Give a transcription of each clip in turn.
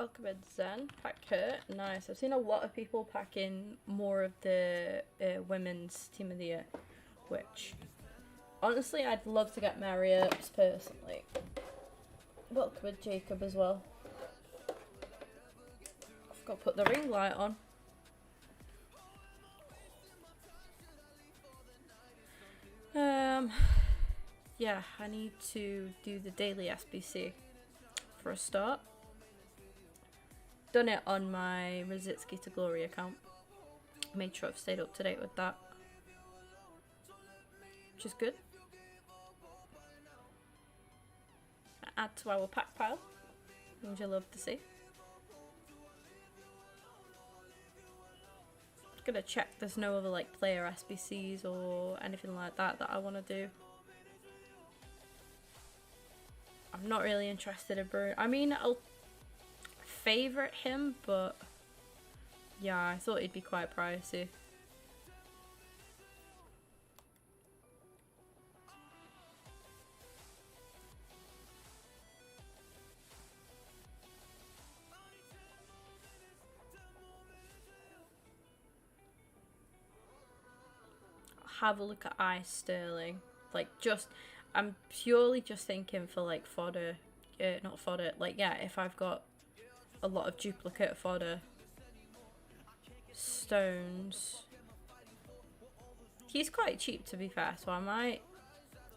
Welcome in, Zen. Pack her. Nice. I've seen a lot of people packing more of the women's team of the year, which honestly I'd love to get Marriott's personally. Welcome in, Jacob, as well. I've got to put the ring light on. Yeah, I need to do the daily SBC for a start. Done it on my Rositsky to Glory account. Made sure I've stayed up to date with that, which is good. Add to our pack pile, which I love to see. Gonna check there's no other like player SBCs or anything like that I want to do. I'm not really interested in Bruno. I mean, I'll favourite him, but yeah, I thought he'd be quite pricey. Have a look at Ice Sterling. Like, I'm purely just thinking for like fodder, not fodder, like, yeah, if I've got a lot of duplicate fodder stones. He's quite cheap, to be fair, so I might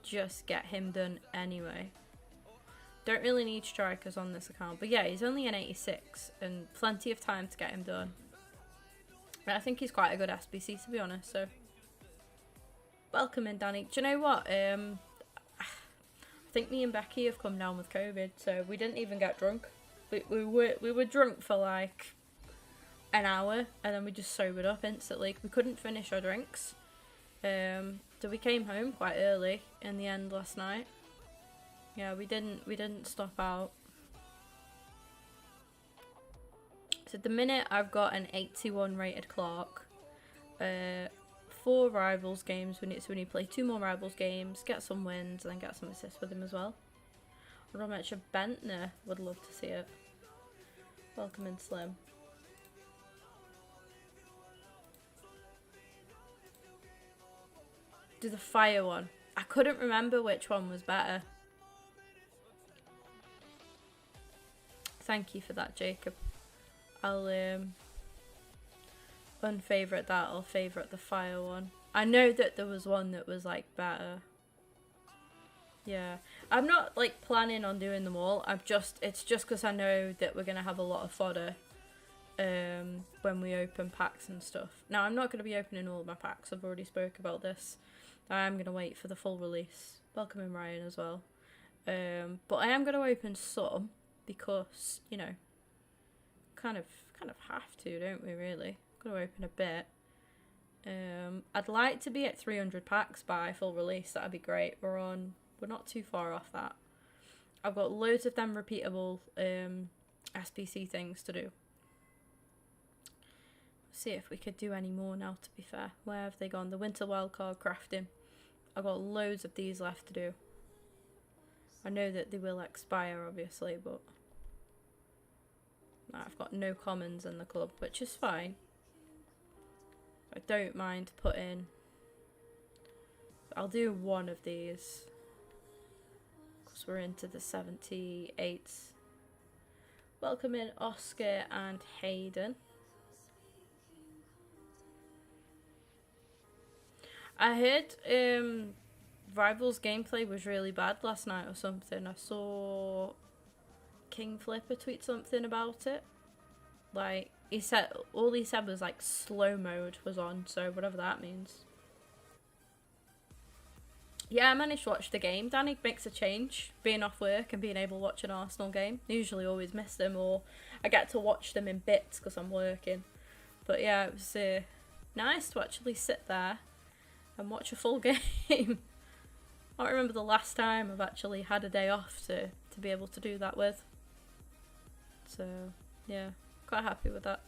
just get him done anyway. Don't really need strikers on this account, but yeah, he's only an 86 and plenty of time to get him done. And I think he's quite a good SBC, to be honest, so welcome in, Danny. Do you know what? I think me and Becky have come down with COVID, so we didn't even get drunk. We were drunk for like an hour, and then we just sobered up instantly. We couldn't finish our drinks, so we came home quite early in the end last night. Yeah, we didn't stop out. So at the minute I've got an 81 rated Clark. 4 rivals games. We need to play 2 more rivals games, get some wins, and then get some assists with him as well. I'd mention Bentner. Would love to see it. Welcome in, Slim. Do the fire one. I couldn't remember which one was better. Thank you for that, Jacob. I'll unfavourite that. I'll favourite the fire one. I know that there was one that was like better. Yeah, I'm not like planning on doing them all. It's just because I know that we're gonna have a lot of fodder when we open packs and stuff. Now I'm not gonna be opening all of my packs. I've already spoke about this. I am gonna wait for the full release. Welcome in, Ryan, as well. But I am gonna open some because, you know, kind of have to, don't we? Really, gonna open a bit. I'd like to be at 300 packs by full release. That'd be great. We're not too far off that. I've got loads of them repeatable SBC things to do. See if we could do any more now, to be fair. Where have they gone? The winter wildcard crafting. I've got loads of these left to do. I know that they will expire, obviously, but I've got no commons in the club, which is fine. I don't mind putting... I'll do one of these, because we're into the 78s. Welcome in, Oscar and Hayden. I heard Rivals gameplay was really bad last night or something. I saw King Flipper tweet something about it. Like, all he said was like slow mode was on, so whatever that means. Yeah, I managed to watch the game. Danny makes a change, being off work and being able to watch an Arsenal game. I usually always miss them, or I get to watch them in bits because I'm working. But yeah, it was nice to actually sit there and watch a full game. I don't remember the last time I've actually had a day off to be able to do that with. So yeah, quite happy with that.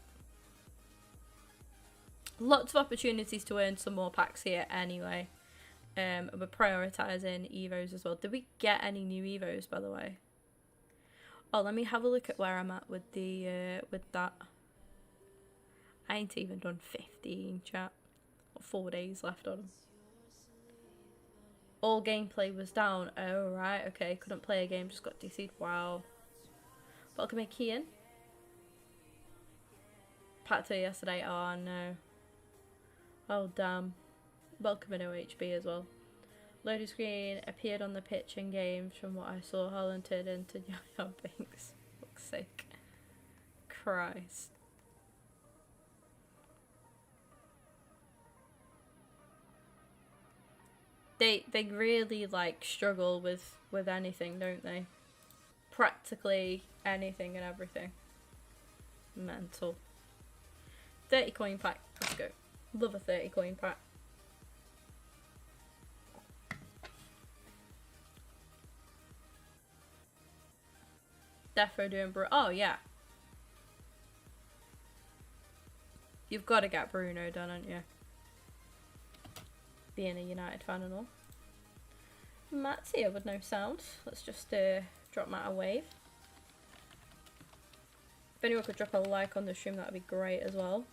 Lots of opportunities to earn some more packs here anyway. We're prioritising Evos as well. Did we get any new Evos, by the way? Oh, let me have a look at where I'm at with the with that. I ain't even done 15, chat. 4 days left on them. All gameplay was down. Oh, right, okay. Couldn't play a game, just got DC'd. Wow. Welcome in, Kian. Pato yesterday. Oh, no. Oh, damn. Welcome in OHB as well. Loading screen appeared on the pitch in games. From what I saw, Holland turned into Yaya Binks. Fuck's sake. Christ. They really like struggle with anything, don't they? Practically anything and everything. Mental. 30 coin pack. Let's go. Love a 30 coin pack. Defo doing oh yeah. You've got to get Bruno done, haven't you? Being a United fan and all. Matt's here with no sound. Let's just drop Matt a wave. If anyone could drop a like on the stream, that would be great as well.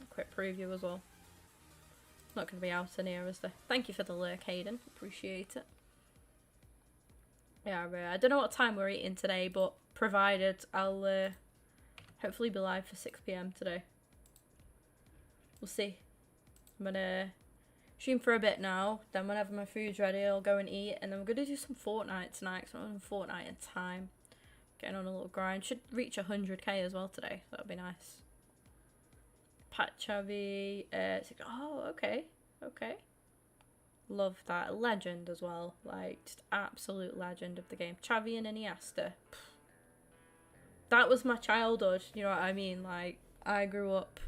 A quick preview as well. Not going to be out in here, is there? Thank you for the lurk, Hayden. Appreciate it. Yeah, I don't know what time we're eating today, but provided, I'll hopefully be live for 6 PM today. We'll see. I'm gonna stream for a bit now, then whenever my food's ready I'll go and eat, and then we're gonna do some Fortnite tonight, because I'm on Fortnite in time. Getting on a little grind. Should reach 100k as well today, that would be nice. Pat Chavi, oh, okay, okay. Love that. Legend as well, like, just absolute legend of the game. Chavi and Iniesta. That was my childhood, you know what I mean? Like, I grew up,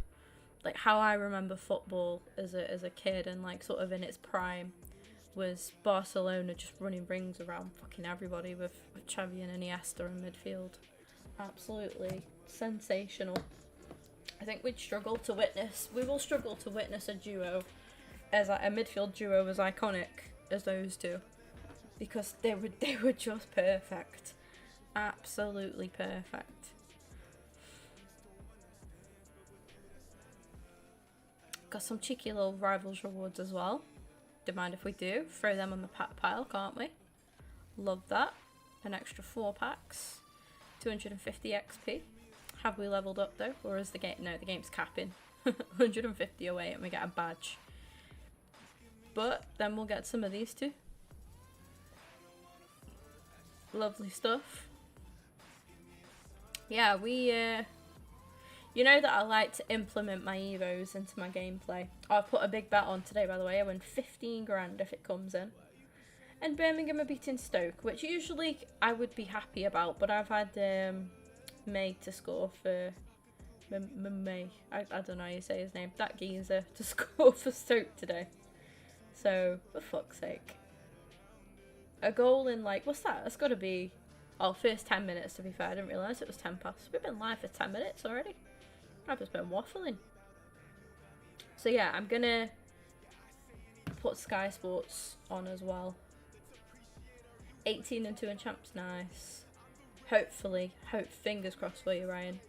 like, how I remember football as a kid and, like, sort of in its prime was Barcelona just running rings around fucking everybody with Xavi and Iniesta in midfield. Absolutely sensational. I think we will struggle to witness a duo, as a midfield duo as iconic as those two, because they were just perfect. Absolutely perfect. Got some cheeky little rivals rewards as well. Don't mind if we do. Throw them on the pack pile, can't we? Love that. An extra 4 packs. 250 XP. Have we leveled up though? Or is the game... No, the game's capping. 150 away and we get a badge. But then we'll get some of these too. Lovely stuff. Yeah, we... You know that I like to implement my Evos into my gameplay. I put a big bet on today, by the way. I win 15 grand if it comes in. And Birmingham are beating Stoke, which usually I would be happy about, but I've had May to score for... May. I don't know how you say his name. That geezer to score for Stoke today. So, for fuck's sake. A goal in, like, what's that? That's got to be... Oh, first 10 minutes, to be fair. I didn't realise it was 10 past. We've been live for 10 minutes already. I've just been waffling. So yeah, I'm gonna put Sky Sports on as well. 18 and 2 in champs, nice. Hopefully, fingers crossed for you, Ryan.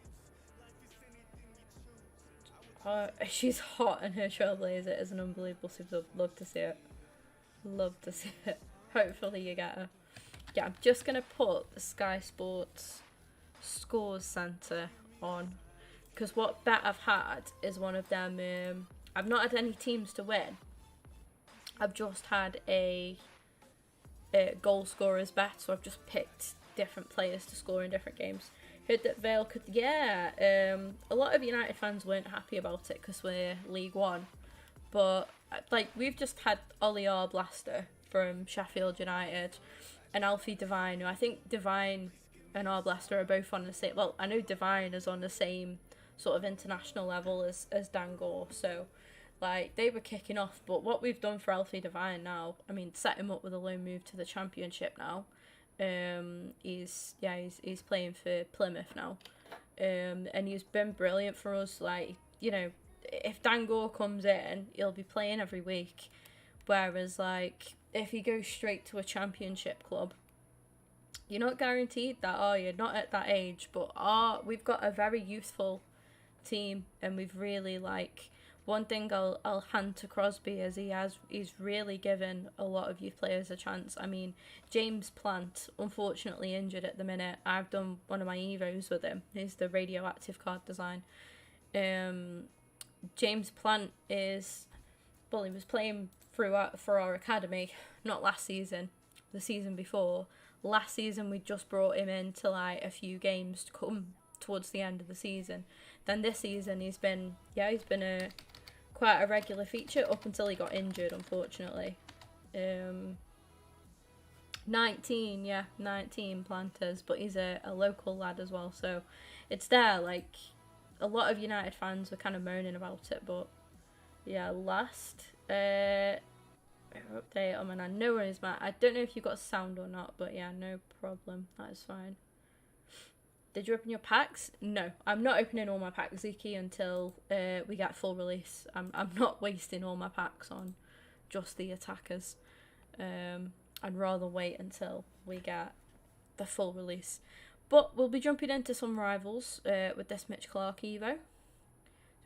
She's hot and her trailblazer is an unbelievable super. Love to see it. Love to see it. Hopefully you get her. Yeah, I'm just gonna put the Sky Sports Scores Centre on. Because what bet I've had is one of them, I've not had any teams to win. I've just had a goal scorers bet, so I've just picked different players to score in different games. Heard that Vale could, yeah, a lot of United fans weren't happy about it because we're League One. But, like, we've just had Ollie Arblaster from Sheffield United and Alfie Devine, who I think Devine and Arblaster are both on the same, well, I know Devine is on the same sort of international level as Dangor, so like they were kicking off. But what we've done for Alfie Devine now, I mean, set him up with a loan move to the Championship now. He's playing for Plymouth now, and he's been brilliant for us. Like, you know, if Dangor comes in, he'll be playing every week. Whereas, like, if you go straight to a championship club, you're not guaranteed that, are you? Not at that age, but we've got a very youthful team, and we've really, like, one thing I'll hand to Crosby is he's really given a lot of youth players a chance. I mean, James Plant, unfortunately injured at the minute. I've done one of my Evos with him. He's the radioactive card design. James Plant is, well, he was playing for our academy, not last season, the season before. Last season we just brought him in to like a few games to come towards the end of the season. Then this season he's been quite a regular feature up until he got injured, unfortunately. 19 Planters, but he's a local lad as well, so it's there. Like, a lot of United fans were kind of moaning about it, but yeah, last update on my nan. No worries, Matt. I don't know if you got sound or not, but yeah, no problem. That is fine. Did you open your packs? No, I'm not opening all my packs, Ziki, until we get full release. I'm not wasting all my packs on just the attackers. I'd rather wait until we get the full release. But we'll be jumping into some rivals with this Mitch Clark Evo.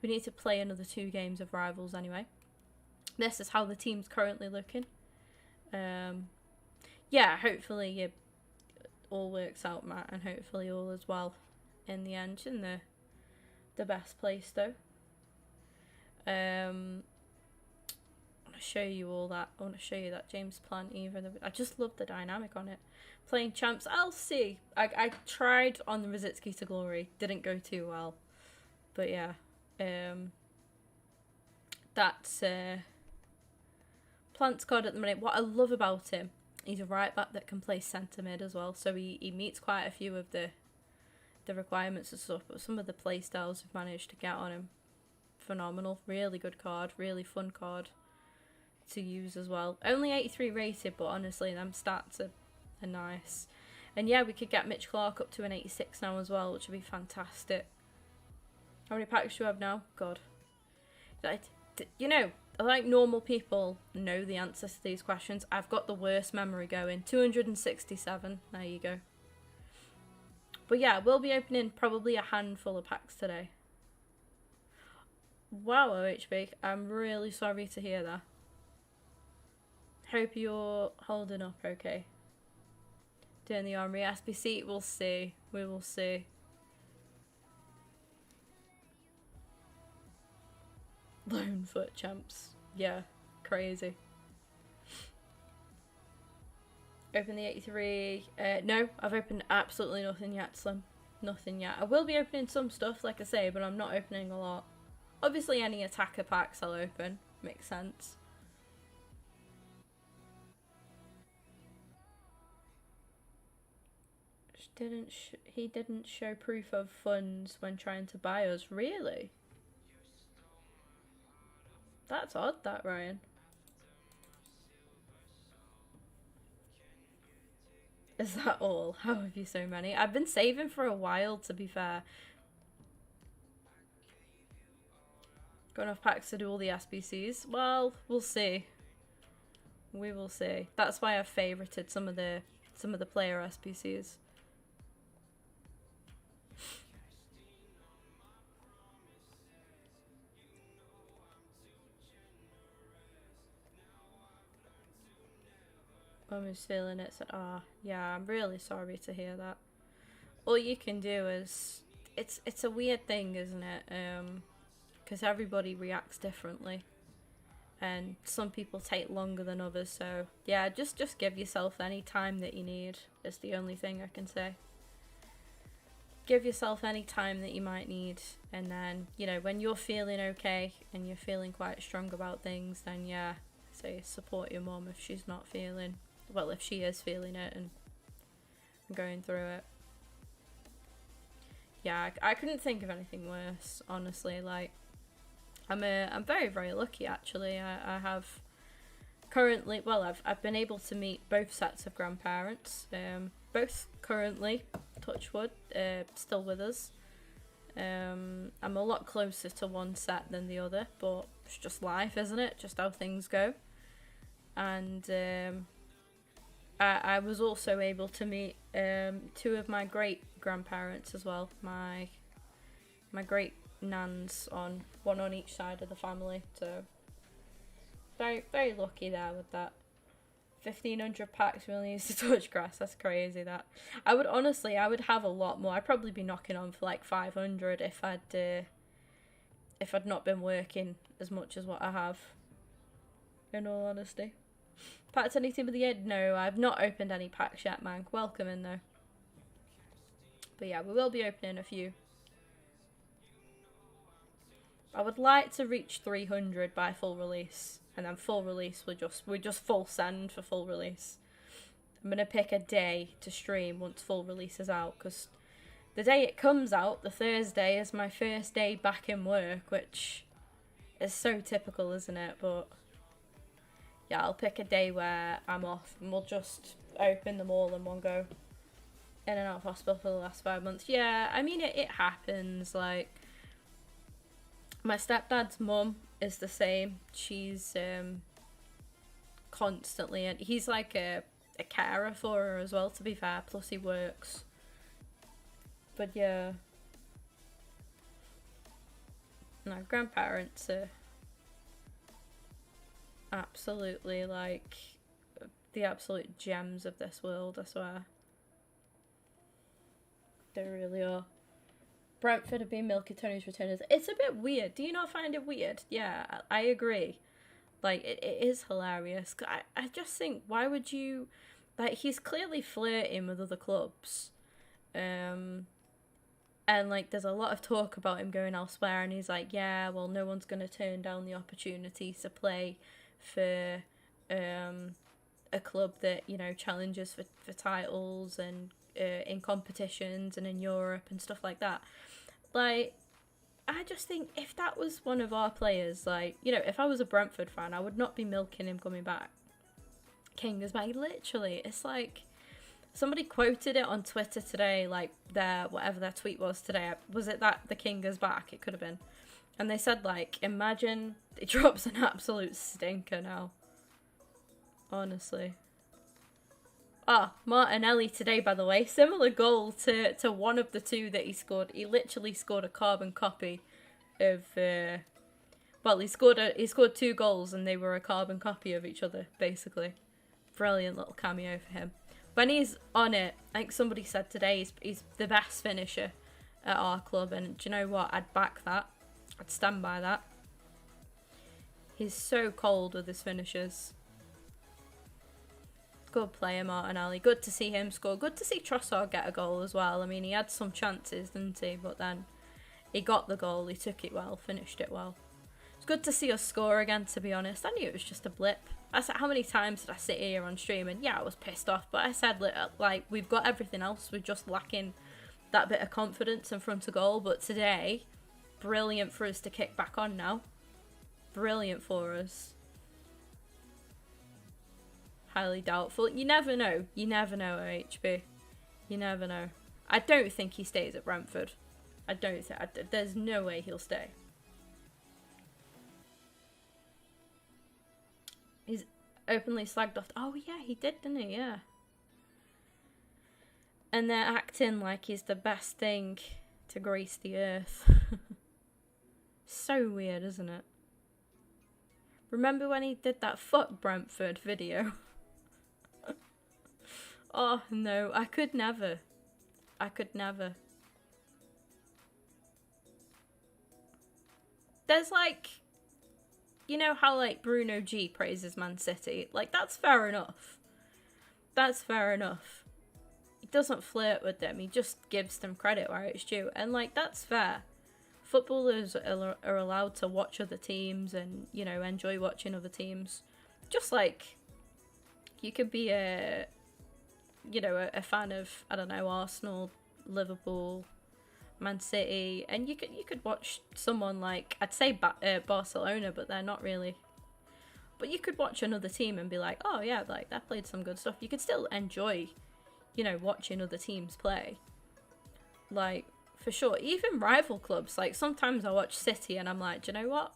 We need to play another 2 games of rivals anyway. This is how the team's currently looking. Yeah, hopefully it all works out, Matt, and hopefully all is well in the end. In the best place though. I want to show you all that. I want to show you that James Plant Evo. I just love the dynamic on it. Playing champs, I'll see. I tried on the Rositsky to Glory, didn't go too well, but yeah, that's Plant's card at the minute. What I love about him, he's a right back that can play centre mid as well, so he meets quite a few of the requirements and stuff, but some of the play styles we've managed to get on him, phenomenal. Really good card, really fun card to use as well. Only 83 rated, but honestly them stats are nice. And yeah, we could get Mitch Clark up to an 86 now as well, which would be fantastic. How many packs do you have now? God. You know, like normal people know the answers to these questions. I've got the worst memory going. 267. There you go. But yeah, we'll be opening probably a handful of packs today. Wow, OHB. I'm really sorry to hear that. Hope you're holding up okay. Doing the armory SBC, we'll see. We will see. Lone foot champs. Yeah, crazy. Open the 83. No, I've opened absolutely nothing yet, Slim. Nothing yet. I will be opening some stuff, like I say, but I'm not opening a lot. Obviously, any attacker packs I'll open. Makes sense. He didn't show proof of funds when trying to buy us. Really? That's odd, that, Ryan. Is that all? How have you so many? I've been saving for a while, to be fair. Got enough packs to do all the SBCs? Well, we'll see. We will see. That's why I've favorited some of the player SBCs. Mum is feeling it, said, yeah, I'm really sorry to hear that. All you can do is, it's a weird thing, isn't it? Because everybody reacts differently. And some people take longer than others, so yeah, just give yourself any time that you need. It's the only thing I can say. Give yourself any time that you might need, and then, you know, when you're feeling okay and you're feeling quite strong about things, then yeah, say support your mum if she's not feeling, well, if she is feeling it and going through it. Yeah, I couldn't think of anything worse, honestly. Like, I'm very, very lucky, actually. I have currently, well, I've been able to meet both sets of grandparents, both currently, touch wood, still with us. I'm a lot closer to one set than the other, but it's just life, isn't it? Just how things go. and I was also able to meet two of my great grandparents as well. My great nans, on one on each side of the family. So very, very lucky there with that. 1,500 packs we only used to touch grass. That's crazy. That I would have a lot more. I'd probably be knocking on for like 500 if I'd not been working as much as what I have. In all honesty. Packed anything with the end? No, I've not opened any packs yet, man. Welcome in though. But yeah, we will be opening a few. I would like to reach 300 by full release, and then full release we just full send for full release. I'm gonna pick a day to stream once full release is out, because the day it comes out, the Thursday, is my first day back in work, which is so typical, isn't it? But yeah, I'll pick a day where I'm off and we'll just open them all in one go. In and out of hospital for the last 5 months. Yeah, I mean, it happens. Like, my stepdad's mum is the same. She's constantly, and he's like a carer for her as well, to be fair, plus he works. But yeah. No, grandparents are absolutely like the absolute gems of this world, I swear. They really are. Brentford have been milking Tony's returners. It's a bit weird. Do you not find it weird? Yeah, I agree. Like, it is hilarious. I just think, why would you... Like, he's clearly flirting with other clubs. And, like, there's a lot of talk about him going elsewhere, and he's like, yeah, well, no one's going to turn down the opportunity to play for a club that, you know, challenges for titles and in competitions and in Europe and stuff like that. Like, I just think if that was one of our players, like, you know, if I was a Brentford fan, I would not be milking him coming back. King is back. Literally, it's like, somebody quoted it on Twitter today, like, whatever their tweet was today. Was it that the King is back? It could have been. And they said, like, imagine it drops an absolute stinker now. Honestly. Ah, Martinelli today, by the way. Similar goal to one of the two that he scored. He literally scored a carbon copy of... well, he scored 2 goals and they were a carbon copy of each other, basically. Brilliant little cameo for him. When he's on it, I think somebody said today he's the best finisher at our club. And do you know what? I'd back that. I'd stand by that. He's so cold with his finishes. Good player, Martinelli. Good to see him score. Good to see Trossard get a goal as well. I mean, he had some chances, didn't he? But then he got the goal. He took it well. Finished it well. It's good to see us score again, to be honest. I knew it was just a blip. I said, how many times did I sit here on stream and, yeah, I was pissed off. But I said, like, we've got everything else. We're just lacking that bit of confidence in front of goal. But today, brilliant for us to kick back on now. Brilliant for us. Highly doubtful. You never know. You never know, OHB. You never know. I don't think he stays at Brentford. I don't think... there's no way he'll stay. He's openly slagged off... Oh, yeah, he did, didn't he? Yeah. And they're acting like he's the best thing to grace the earth. So weird, isn't it? Remember when he did that fuck Brentford video? Oh, no, I could never. I could never. There's like, you know how like Bruno G praises Man City? Like, that's fair enough. That's fair enough. He doesn't flirt with them, he just gives them credit where it's due. And like, that's fair. Footballers are allowed to watch other teams and, you know, enjoy watching other teams. Just like, you could be a fan of, I don't know, Arsenal, Liverpool, Man City, and you could watch someone like, I'd say Barcelona, but they're not really. But you could watch another team and be like, oh yeah, like, that played some good stuff. You could still enjoy, you know, watching other teams play. Like, for sure. Even rival clubs, like, sometimes I watch City and I'm like, do you know what?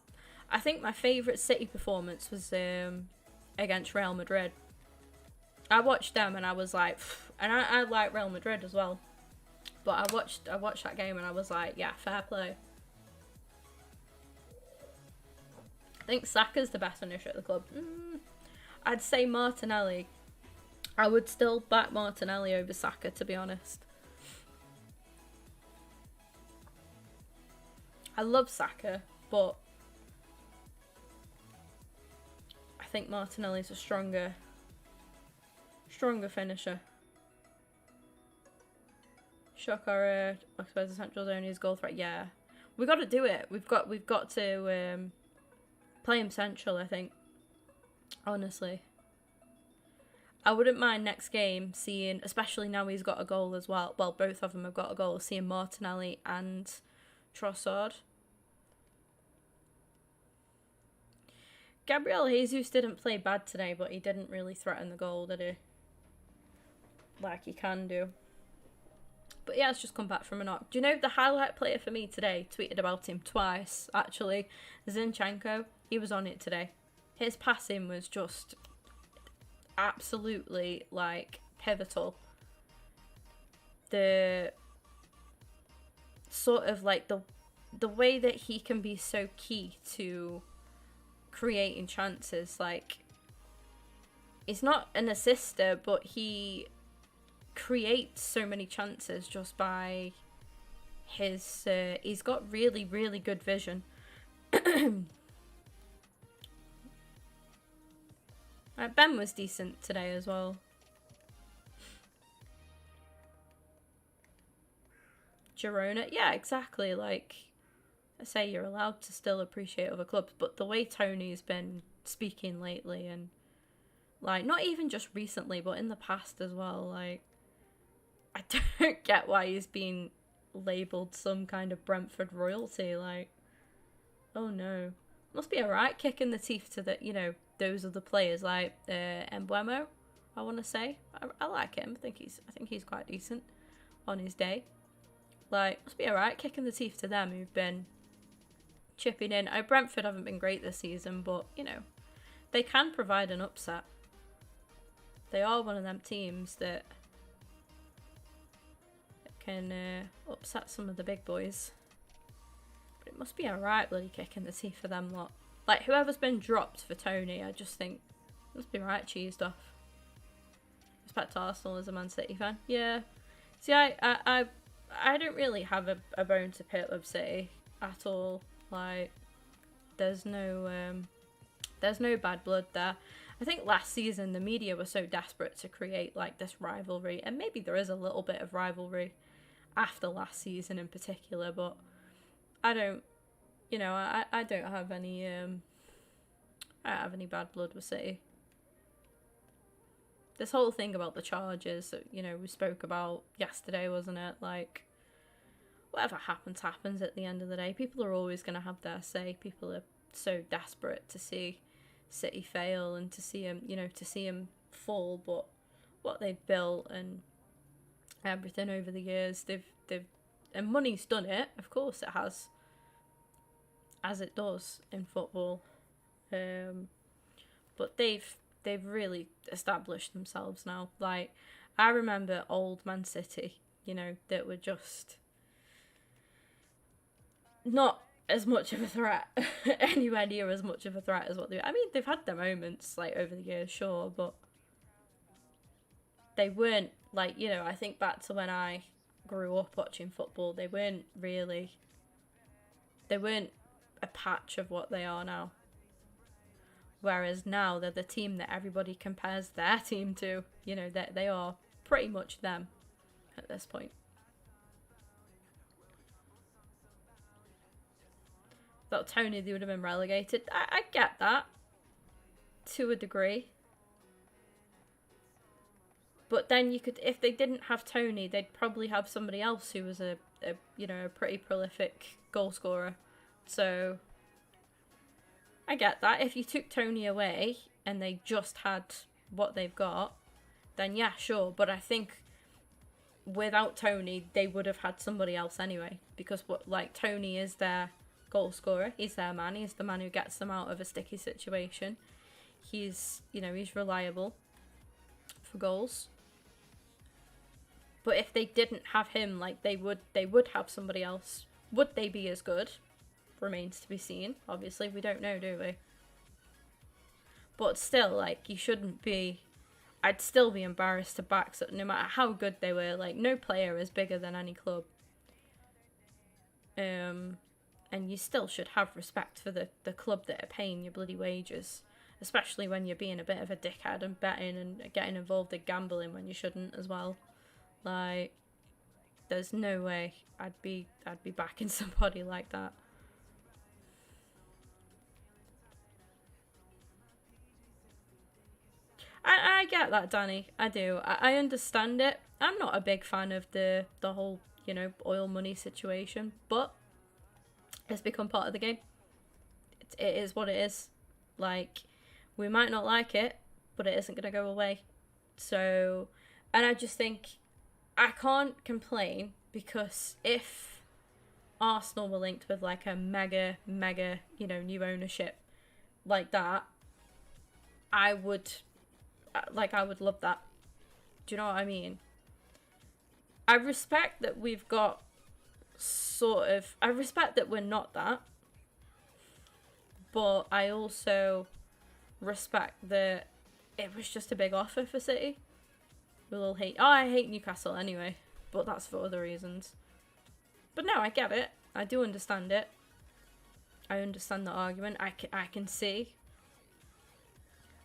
I think my favourite City performance was against Real Madrid. I watched them and I was like, and I like Real Madrid as well. But I watched that game and I was like, yeah, fair play. I think Saka's the best finisher at the club. I'd say Martinelli. I would still back Martinelli over Saka, to be honest. I love Saka, but I think Martinelli's a stronger finisher. Shokara, I suppose the central zone is goal threat. Yeah, we got to do it. We've got to play him central, I think. Honestly, I wouldn't mind next game seeing, especially now he's got a goal as well. Well, both of them have got a goal. Seeing Martinelli and Trossard. Gabriel Jesus didn't play bad today, but he didn't really threaten the goal, did he? Like he can do. But yeah, it's just come back from a knock. Do you know the highlight player for me today? Tweeted about him twice, actually. Zinchenko. He was on it today. His passing was just absolutely, like, pivotal. The sort of, like, the way that he can be so key to creating chances. Like, he's not an assister, but he creates so many chances just by his he's got really, really good vision. Ben was decent today as well. Girona, yeah, exactly. Like I say, you're allowed to still appreciate other clubs, but the way Tony's been speaking lately, and like not even just recently but in the past as well, like I don't get why he's been labelled some kind of Brentford royalty. Like, oh no. Must be a right kick in the teeth to the, you know, those other players like Embuemo, I want to say. I like him. I think he's quite decent on his day. Like, must be a right kick in the teeth to them who've been chipping in. Brentford haven't been great this season, but, you know, they can provide an upset. They are one of them teams that can upset some of the big boys. But it must be a right bloody kick in the teeth for them lot. Like, whoever's been dropped for Tony, I just think must be right cheesed off. Respect to Arsenal as a Man City fan. Yeah. See, I don't really have a bone to pick with City at all. Like, there's no bad blood there. I think last season the media was so desperate to create like this rivalry, and maybe there is a little bit of rivalry after last season in particular, but I don't, you know, I don't have any bad blood with City. This whole thing about the charges that, you know, we spoke about yesterday, wasn't it? Like, whatever happens at the end of the day. People are always going to have their say. People are so desperate to see City fail and to see him, you know, to see him fall, but what they've built and everything over the years, they've and money's done it, of course it has, as it does in football, but they've really established themselves now. Like, I remember old Man City, you know, that were just not as much of a threat, anywhere near as much of a threat as what they. I mean, they've had their moments like over the years, sure, but they weren't like, you know. I think back to when I grew up watching football, they weren't a patch of what they are now. Whereas now they're the team that everybody compares their team to. You know, that they are pretty much them at this point. Without Tony, they would have been relegated. I get that to a degree. But then you could, if they didn't have Tony, they'd probably have somebody else who was a pretty prolific goal scorer. So I get that. If you took Tony away and they just had what they've got, then yeah, sure. But I think without Tony, they would have had somebody else anyway. Because Tony is their goal scorer. He's their man. He's the man who gets them out of a sticky situation. He's, you know, he's reliable for goals. But if they didn't have him, like, they would have somebody else. Would they be as good? Remains to be seen. Obviously, we don't know, do we? But still, like, you shouldn't be... I'd still be embarrassed to back, so no matter how good they were. Like, no player is bigger than any club. And you still should have respect for the club that are paying your bloody wages. Especially when you're being a bit of a dickhead and betting and getting involved in gambling when you shouldn't as well. Like, there's no way I'd be backing somebody like that. I get that, Danny. I do. I understand it. I'm not a big fan of the whole, you know, oil money situation, but it's become part of the game. It is what it is. Like, we might not like it, but it isn't going to go away. So, and I just think I can't complain, because if Arsenal were linked with like a mega, you know, new ownership like that, I would love that. Do you know what I mean? I respect that we've got I respect that we're not that, but I also respect that it was just a big offer for City. I hate Newcastle anyway, but that's for other reasons. But no, I get it. I do understand it. I understand the argument. I can see.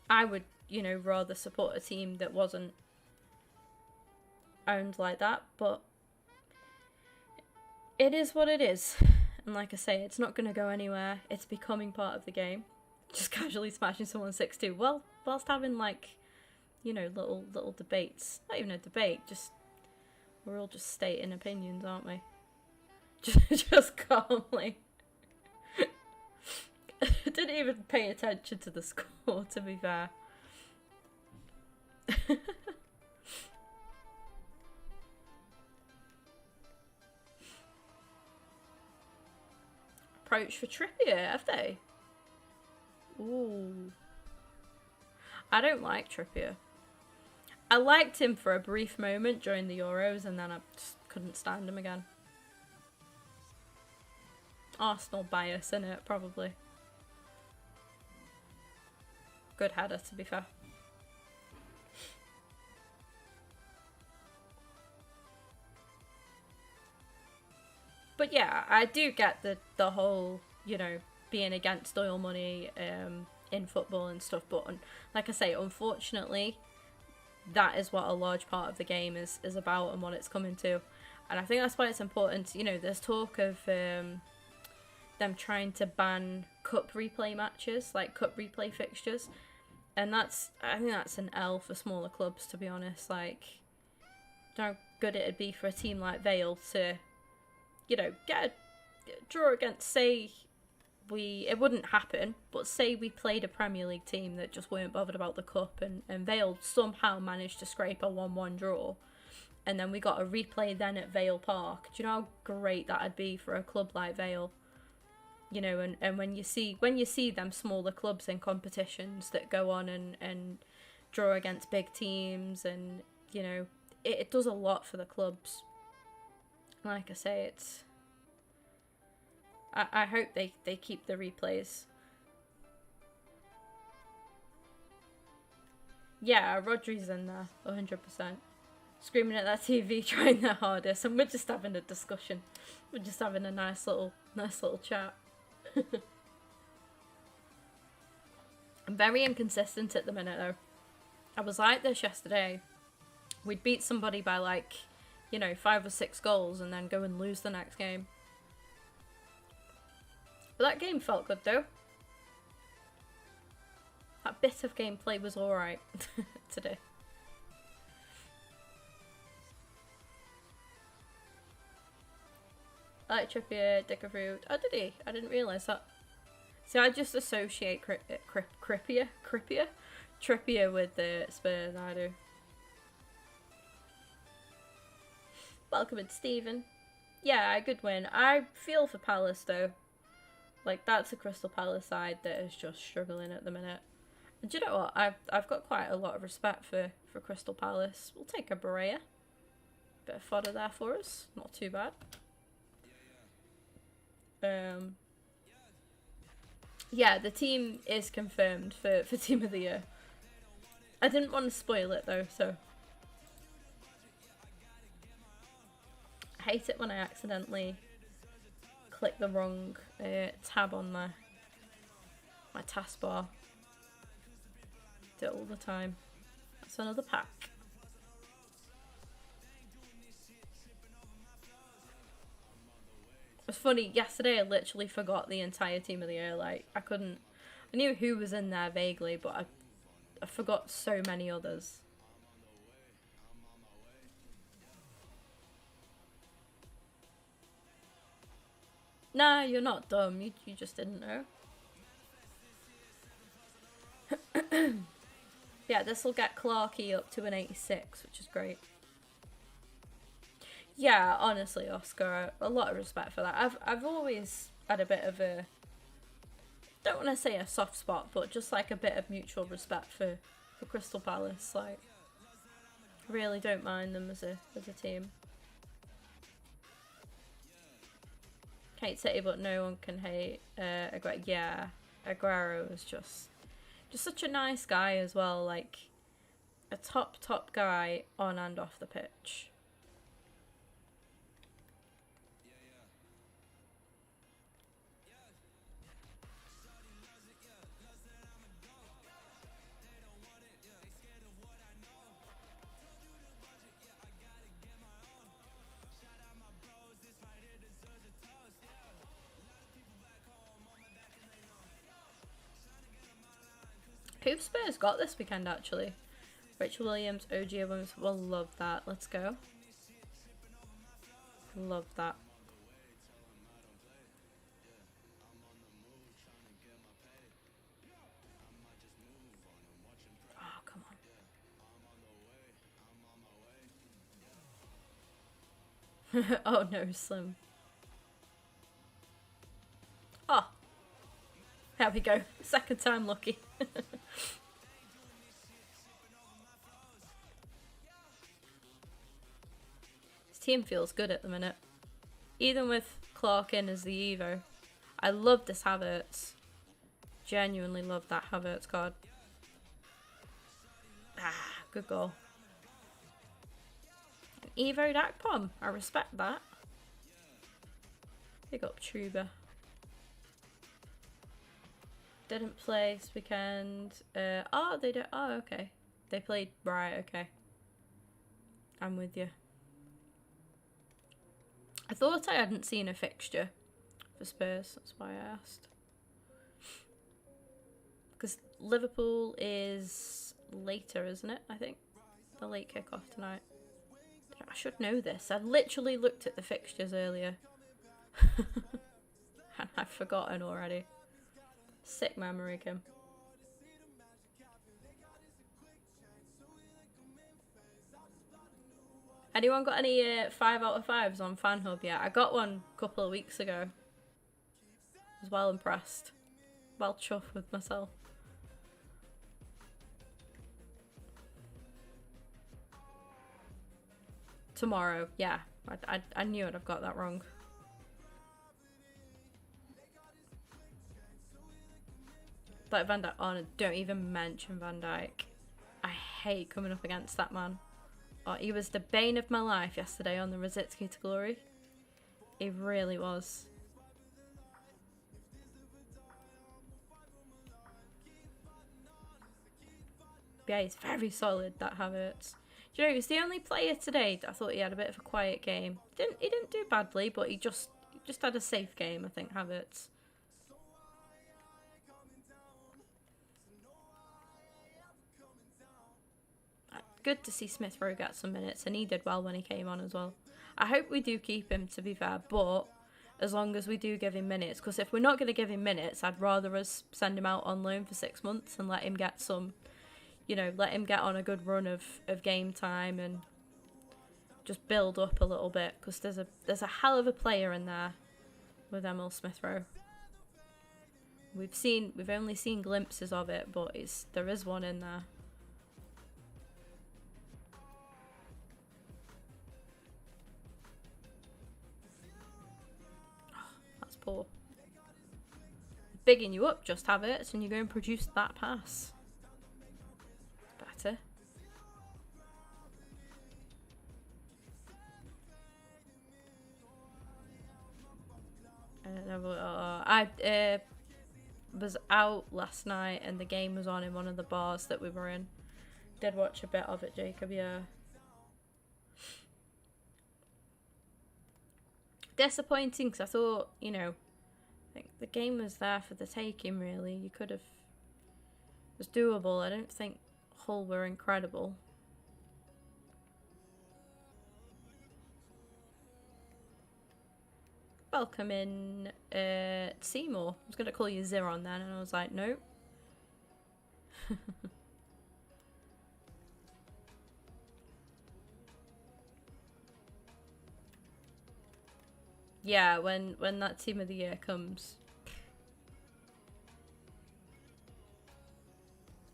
I would, you know, rather support a team that wasn't owned like that, but it is what it is. And like I say, it's not going to go anywhere. It's becoming part of the game. Just casually smashing someone 6-2. Well, whilst having, like, you know, little debates. Not even a debate, just... We're all just stating opinions, aren't we? Just calmly. Didn't even pay attention to the score, to be fair. Approach for Trippier, have they? Ooh. I don't like Trippier. I liked him for a brief moment during the Euros, and then I just couldn't stand him again. Arsenal bias, innit? Probably. Good header, to be fair. But yeah, I do get the whole, you know, being against oil money in football and stuff. But like I say, unfortunately, that is what a large part of the game is about and what it's coming to. And I think that's why it's important. You know, there's talk of them trying to ban cup replay matches, like cup replay fixtures. And I think that's an L for smaller clubs, to be honest. Like, how good it'd be for a team like Vale to, you know, get a draw against, say, it wouldn't happen, but say we played a Premier League team that just weren't bothered about the cup, and Vale somehow managed to scrape a 1-1 draw, and then we got a replay then at Vale Park. Do you know how great that'd be for a club like Vale? You know, and when you see them smaller clubs in competitions that go on and draw against big teams, and, you know, it does a lot for the clubs. Like I say, I hope they keep the replays. Yeah, Rodri's in there, 100%. Screaming at that TV, trying their hardest, and we're just having a discussion. We're just having a nice little chat. I'm very inconsistent at the minute, though. I was like this yesterday. We'd beat somebody by, like, you know, 5 or 6 goals and then go and lose the next game. But that game felt good, though. That bit of gameplay was alright today. I like Trippier, Dickerfruit. Oh, did he? I didn't realise that. See, I just associate Trippier with the Spurs, I do. Welcome in, Stephen. Yeah, a good win. I feel for Palace, though. Like, that's a Crystal Palace side that is just struggling at the minute. And do you know what? I've got quite a lot of respect for Crystal Palace. We'll take a Berea. Bit of fodder there for us. Not too bad. Yeah, the team is confirmed for Team of the Year. I didn't want to spoil it though, so. I hate it when I accidentally click the wrong tab on my taskbar. Do it all the time. That's another pack. It was funny, yesterday I literally forgot the entire Team of the Year. Like, I knew who was in there vaguely, but I forgot so many others. Nah, you're not dumb, you just didn't know. Yeah, this will get Clarky up to an 86, which is great. Yeah, honestly, Oscar, a lot of respect for that. I've always had a bit of a, don't want to say a soft spot, but just like a bit of mutual respect for Crystal Palace. Like, really don't mind them as a team. Hate City, but no one can hate Aguero. Yeah, Aguero is just such a nice guy as well. Like, a top guy on and off the pitch. Who've Spurs got this weekend, actually? Rachel Williams, OG Williams. Will love that. Let's go. Love that. Oh, come on. Oh no, Slim. Oh. There we go. Second time lucky. His team feels good at the minute. Even with Clark in as the Evo. I love this Havertz. Genuinely love that Havertz card. Ah, good goal. Evo Dakpom. I respect that. Big up Truba. Didn't play this weekend. Oh, they don't. Oh, okay. They played. Right, okay. I'm with you. I thought I hadn't seen a fixture for Spurs. That's why I asked. Because Liverpool is later, isn't it? I think. The late kickoff tonight. I should know this. I literally looked at the fixtures earlier. And I've forgotten already. Sick memory, Kim. Anyone got any 5 out of 5s on FanHub yet? I got one a couple of weeks ago. I was well impressed. Well chuffed with myself. Tomorrow, yeah. I knew I'd have got that wrong. Like Van Dijk, oh, don't even mention Van Dijk. I hate coming up against that man. Oh, he was the bane of my life yesterday on the Rositzky to Glory. He really was. Yeah, he's very solid, that Havertz. Do you know, he was the only player today that I thought he had a bit of a quiet game. He didn't do badly, but he just had a safe game, I think, Havertz. Good to see Smith Rowe get some minutes, and he did well when he came on as well. I hope we do keep him, to be fair, but as long as we do give him minutes, because if we're not going to give him minutes, I'd rather us send him out on loan for 6 months and let him get some, you know, let him get on a good run of game time and just build up a little bit, because there's a hell of a player in there with Emil Smith Rowe. we've only seen glimpses of it, but there is one in there. Oh, that's poor. Bigging you up, just have it, and you go and produce that pass. Better. I was out last night and the game was on in one of the bars that we were in. Did watch a bit of it, Jacob, yeah. Disappointing, because I thought, you know, I think the game was there for the taking, really. You could have... It was doable. I don't think Hull were incredible. Welcome in, Seymour. I was going to call you Ziron then, and I was like, nope. Yeah, when that team of the year comes,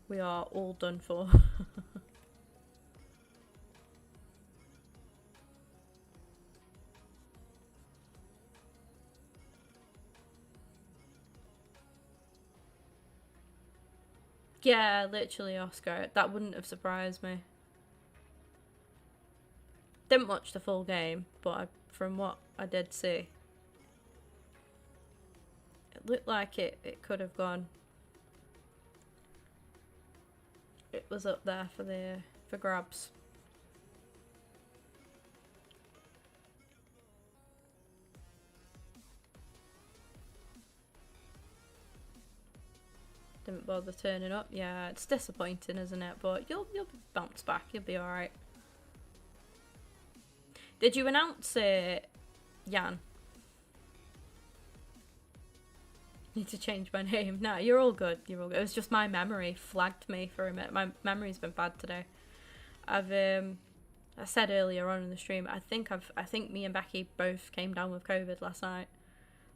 we are all done for. Yeah, literally, Oscar. That wouldn't have surprised me. Didn't watch the full game, but from what I did see, it looked like it could have gone. It was up there for grabs. Didn't bother turning up. Yeah, it's disappointing, isn't it? But you'll bounce back. You'll be all right. Did you announce it, Jan? Need to change my name. No, you're all good. You're all good. It was just my memory flagged me for a minute. My memory's been bad today. I said earlier on in the stream, I think me and Becky both came down with COVID last night,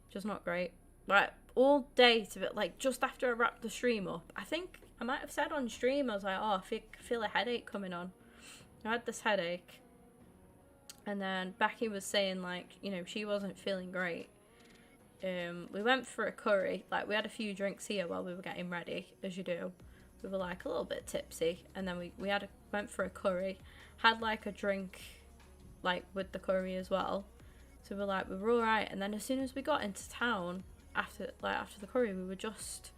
which is not great. Like all day to it, like just after I wrapped the stream up, I think I might have said on stream, I was like, oh, I feel a headache coming on. I had this headache, and then Becky was saying, like, you know, she wasn't feeling great. We went for a curry. Like, we had a few drinks here while we were getting ready, as you do. We were like a little bit tipsy, and then we went for a curry, had like a drink like with the curry as well. So we were all right. And then as soon as we got into town after the curry, we were just,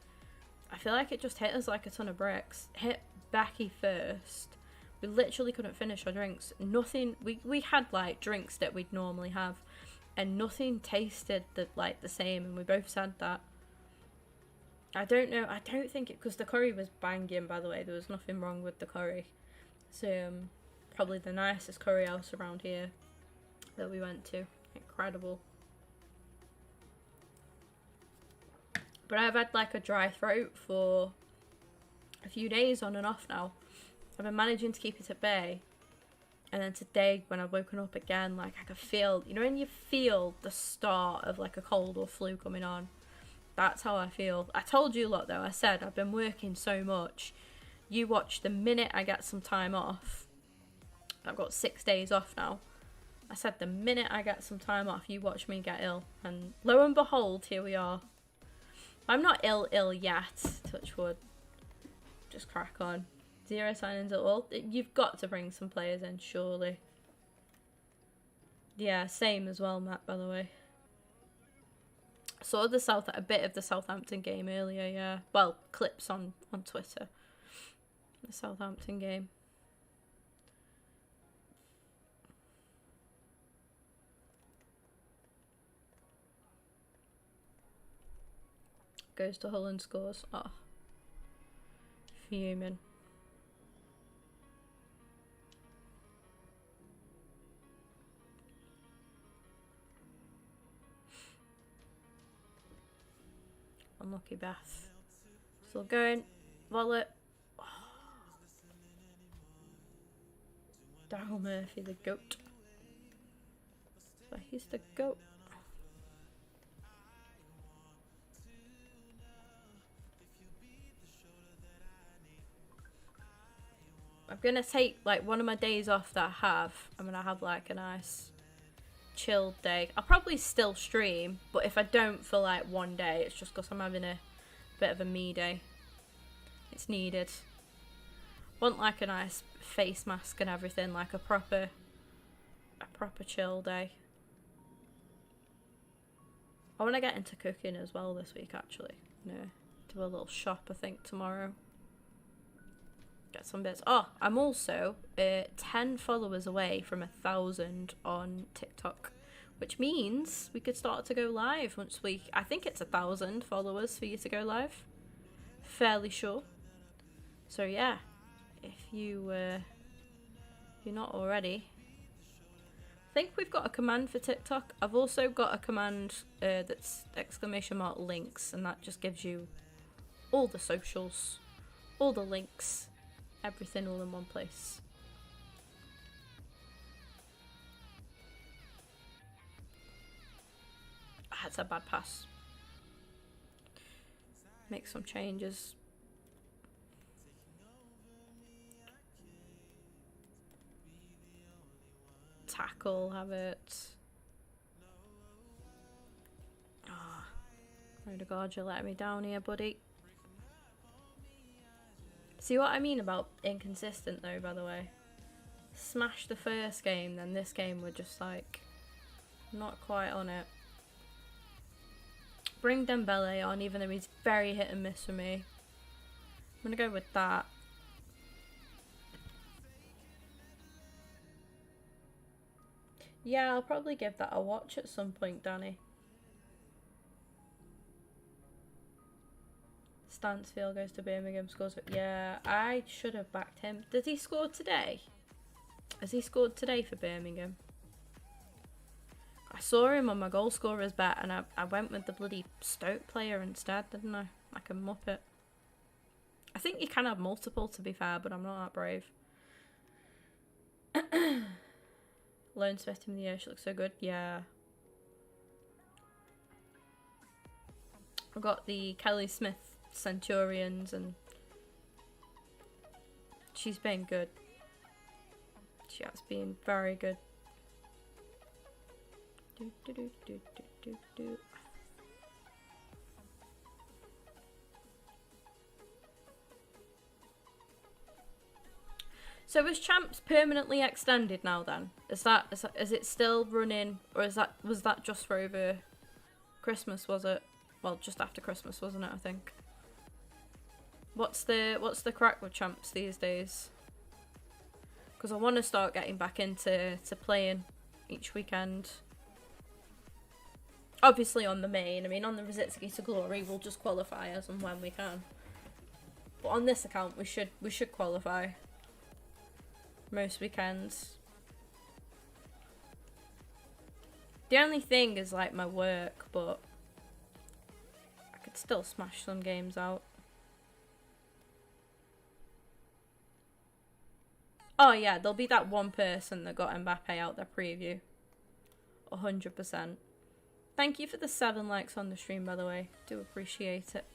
I feel like it just hit us like a ton of bricks. Hit Becky first. We literally couldn't finish our drinks. Nothing. We had like drinks that we'd normally have, and nothing tasted the same. And we both said that. I don't know. I don't think it, because the curry was banging. By the way, there was nothing wrong with the curry. So probably the nicest curry house around here that we went to. Incredible. But I've had like a dry throat for a few days on and off now. I've been managing to keep it at bay. And then today, when I've woken up again, like I could feel, you know, when you feel the start of like a cold or flu coming on. That's how I feel. I told you a lot though. I said I've been working so much. You watch the minute I get some time off. I've got 6 days off now. I said the minute I get some time off, you watch me get ill. And lo and behold, here we are. I'm not ill yet, touch wood. Just crack on. 0 signings at all. You've got to bring some players in, surely. Yeah, same as well, Matt, by the way. Saw a bit of the Southampton game earlier, yeah. Well, clips on Twitter. The Southampton game. Goes to Hull and scores. Oh. Fuming. Unlucky Beth. Still going. Wallet. Oh. Daryl Murphy, the goat. So he's the goat. I'm gonna take like one of my days off that I have. I'm gonna have like a nice chilled day. I'll probably still stream, but if I don't for like one day, it's just because I'm having a bit of a me day. It's needed. Want like a nice face mask and everything, like a proper chill day. I want to get into cooking as well this week, actually. No, do a little shop, I think, tomorrow. Get some bits. Oh, I'm also 10 followers away from 1,000 on TikTok, which means we could start to go live once we... I think it's 1,000 followers for you to go live. Fairly sure. So yeah, if you're not already... I think we've got a command for TikTok. I've also got a command that's !links, and that just gives you all the socials, all the links, everything all in one place. That's a bad pass. Make some changes. Tackle, have it. Ah, oh, God, you're letting me down here, buddy. See what I mean about inconsistent, though, by the way? Smashed the first game, then this game we're just like not quite on it. Bring Dembele on, even though he's very hit and miss for me. I'm gonna go with that. Yeah, I'll probably give that a watch at some point, Danny. Stansfield goes to Birmingham, scores. Yeah, I should have backed him. Did he score today? Has he scored today for Birmingham? I saw him on my goal scorers bet and I went with the bloody Stoke player instead, didn't I? Like a muppet. I think you can have multiple, to be fair, but I'm not that brave. Lone Smith in the air, she looks so good. Yeah. I've got the Kelly Smith Centurions and she's been good. She has been very good. So is Champs permanently extended now then? Is it still running, or was that just for over Christmas, was it? Well, just after Christmas, wasn't it, I think. What's the crack with Champs these days? Because I want to start getting back into playing each weekend. Obviously on the main, I mean on the Rositsky to Glory we'll just qualify as and when we can. But on this account we should qualify most weekends. The only thing is like my work, but I could still smash some games out. Oh yeah, there'll be that one person that got Mbappe out their preview. 100%. Thank you for the 7 likes on the stream, by the way. Do appreciate it.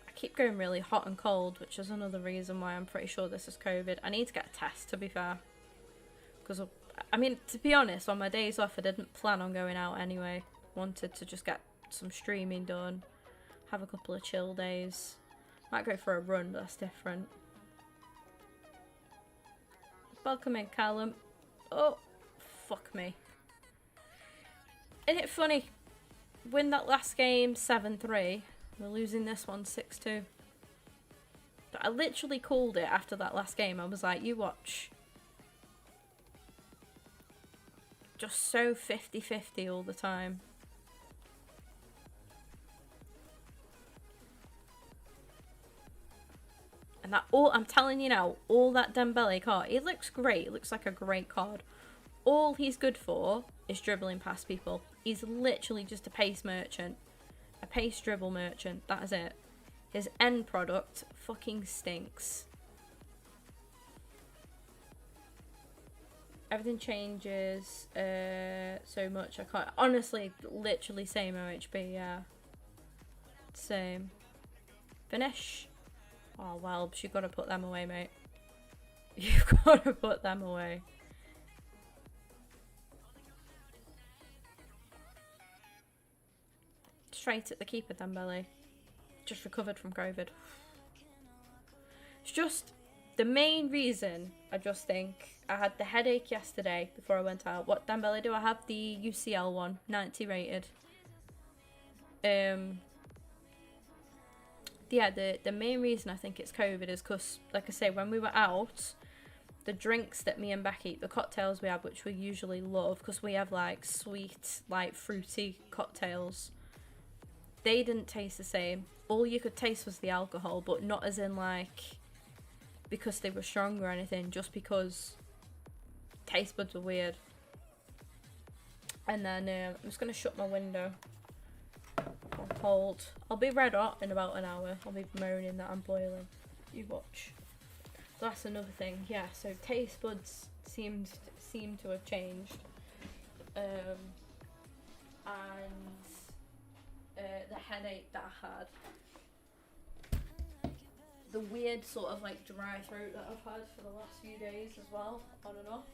I keep going really hot and cold, which is another reason why I'm pretty sure this is COVID. I need to get a test, to be fair. Because, I mean, to be honest, on my days off, I didn't plan on going out anyway. Wanted to just get some streaming done. Have a couple of chill days. Might go for a run, but that's different. Welcome in, Callum. Oh, fuck me. Isn't it funny? Win that last game 7-3. We're losing this one 6-2. But I literally called it after that last game. I was like, you watch. Just so 50-50 all the time. And that all, I'm telling you now, all that Dembele card, it looks great. It looks like a great card. All he's good for is dribbling past people. He's literally just a pace merchant. A pace dribble merchant. That is it. His end product fucking stinks. Everything changes so much. I can't, honestly, literally same OHB, yeah. Same. Finish. Oh, well, you've got to put them away, mate. You've got to put them away. Straight at the keeper, Dembele. Just recovered from COVID. It's just the main reason. I just think I had the headache yesterday before I went out. What Dembele do I have? The UCL one, 90 rated. Yeah, the main reason I think it's COVID is because, like I say, when we were out, the drinks that me and Becky, the cocktails we have, which we usually love, because we have like sweet, like fruity cocktails, they didn't taste the same. All you could taste was the alcohol, but not as in like because they were strong or anything, just because taste buds are weird. And then I'm just going to shut my window. I'm cold. I'll be red hot in about an hour. I'll be moaning that I'm boiling. You watch. So that's another thing. Yeah, so taste buds seem to have changed. And the headache that I had. The weird sort of like dry throat that I've had for the last few days as well, on and off.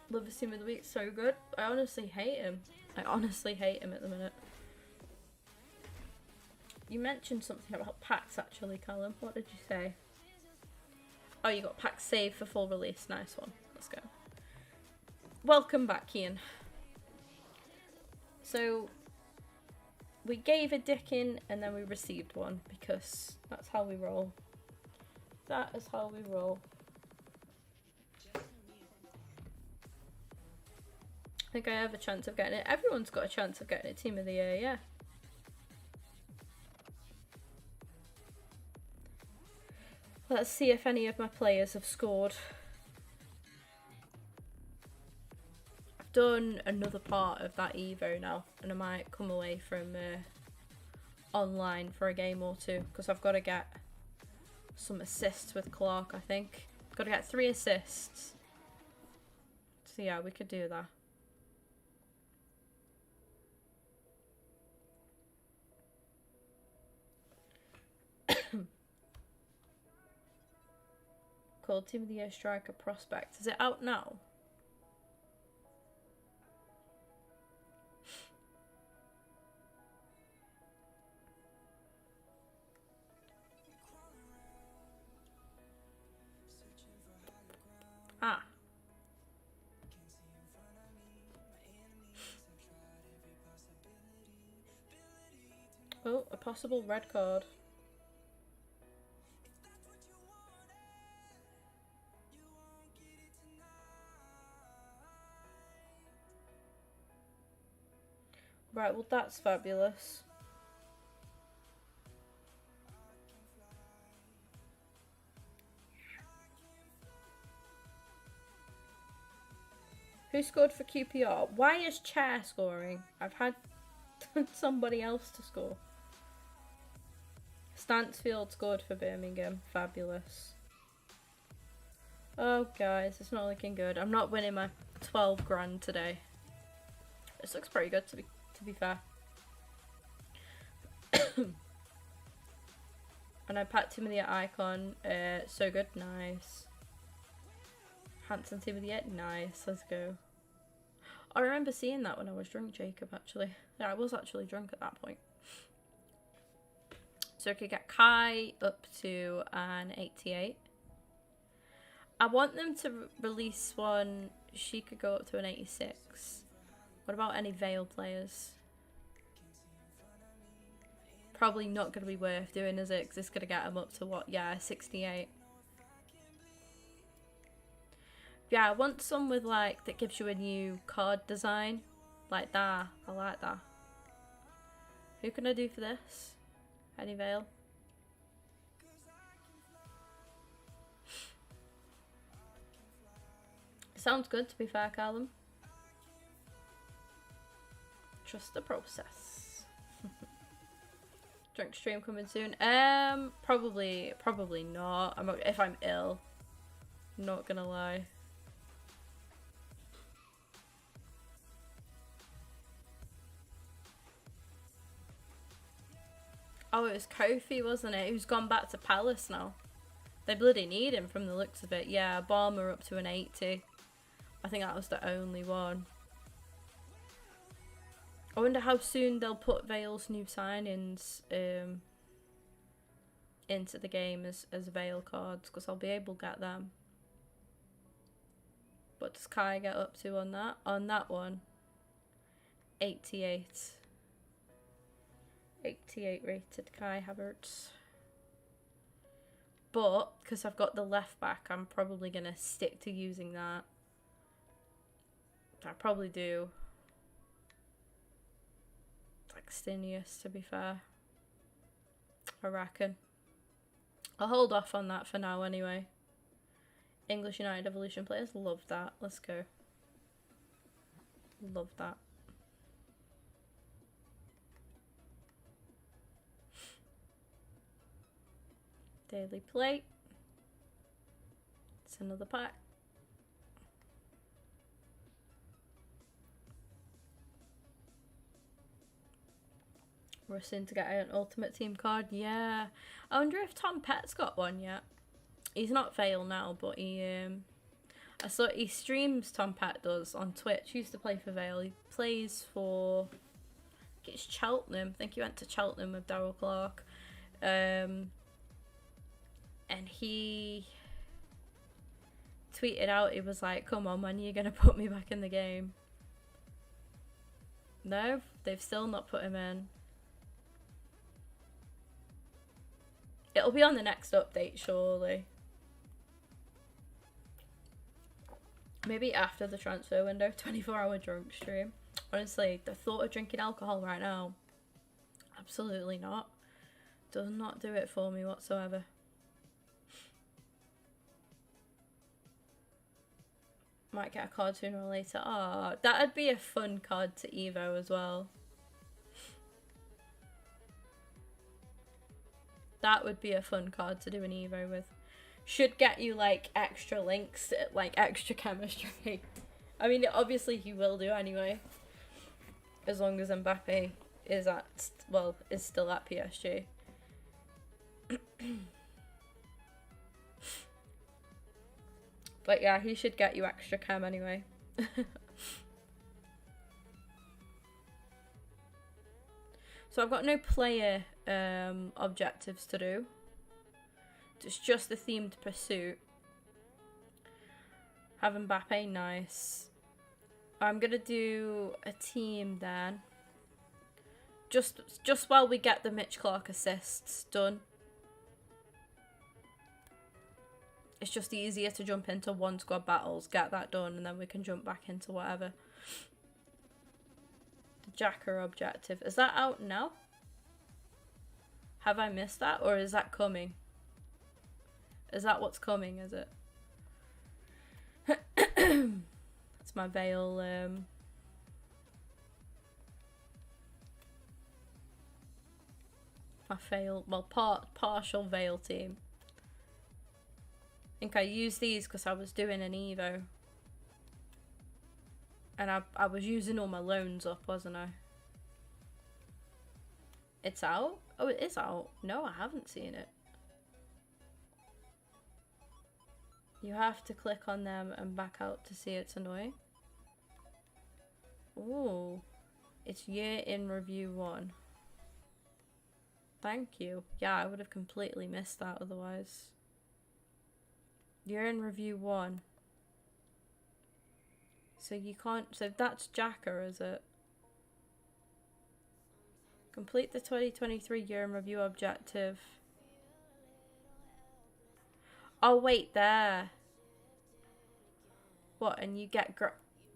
Love the team of the week, so good. I honestly hate him. I honestly hate him at the minute. You mentioned something about packs actually, Callum. What did you say? Oh, you got packs saved for full release. Nice one. Let's go. Welcome back, Ian. So, we gave a dick in and then we received one because that's how we roll. That is how we roll. I think I have a chance of getting it. Everyone's got a chance of getting it. Team of the year, yeah. Let's see if any of my players have scored. I've done another part of that Evo now, and I might come away from online for a game or two, because I've got to get some assists with Clark, I think. Got to get 3 assists. So yeah, we could do that. Called Team of the Year Striker Prospect. Is it out now? Ah. Oh, a possible red card. Right, well that's fabulous. Who scored for QPR? Why is Chair scoring? I've had somebody else to score. Stansfield scored for Birmingham. Fabulous. Oh guys, it's not looking good. I'm not winning my 12 grand today. This looks pretty good to be fair. And I packed Team of the Year icon. So good, nice. Handsome Team of the Year, nice. Let's go. I remember seeing that when I was drunk, Jacob. Actually, yeah, I was actually drunk at that point. So I could get Kai up to an 88. I want them to release one. She could go up to an 86. What about any Vale players? Probably not going to be worth doing, is it? Because it's going to get them up to what? Yeah, 68. Yeah, I want some with like that gives you a new card design. Like that. I like that. Who can I do for this? Any Vale? Sounds good, to be fair, Callum. Trust the process. Drink stream coming soon. Probably not. If I'm ill. Not gonna lie. Oh, it was Kofi, wasn't it? Who's gone back to Palace now. They bloody need him from the looks of it. Yeah, Balmer up to an 80. I think that was the only one. I wonder how soon they'll put Vale's new signings into the game as Vale cards, because I'll be able to get them. What does Kai get up to on that? On that one, 88. 88 rated Kai Havertz. But because I've got the left back, I'm probably gonna stick to using that. I probably do. Like Stinius, to be fair. I reckon. I'll hold off on that for now anyway. English United Evolution players, love that. Let's go. Love that. Daily plate. It's another pack. We're soon to get an Ultimate Team card. Yeah. I wonder if Tom Pett's got one yet. He's not Vale now, but he I saw he streams, Tom Pett does, on Twitch. He used to play for Vale. He plays for, I think it's Cheltenham. I think he went to Cheltenham with Darryl Clark. And he tweeted out, he was like, come on man, you're gonna put me back in the game. No, they've still not put him in. It'll be on the next update, surely. Maybe after the transfer window. 24-hour drunk stream. Honestly, the thought of drinking alcohol right now, absolutely not. Does not do it for me whatsoever. Might get a card sooner or later. Ah, oh, that'd be a fun card to Evo as well. That would be a fun card to do an Evo with. Should get you like extra links, like extra chemistry. I mean, obviously he will do anyway. As long as Mbappe is at, well, is still at PSG. But yeah, he should get you extra chem anyway. So I've got no player objectives to do. It's just the themed pursuit. Have Mbappe, nice. I'm gonna do a team then. Just while we get the Mitch Clark assists done. It's just easier to jump into one squad battles, get that done, and then we can jump back into whatever. The Jacker objective. Is that out now? Have I missed that, or is that coming? Is that what's coming, is it? That's my Vale, my partial Vale team. I think I used these because I was doing an Evo. And I was using all my loans up, wasn't I? It's out? Oh, it is out. No, I haven't seen it. You have to click on them and back out to see it's annoying. Ooh. It's year in review 1. Thank you. Yeah, I would have completely missed that otherwise. Year in review 1. So you can't, so that's Jacker, is it? Complete the 2023 year in review objective. Oh wait, there. What, and you get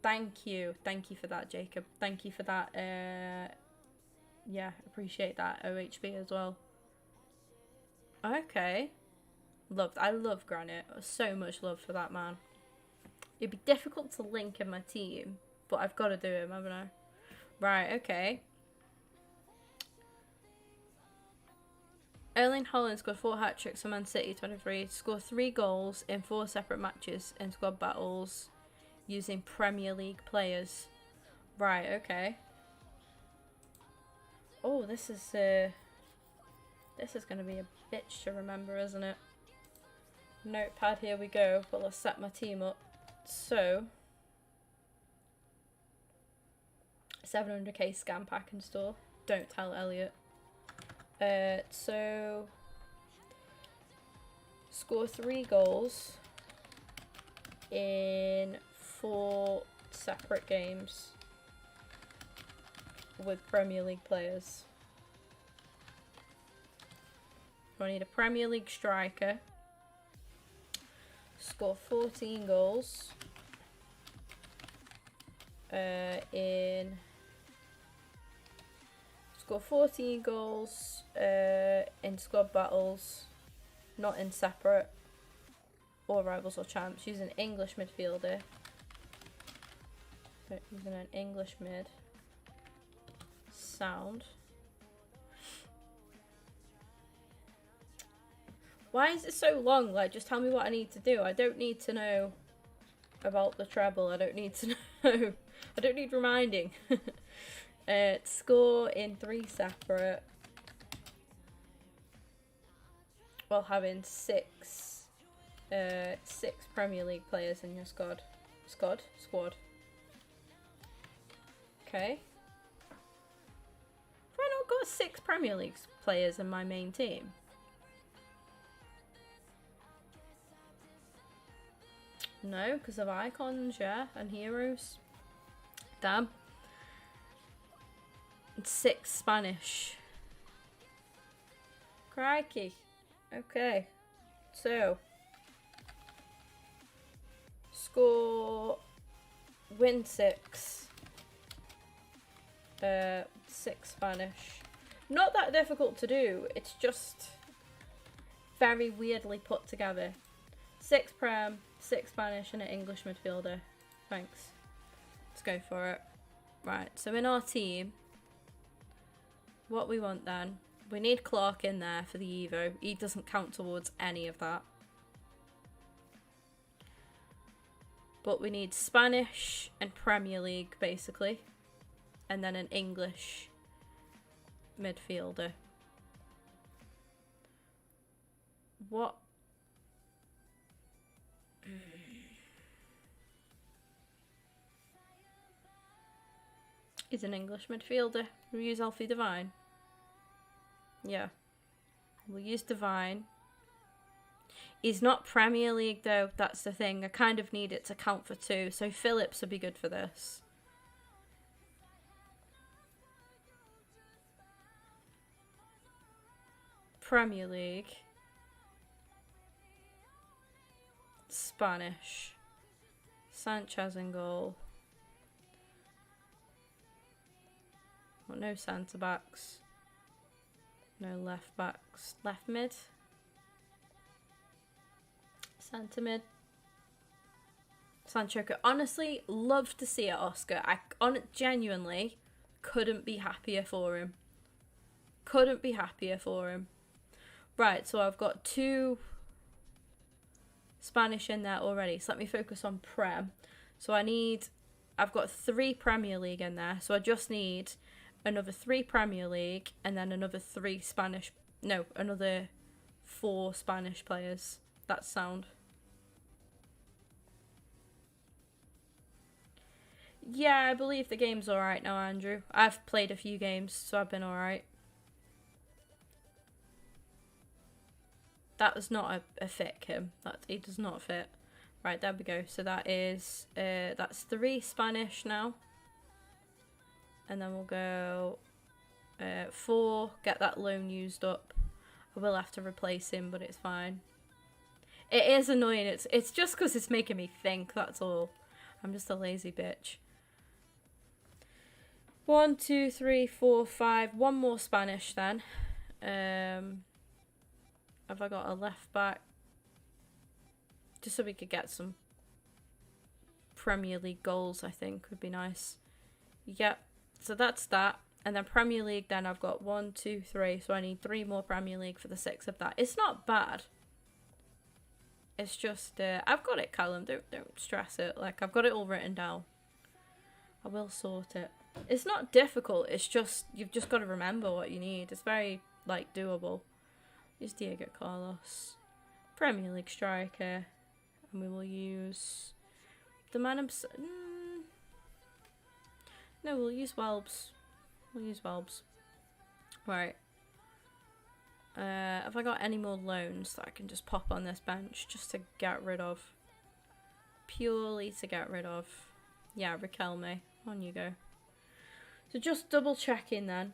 thank you for that, Jacob. Thank you for that. Yeah, appreciate that. OHB as well. Okay. I love Granite. So much love for that man. It'd be difficult to link in my team, but I've got to do him, haven't I? Right, okay. Erling Haaland scored 4 hat-tricks for Man City 23. Scored 3 goals in 4 separate matches in squad battles using Premier League players. Right, okay. Oh, this is This is going to be a bitch to remember, isn't it? Notepad, here we go. Well, I'll set my team up. So, 700k scan pack in store. Don't tell Elliot. So, score 3 goals in 4 separate games with Premier League players. I need a Premier League striker. Score 14 goals in 14 goals in squad battles, not in separate or rivals or champs. Using an English midfielder. Using an English mid. Sound. Why is it so long? Like, just tell me what I need to do. I don't need to know about the treble. I don't need to know. I don't need reminding. Score in 3 separate. While having 6 Premier League players in your squad. Squad. Okay. Have I not got 6 Premier League players in my main team? No, because of icons, yeah, and heroes. Damn. 6 Spanish. Crikey. Okay. So. Score. Win 6. 6 Spanish. Not that difficult to do. It's just very weirdly put together. 6 Prem, 6 Spanish, and an English midfielder. Thanks. Let's go for it. Right, so in our team, what we want then, we need Clark in there for the Evo. He doesn't count towards any of that. But we need Spanish and Premier League, basically. And then an English midfielder. What? He's an English midfielder. We'll use Alfie Divine. Yeah. We'll use Divine. He's not Premier League though, that's the thing. I kind of need it to count for 2. So Phillips would be good for this. Premier League. Spanish. Sanchez in goal. Well, no centre backs. No left backs. Left mid. Centre mid. Sancho. Honestly, love to see it, Oscar. I genuinely couldn't be happier for him. Couldn't be happier for him. Right, so I've got 2 Spanish in there already. So let me focus on Prem. So I've got 3 Premier League in there. So I just need another 3 Premier League and then another 3 Spanish. No, another 4 Spanish players. That's sound. Yeah, I believe the game's alright now, Andrew. I've played a few games, so I've been alright. That was not a fit, Kim. He does not fit. Right, there we go. So that is, that's 3 Spanish now. And then we'll go 4, get that loan used up. I will have to replace him, but it's fine. It is annoying. It's just because it's making me think, that's all. I'm just a lazy bitch. 1, 2, 3, 4, 5. 1 more Spanish then. Have I got a left back? Just so we could get some Premier League goals, I think would be nice. Yep. So that's that. And then Premier League, then I've got 1, 2, 3. So I need 3 more Premier League for the 6 of that. It's not bad. It's just, I've got it, Callum. Don't stress it. Like, I've got it all written down. I will sort it. It's not difficult. It's just, you've just got to remember what you need. It's very, like, doable. Use Diego Carlos. Premier League striker. And we will use the man himself. No, we'll use Welbs. We'll use Welbs. Right. Have I got any more loans that I can just pop on this bench just to get rid of? Purely to get rid of. Yeah, Riquelme. On you go. So just double checking then.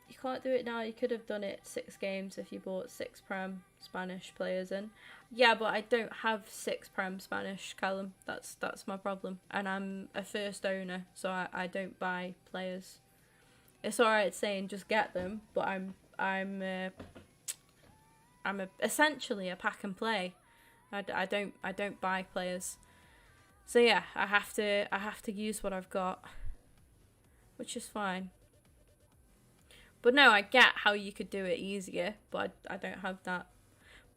You can't do it now. You could have done it 6 games if you bought 6 Prem Spanish players in. Yeah, but I don't have 6 Prem Spanish, Callum. That's my problem. And I'm a first owner, so I don't buy players. It's alright saying just get them, but I'm essentially a pack and play. I don't buy players. So yeah, I have to use what I've got, which is fine. But no, I get how you could do it easier, but I don't have that.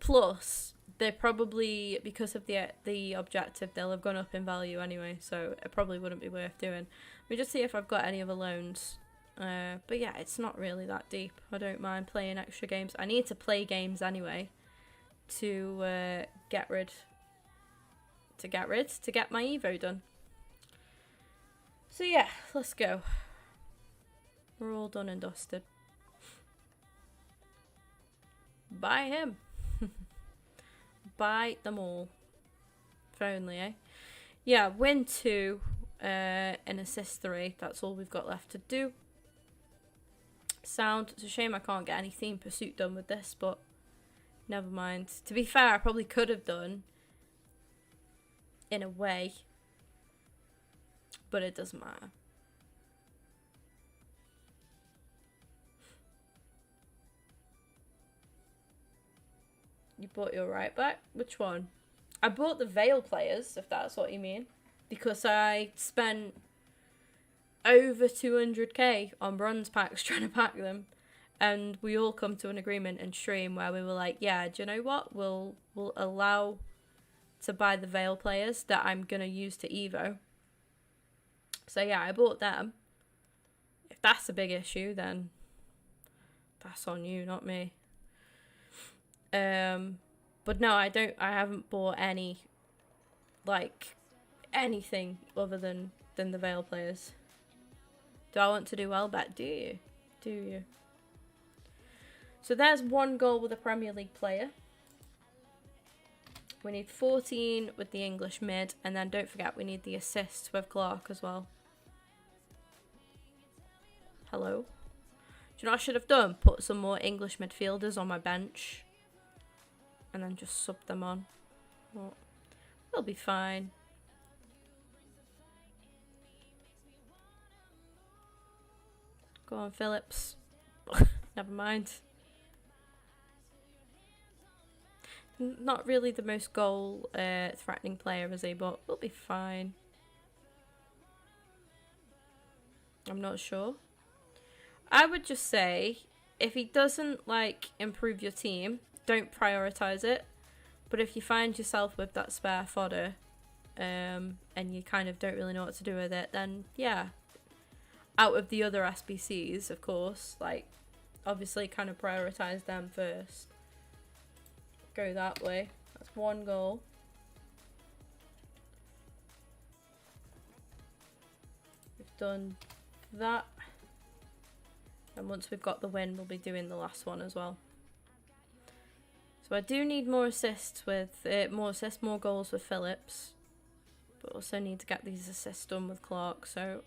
Plus, they're probably, because of the objective, they'll have gone up in value anyway, so it probably wouldn't be worth doing. Let me just see if I've got any other loans. But yeah, it's not really that deep. I don't mind playing extra games. I need to play games anyway to get my Evo done. So yeah, let's go. We're all done and dusted. Buy him. Buy them all. If only, eh? Yeah, win 2 and assist 3. That's all we've got left to do. Sound. It's a shame I can't get any theme pursuit done with this, but never mind. To be fair, I probably could have done in a way, but it doesn't matter. You bought your right back? Which one? I bought the Vale players, if that's what you mean, because I spent over 200k on bronze packs trying to pack them, and we all come to an agreement in stream where we were like, yeah, do you know what? We'll allow to buy the Vale players that I'm gonna use to Evo. So yeah, I bought them. If that's a big issue, then that's on you, not me. But no, I haven't bought any, like, anything other than the Vale players. Do I want to do well? Bet, do you? Do you? So there's 1 goal with a Premier League player. We need 14 with the English mid, and then don't forget we need the assist with Clark as well. Hello? Do you know what I should have done? Put some more English midfielders on my bench. And then just sub them on. Well, they'll be fine. Go on, Phillips. Never mind. Not really the most goal threatening player, is he? But we'll be fine. I'm not sure. I would just say, if he doesn't, like, improve your team, don't prioritise it. But if you find yourself with that spare fodder, and you kind of don't really know what to do with it, then yeah. Out of the other SBCs, of course, like, obviously kind of prioritise them first. Go that way. That's 1 goal. We've done that. And once we've got the win, we'll be doing the last one as well. So I do need more assists with more goals with Phillips, but also need to get these assists done with Clark. So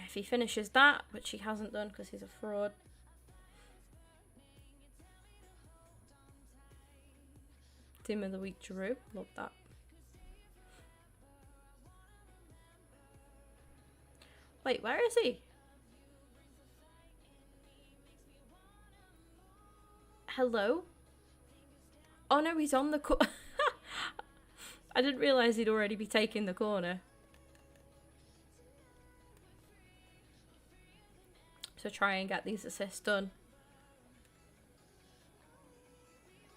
if he finishes that, which he hasn't done because he's a fraud. Team of the week, Drew. Love that. Wait, where is he? Hello? Oh no, he's on the corner. I didn't realise he'd already be taking the corner. So try and get these assists done.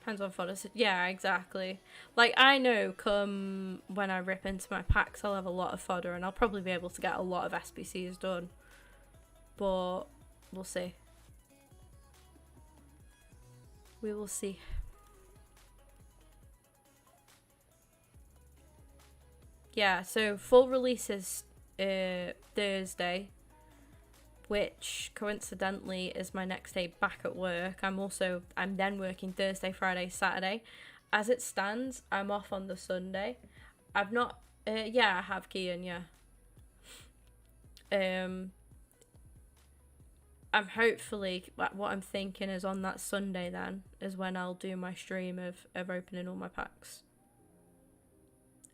Depends on fodder. Yeah, exactly. Like, I know come when I rip into my packs, I'll have a lot of fodder and I'll probably be able to get a lot of SBCs done. But we'll see. We will see. Yeah, so full release is Thursday, which coincidentally is my next day back at work. I'm then working Thursday, Friday, Saturday. As it stands, I'm off on the Sunday. I've not, yeah, I have Kian, yeah. I'm hopefully, what I'm thinking is on that Sunday then, is when I'll do my stream of opening all my packs.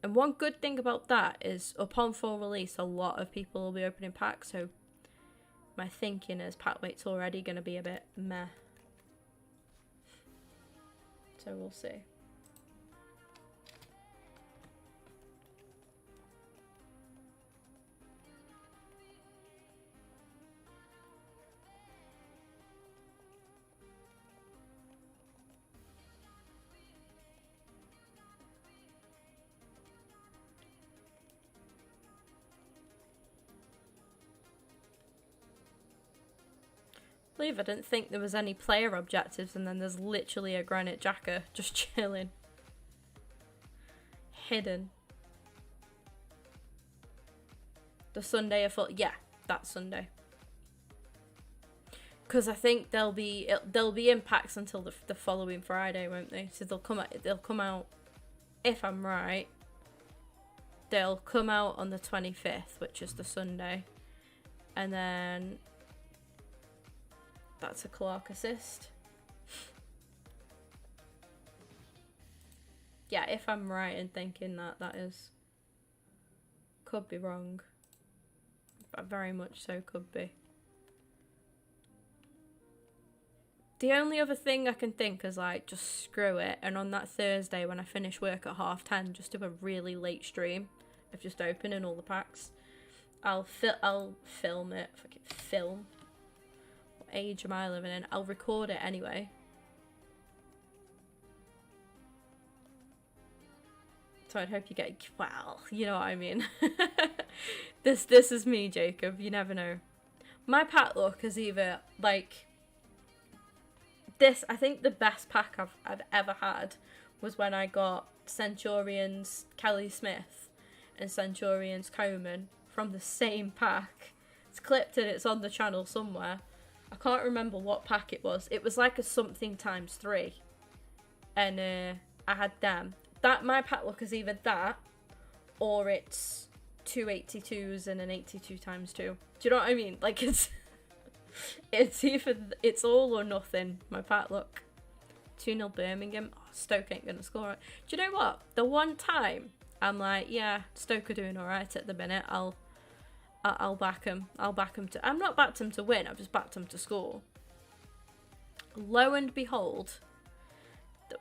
And one good thing about that is upon full release, a lot of people will be opening packs, so my thinking is pack weight's already going to be a bit meh. So we'll see. I didn't think there was any player objectives, and then there's literally a granite jacker just chilling. Hidden. The Sunday of full, yeah, that Sunday. Because I think they'll be in packs until the following Friday, won't they? So they'll come out, if I'm right, they'll come out on the 25th, which is the Sunday, and then that's a Clark assist. Yeah, if I'm right in thinking that is. Could be wrong. But very much so could be. The only other thing I can think is like, just screw it. And on that Thursday when I finish work at 10:30, just do a really late stream of just opening all the packs. I'll film it. Fucking film. Age am I living in? I'll record it anyway. So I'd hope you get, well, you know what I mean. This is me, Jacob. You never know. My pack look is either like this. I think the best pack I've ever had was when I got Centurions Kelly Smith and Centurions Coleman from the same pack. It's clipped and it's on the channel somewhere. I can't remember what pack it was. It was like a something ×3. And I had them. That my pack look is either that or it's 2 82s and an 82 ×2. Do you know what I mean? Like it's either it's all or nothing, my pack look. 2-0 Birmingham. Oh, Stoke ain't gonna score it. Do you know what? The one time I'm like, yeah, Stoke are doing alright at the minute. I'll back them. I'll back them to... I'm not backed them to win. I've just backed them to score. Lo and behold,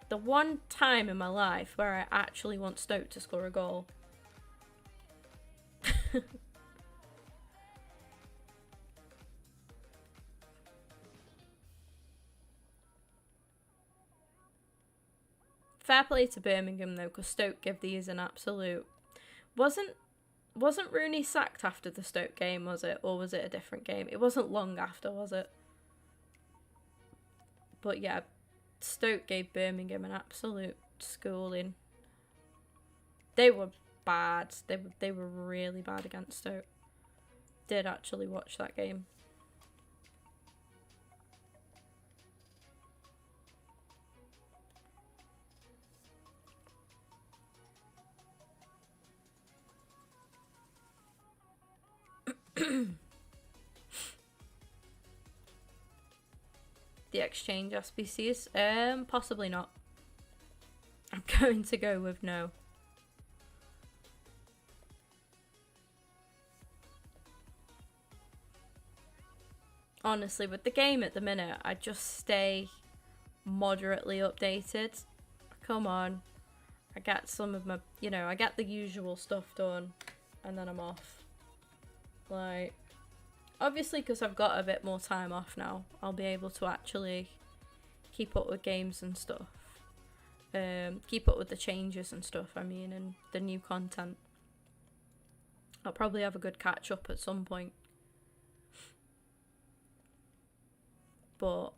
the one time in my life where I actually want Stoke to score a goal. Fair play to Birmingham though, because Stoke give these an absolute... Wasn't Rooney sacked after the Stoke game, was it? Or was it a different game? It wasn't long after, was it? But yeah, Stoke gave Birmingham an absolute schooling. They were bad. They were really bad against Stoke. Did actually watch that game. The exchange SBCs? Possibly not. I'm going to go with no. Honestly, with the game at the minute, I just stay moderately updated. Come on. I get some of my, you know, I get the usual stuff done and then I'm off. Like, obviously because I've got a bit more time off now, I'll be able to actually keep up with games and stuff. keep up with the changes and stuff, I mean, and the new content. I'll probably have a good catch up at some point. But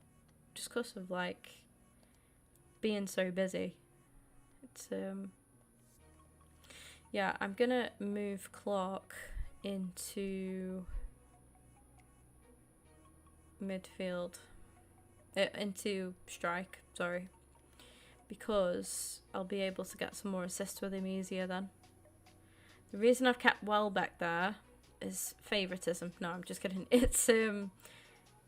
just because of like being so busy, it's yeah, I'm gonna move Clark into midfield, into strike, sorry, because I'll be able to get some more assists with him easier then. The reason I've kept Welbeck there is favouritism. No, I'm just kidding. It's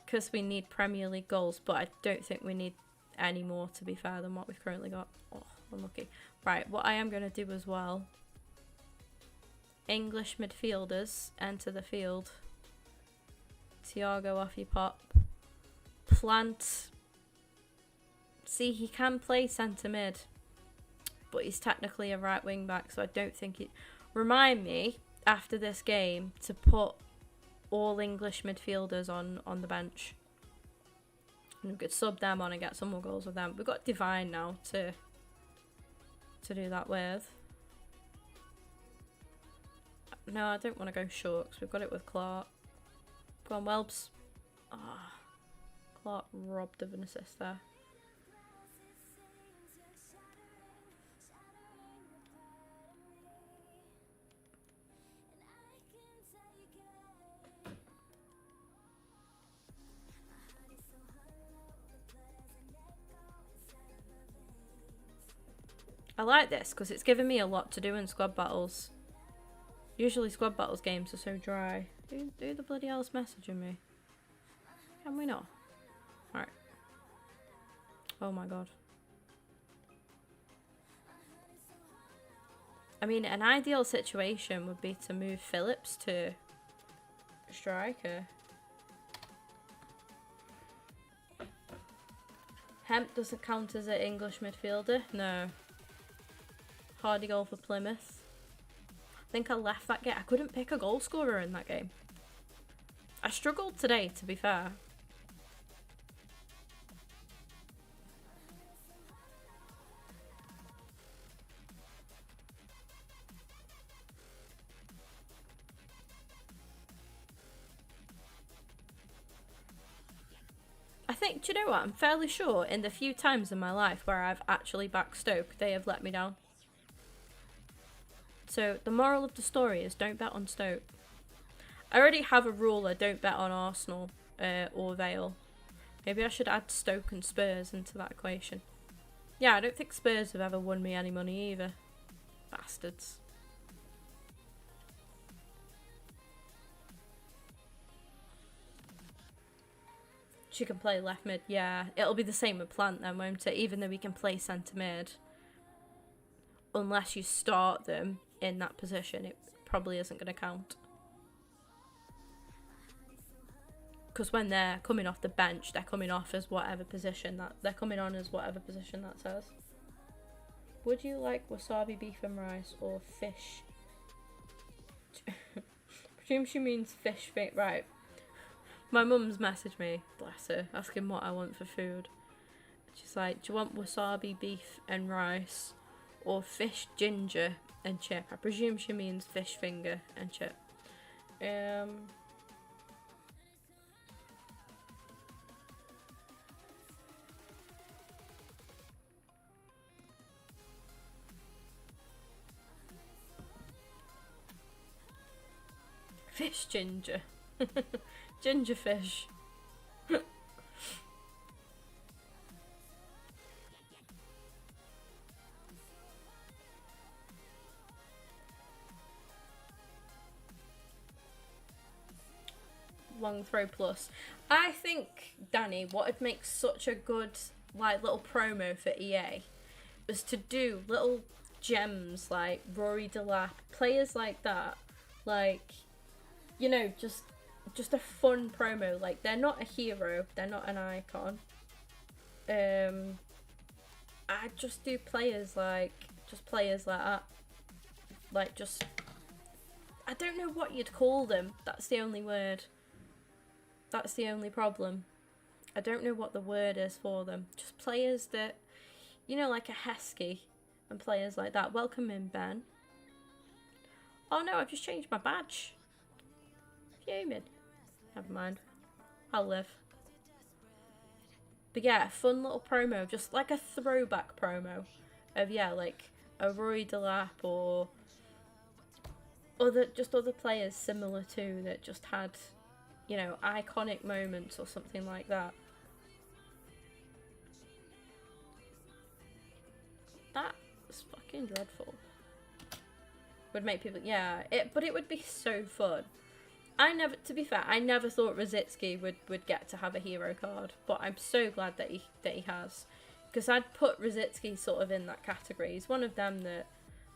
because we need Premier League goals, but I don't think we need any more, to be fair, than what we've currently got. Oh, unlucky. Right, what I am going to do as well, English midfielders enter the field. Thiago, off you pop. Plant. See, he can play centre mid, but he's technically a right wing back, so I don't think it... Remind me, after this game, to put all English midfielders on the bench. And we could sub them on and get some more goals with them. We've got Divine now to do that with. No, I don't want to go short because we've got it with Clark. Go on, Welbs. Ah, Clark robbed of an assist there. I like this because it's given me a lot to do in squad battles. Usually squad battles games are so dry. Who the bloody hell's messaging me? Can we not? Alright. Oh my god. I mean, an ideal situation would be to move Phillips to striker. Hemp doesn't count as an English midfielder. No. Hardy goal for Plymouth. I think I left that game. I couldn't pick a goal scorer in that game. I struggled today, to be fair. I think, do you know what? I'm fairly sure in the few times in my life where I've actually backed Stoke, they have let me down. So the moral of the story is don't bet on Stoke. I already have a rule, I don't bet on Arsenal or Vale. Maybe I should add Stoke and Spurs into that equation. Yeah, I don't think Spurs have ever won me any money either. Bastards. She can play left mid, yeah. It'll be the same with Plant then, won't it? Even though we can play centre mid. Unless you start them in that position, it probably isn't going to count. Because when they're coming off the bench, they're coming off as whatever position that... They're coming on as whatever position that says. Would you like wasabi, beef and rice, or fish? Presume she means fish thing. Right. My mum's messaged me, bless her, asking what I want for food. She's like, do you want wasabi, beef and rice, or fish, ginger and chip? I presume she means fish finger and chip. Fish ginger. Ginger fish. Long throw plus. I think, Danny, what would make such a good like little promo for EA was to do little gems like Rory Delap, players like that, like, you know, just a fun promo. Like, they're not a hero, they're not an icon. I'd just do players like that. Like, just, I don't know what you'd call them. That's the only word. That's the only problem. I don't know what the word is for them. Just players that, you know, like a Heskey and players like that. Welcome in, Ben. Oh no, I've just changed my badge. Fuming. Never mind. I'll live. But yeah, a fun little promo, just like a throwback promo of, yeah, like a Roy Delap or other players similar to that just had, you know, iconic moments or something like that. That's fucking dreadful. Would make people, yeah, but it would be so fun. To be fair, I never thought Rositsky would get to have a hero card, but I'm so glad that he has, because I'd put Rositsky sort of in that category. He's one of them that,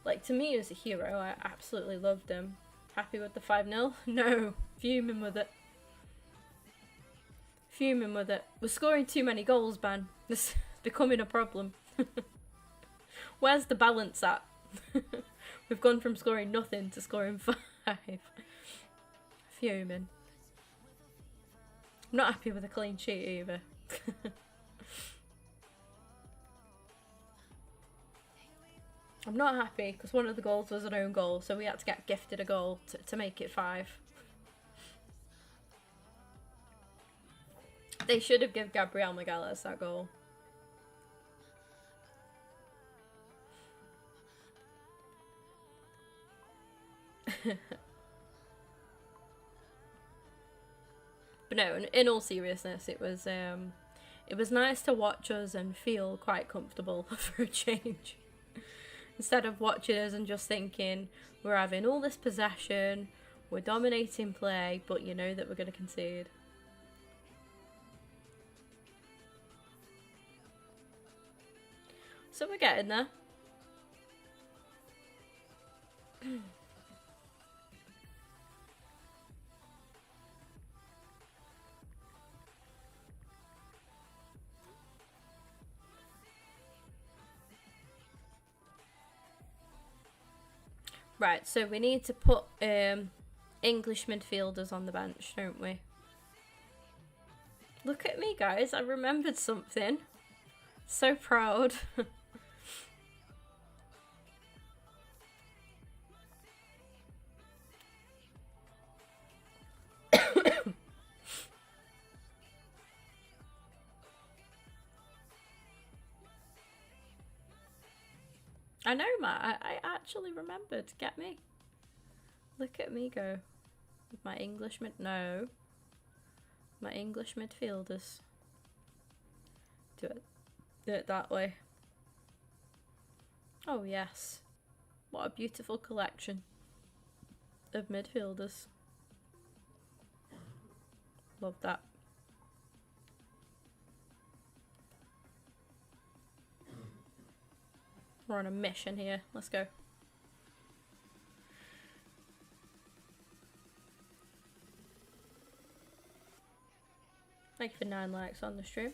like, to me as a hero, I absolutely loved him. Happy with the 5-0? No, fuming with it. Fuming with it. We're scoring too many goals, man. This is becoming a problem. Where's the balance at? We've gone from scoring nothing to scoring 5. Fuming. I'm not happy with a clean sheet either. I'm not happy because one of the goals was an own goal, so we had to get gifted a goal to make it 5. They should have given Gabriel Magalhaes that goal. But no, in all seriousness, it was nice to watch us and feel quite comfortable for a change. Instead of watching us and just thinking, we're having all this possession, we're dominating play, but you know that we're going to concede. So we're getting there. Right, so we need to put English midfielders on the bench, don't we? Look at me, guys. I remembered something. So proud. I know, Matt. I actually remembered. Get me. Look at me go. With my English my English midfielders. Do it that way. Oh yes. What a beautiful collection of midfielders. Love that. We're on a mission here. Let's go. Thank you for 9 likes on the stream.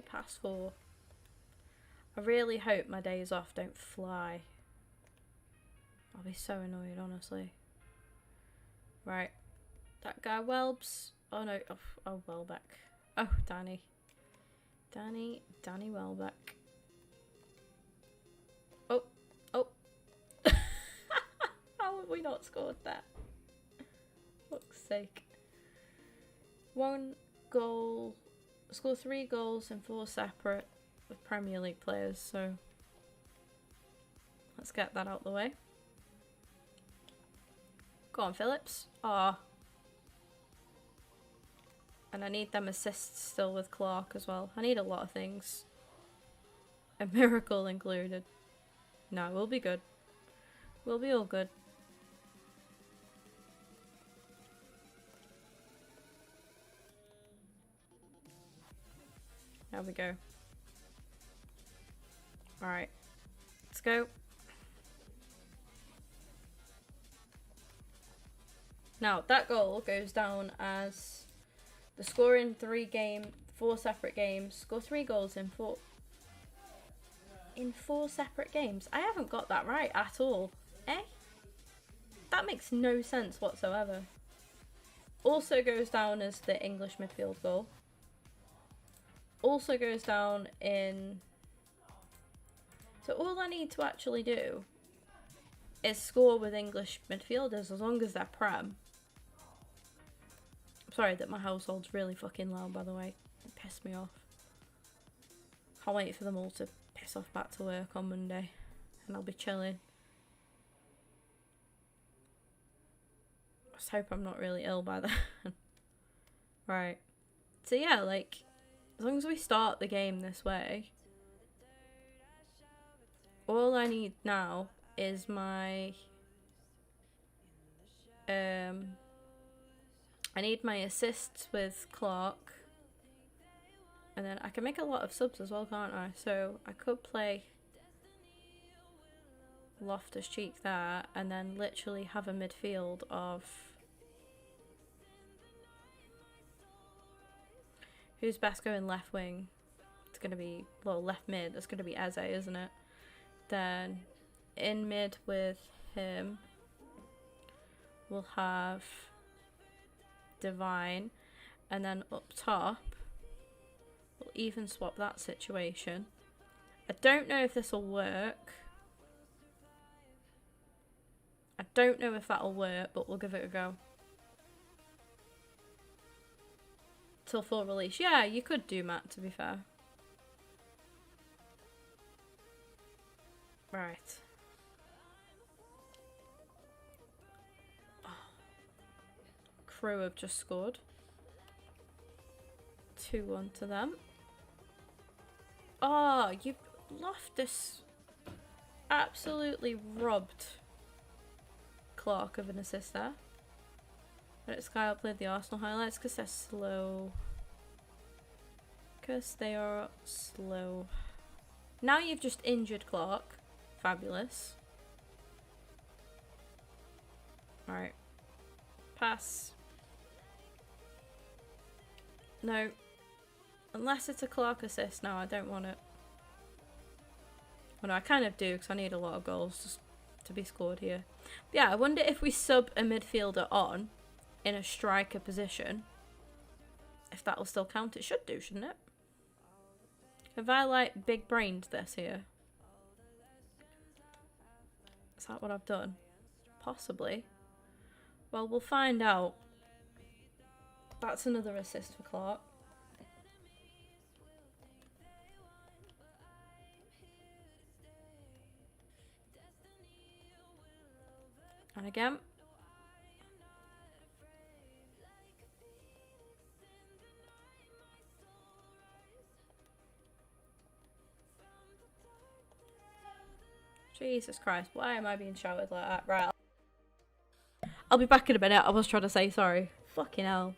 Past 4. I really hope my days off don't fly. I'll be so annoyed, honestly. Right. That guy Welbs. Oh no. Oh Welbeck. Oh, Danny Welbeck. Oh. How have we not scored that? Fuck's sake. 1 goal. Score 3 goals in 4 separate with Premier League players, so let's get that out the way. Go on, Phillips. Ah. And I need them assists still with Clark as well. I need a lot of things. A miracle included. No, we'll be good. We'll be all good. There we go. Alright. Let's go. Now, that goal goes down as the score in 4 separate games. Score 3 goals in 4 separate games. I haven't got that right at all. Eh? That makes no sense whatsoever. Also goes down as the English midfield goal. Also goes down in... So all I need to actually do is score with English midfielders as long as they're Prem. I'm sorry that my household's really fucking loud, by the way. It pissed me off. Can't wait for them all to piss off back to work on Monday. And I'll be chilling. I just hope I'm not really ill by then. Right. So yeah, like, as long as we start the game this way, all I need now is my... I need my assists with Clark. And then I can make a lot of subs as well, can't I? So I could play Loftus-Cheek there and then literally have a midfield of... Who's best going left wing? It's going to be... Well, left mid. That's going to be Eze, isn't it? Then in mid with him, we'll have Divine. And then up top, we'll even swap that situation. I don't know if this will work. I don't know if that'll work, but we'll give it a go. Till full release. Yeah, you could do Matt, to be fair. Right. Oh. Crew have just scored. 2-1 to them. Oh, you Loftus absolutely robbed Clark of an assist there. But Sky upload the Arsenal highlights because they're slow. Because they are slow. Now you've just injured Clark. Fabulous. Alright. Pass. No. Unless it's a Clark assist now, I don't want it. Well, no, I kind of do because I need a lot of goals just to be scored here. But yeah, I wonder if we sub a midfielder on in a striker position, if that will still count. It should do, shouldn't it? Have I like big brained this here? Is that what I've done? Possibly. Well, we'll find out. That's another assist for Clark. And again. Jesus Christ, why am I being shouted like that? Right. I'll be back in a minute. I was trying to say sorry. Fucking hell.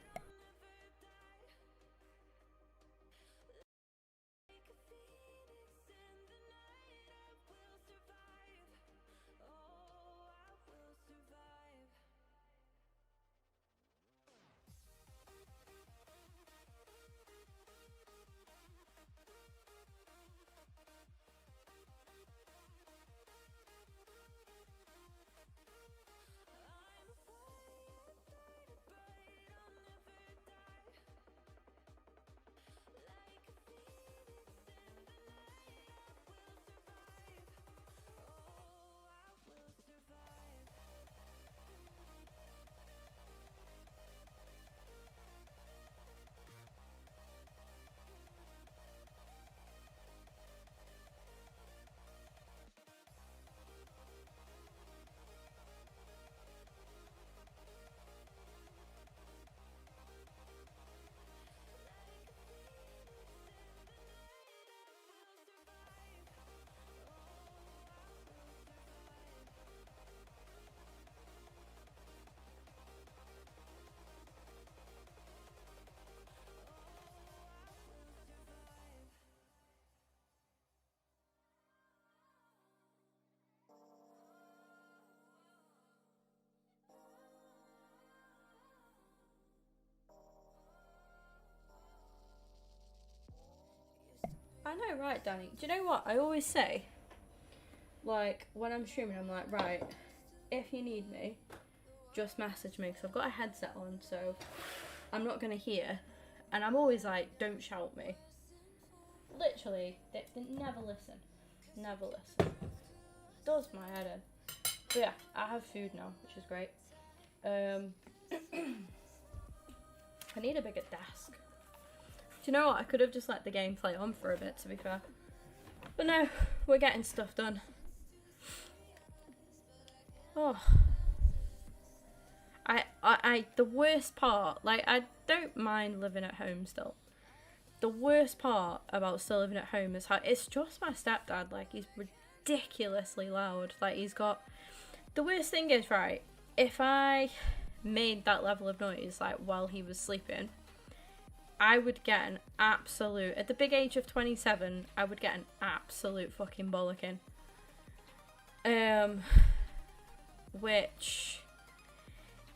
I know, right, Danny? Do you know what I always say? Like, when I'm streaming, I'm like, right, if you need me, just message me, because I've got a headset on, so I'm not going to hear. And I'm always like, don't shout me. Literally, they never listen. Never listen. Does my head in. But yeah, I have food now, which is great. I need a bigger desk. Do you know what? I could have just let the game play on for a bit, to be fair. But no, we're getting stuff done. Oh. The worst part, like, I don't mind living at home still. The worst part about still living at home is how it's just my stepdad. Like, he's ridiculously loud. Like, he's got... The worst thing is, right, if I made that level of noise, like, while he was sleeping, I would get an absolute... At the big age of 27, I would get an absolute fucking bollocking. Which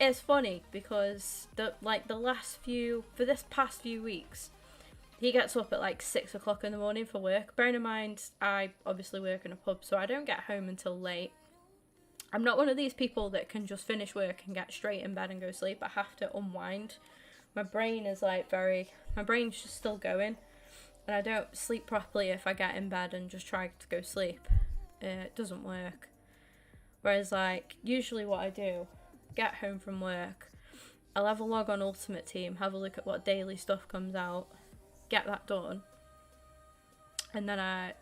is funny because for this past few weeks, he gets up at like 6 o'clock in the morning for work. Bearing in mind, I obviously work in a pub, so I don't get home until late. I'm not one of these people that can just finish work and get straight in bed and go sleep. I have to unwind. My brain is like my brain's just still going, and I don't sleep properly if I get in bed and just try to go sleep. It doesn't work. Whereas, like, usually what I do, get home from work, I'll have a log on Ultimate Team, have a look at what daily stuff comes out, get that done, and then I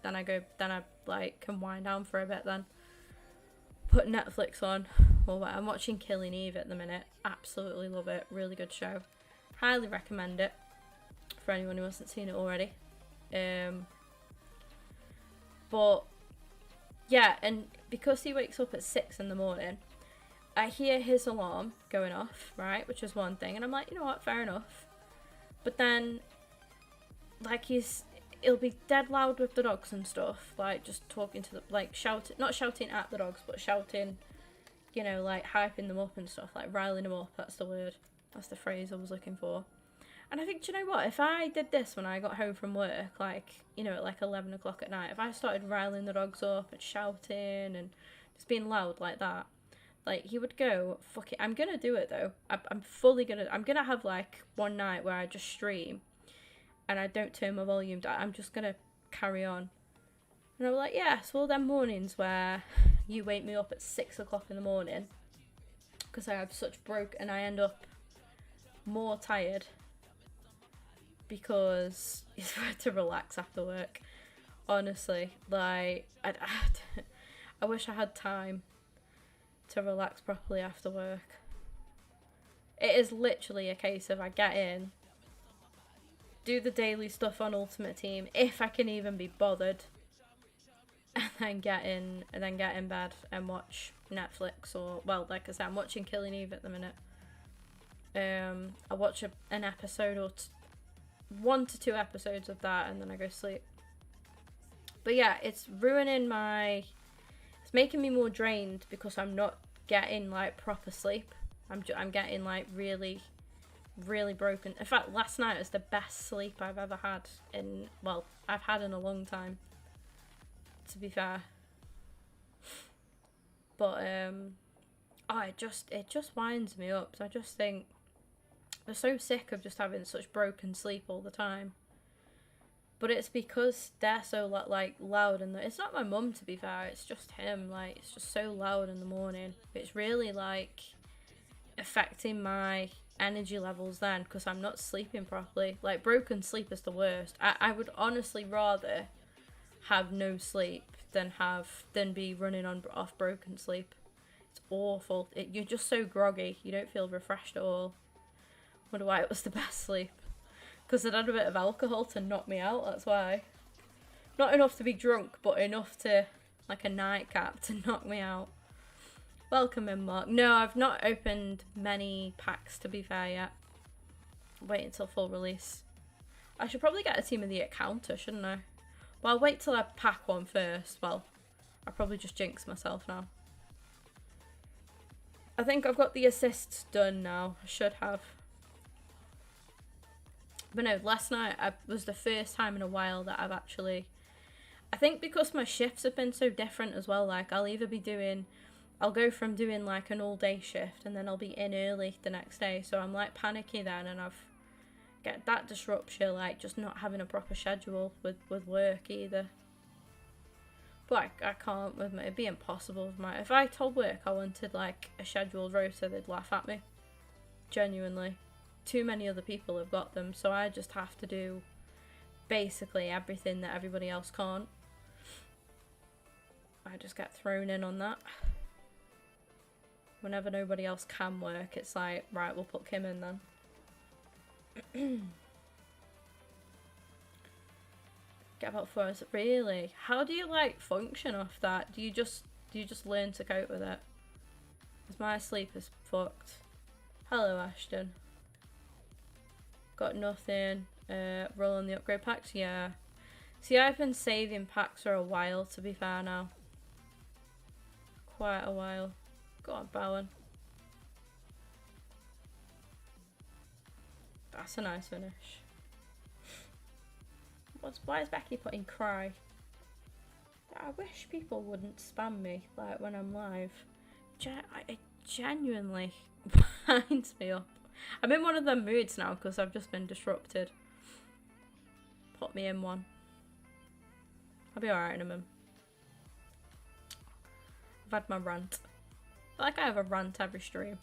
like can wind down for a bit. Then put Netflix on. Well, I'm watching Killing Eve at the minute. Absolutely love it. Really good show. Highly recommend it for anyone who hasn't seen it already. But yeah, and because he wakes up at 6 in the morning, I hear his alarm going off, right, which is one thing, and I'm like, you know what, fair enough. But then, like, he'll be dead loud with the dogs and stuff, like, just talking to the, like, not shouting at the dogs, but shouting, you know, like, hyping them up and stuff, like, riling them up, that's the word, that's the phrase I was looking for. And I think, do you know what, if I did this when I got home from work, like, you know, at like 11 o'clock at night, if I started riling the dogs up and shouting and just being loud like that, like, he would go, fuck it, I'm gonna do it though. I'm gonna have like one night where I just stream and I don't turn my volume down. I'm just gonna carry on. And I was like, yeah, so all them mornings where you wake me up at 6 o'clock in the morning because I have such and I end up more tired because it's hard to relax after work. Honestly, like, I wish I had time to relax properly after work. It is literally a case of I get in, do the daily stuff on Ultimate Team, if I can even be bothered, and then get in bed and watch Netflix, or, well, like I said, I'm watching Killing Eve at the minute. I watch an episode or 1 to 2 episodes of that, and then I go sleep. But yeah, it's making me more drained because I'm not getting like proper sleep. I'm getting like really, really broken. In fact, last night was the best sleep I've ever had I've had in a long time, to be fair. But it just winds me up. So I just think I'm so sick of just having such broken sleep all the time. But it's because they're so like loud, and it's not my mum, to be fair, it's just him. Like, it's just so loud in the morning. It's really like affecting my energy levels then, because I'm not sleeping properly. Like, broken sleep is the worst. I would honestly rather have no sleep than be running off broken sleep. It's awful. You're just so groggy. You don't feel refreshed at all. Wonder why it was the best sleep. Because I'd had a bit of alcohol to knock me out, that's why. Not enough to be drunk, but enough to, like a nightcap, to knock me out. Welcome in, Mark. No, I've not opened many packs, to be fair, yet. Wait until full release. I should probably get a Team of the Encounter, shouldn't I? Well, I'll wait till I pack one first. Well, I'll probably just jinx myself now. I think I've got the assists done now. I should have. But no, last night was the first time in a while that I've actually... I think because my shifts have been so different as well, like I'll either be doing... I'll go from doing like an all day shift and then I'll be in early the next day. So I'm like panicky then, and I've get that disrupts you, like just not having a proper schedule with work either. But I can't with my... It'd be impossible with my... If I told work I wanted like a scheduled rota, they'd laugh at me. Genuinely. Too many other people have got them, so I just have to do basically everything that everybody else can't. I just get thrown in on that. Whenever nobody else can work, it's like, right, we'll put Kim in then. Get about 4 hours. Really? How do you like function off that? Do you just learn to cope with it? Because my sleep is fucked. Hello, Ashton. Got nothing. Roll on the upgrade packs? Yeah. See, I've been saving packs for a while, to be fair now. Quite a while. Go on, Bowen. That's a nice finish. Why is Becky putting cry? I wish people wouldn't spam me like when I'm live. It genuinely winds me up. I'm in one of them moods now because I've just been disrupted. Put me in one. I'll be alright in a minute. I've had my rant. I feel like I have a rant every stream.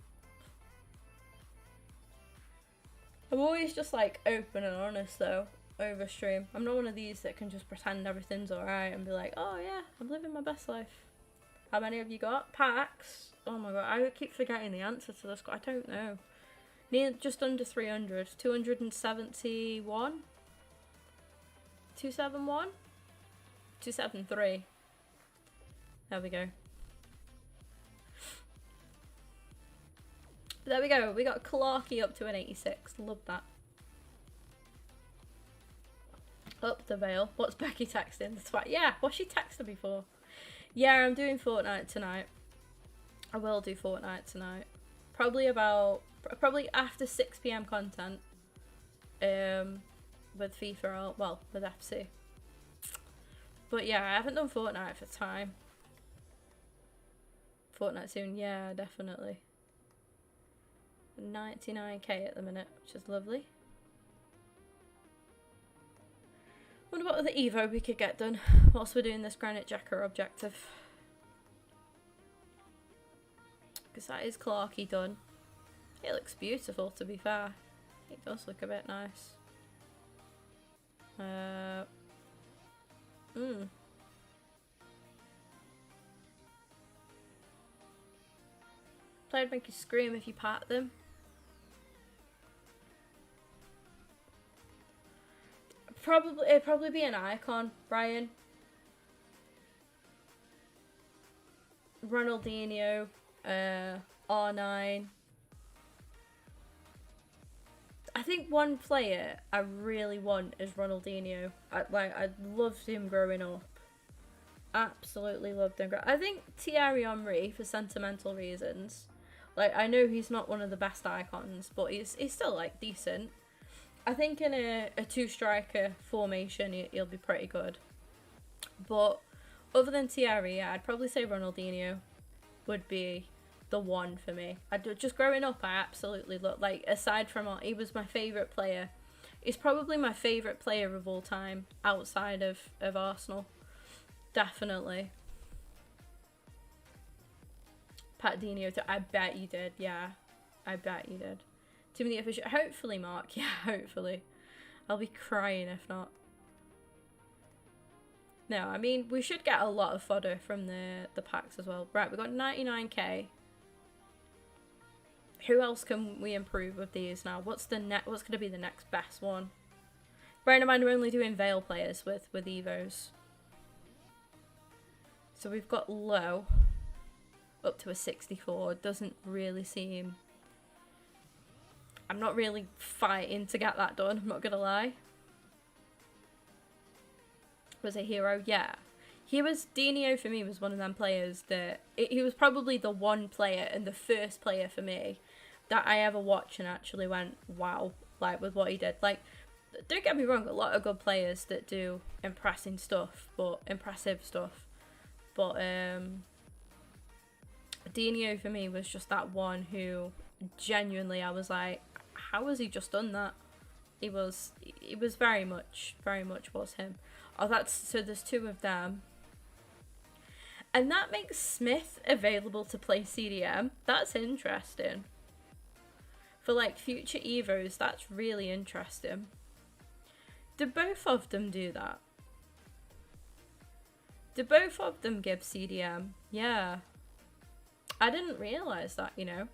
I'm always just like open and honest though over stream. I'm not one of these that can just pretend everything's alright and be like, oh yeah, I'm living my best life. How many have you got? Packs? Oh my god, I keep forgetting the answer to this. I don't know. Just under 300. 271? 271? 273. There we go. There we go. We got Clarky up to an 86. Love that. Up the veil. What's Becky texting? The twat. Yeah, what's she texting me for? Yeah, I'm doing Fortnite tonight. I will do Fortnite tonight. Probably after 6 PM content. With FIFA or, well, with FC. But yeah, I haven't done Fortnite for time. Fortnite soon, yeah, definitely. 99k at the minute, which is lovely. Wonder what other Evo we could get done whilst we're doing this Granite Jacker objective. Because that is Clarky done. It looks beautiful, to be fair. It does look a bit nice. Play'd make you scream if you pat them. It'd probably be an icon, Brian. Ronaldinho, R9. I think one player I really want is Ronaldinho. I loved him growing up. Absolutely loved him. I think Thierry Henry, for sentimental reasons. Like, I know he's not one of the best icons, but he's still like decent. I think in a two-striker formation, he'll be pretty good. But other than Thierry, yeah, I'd probably say Ronaldinho would be the one for me. Just growing up, I absolutely loved, like, aside from he was my favourite player. He's probably my favourite player of all time outside of Arsenal. Definitely. Pat Dino, I bet you did, yeah. I bet you did. Too many official. Hopefully, Mark. Yeah, hopefully. I'll be crying if not. No, I mean, we should get a lot of fodder from the packs as well. Right, we've got 99k. Who else can we improve with these now? What's going to be the next best one? Bearing in mind, we're only doing Veil players with Evos. So we've got low up to a 64. It doesn't really seem... I'm not really fighting to get that done, I'm not gonna lie. Was a hero? Yeah. Dino for me was one of them players that... He was probably the one player and the first player for me that I ever watched and actually went, wow, like with what he did. Like, don't get me wrong, a lot of good players that do impressive stuff, but Dino for me was just that one who genuinely I was like, how has he just done that? It was very much was him. Oh, so there's 2 of them. And that makes Smith available to play CDM. That's interesting. For like future Evos, that's really interesting. Do both of them do that? Do both of them give CDM? Yeah. I didn't realise that, you know.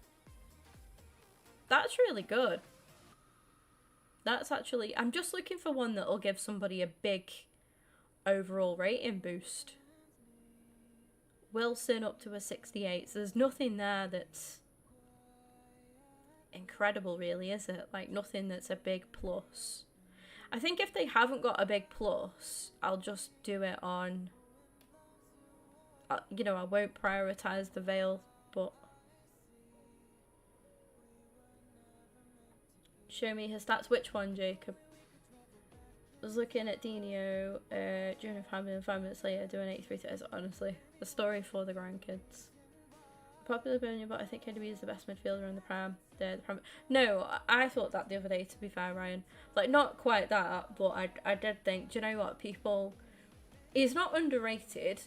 That's really good. That's actually... I'm just looking for one that'll give somebody a big overall rating boost. Wilson up to a 68. So there's nothing there that's incredible, really, is it? Like, nothing that's a big plus. I think if they haven't got a big plus, I'll just do it on... you know, I won't prioritise the Veil, but... Show me his stats. Which one, Jacob? I was looking at Dino during a family and 5 minutes later doing 83 thirds. Honestly, a story for the grandkids. Popular opinion, but I think KDB is the best midfielder in the Prem. No, I thought that the other day, to be fair, Ryan. Like, not quite that, but I did think, do you know what, people... He's not underrated,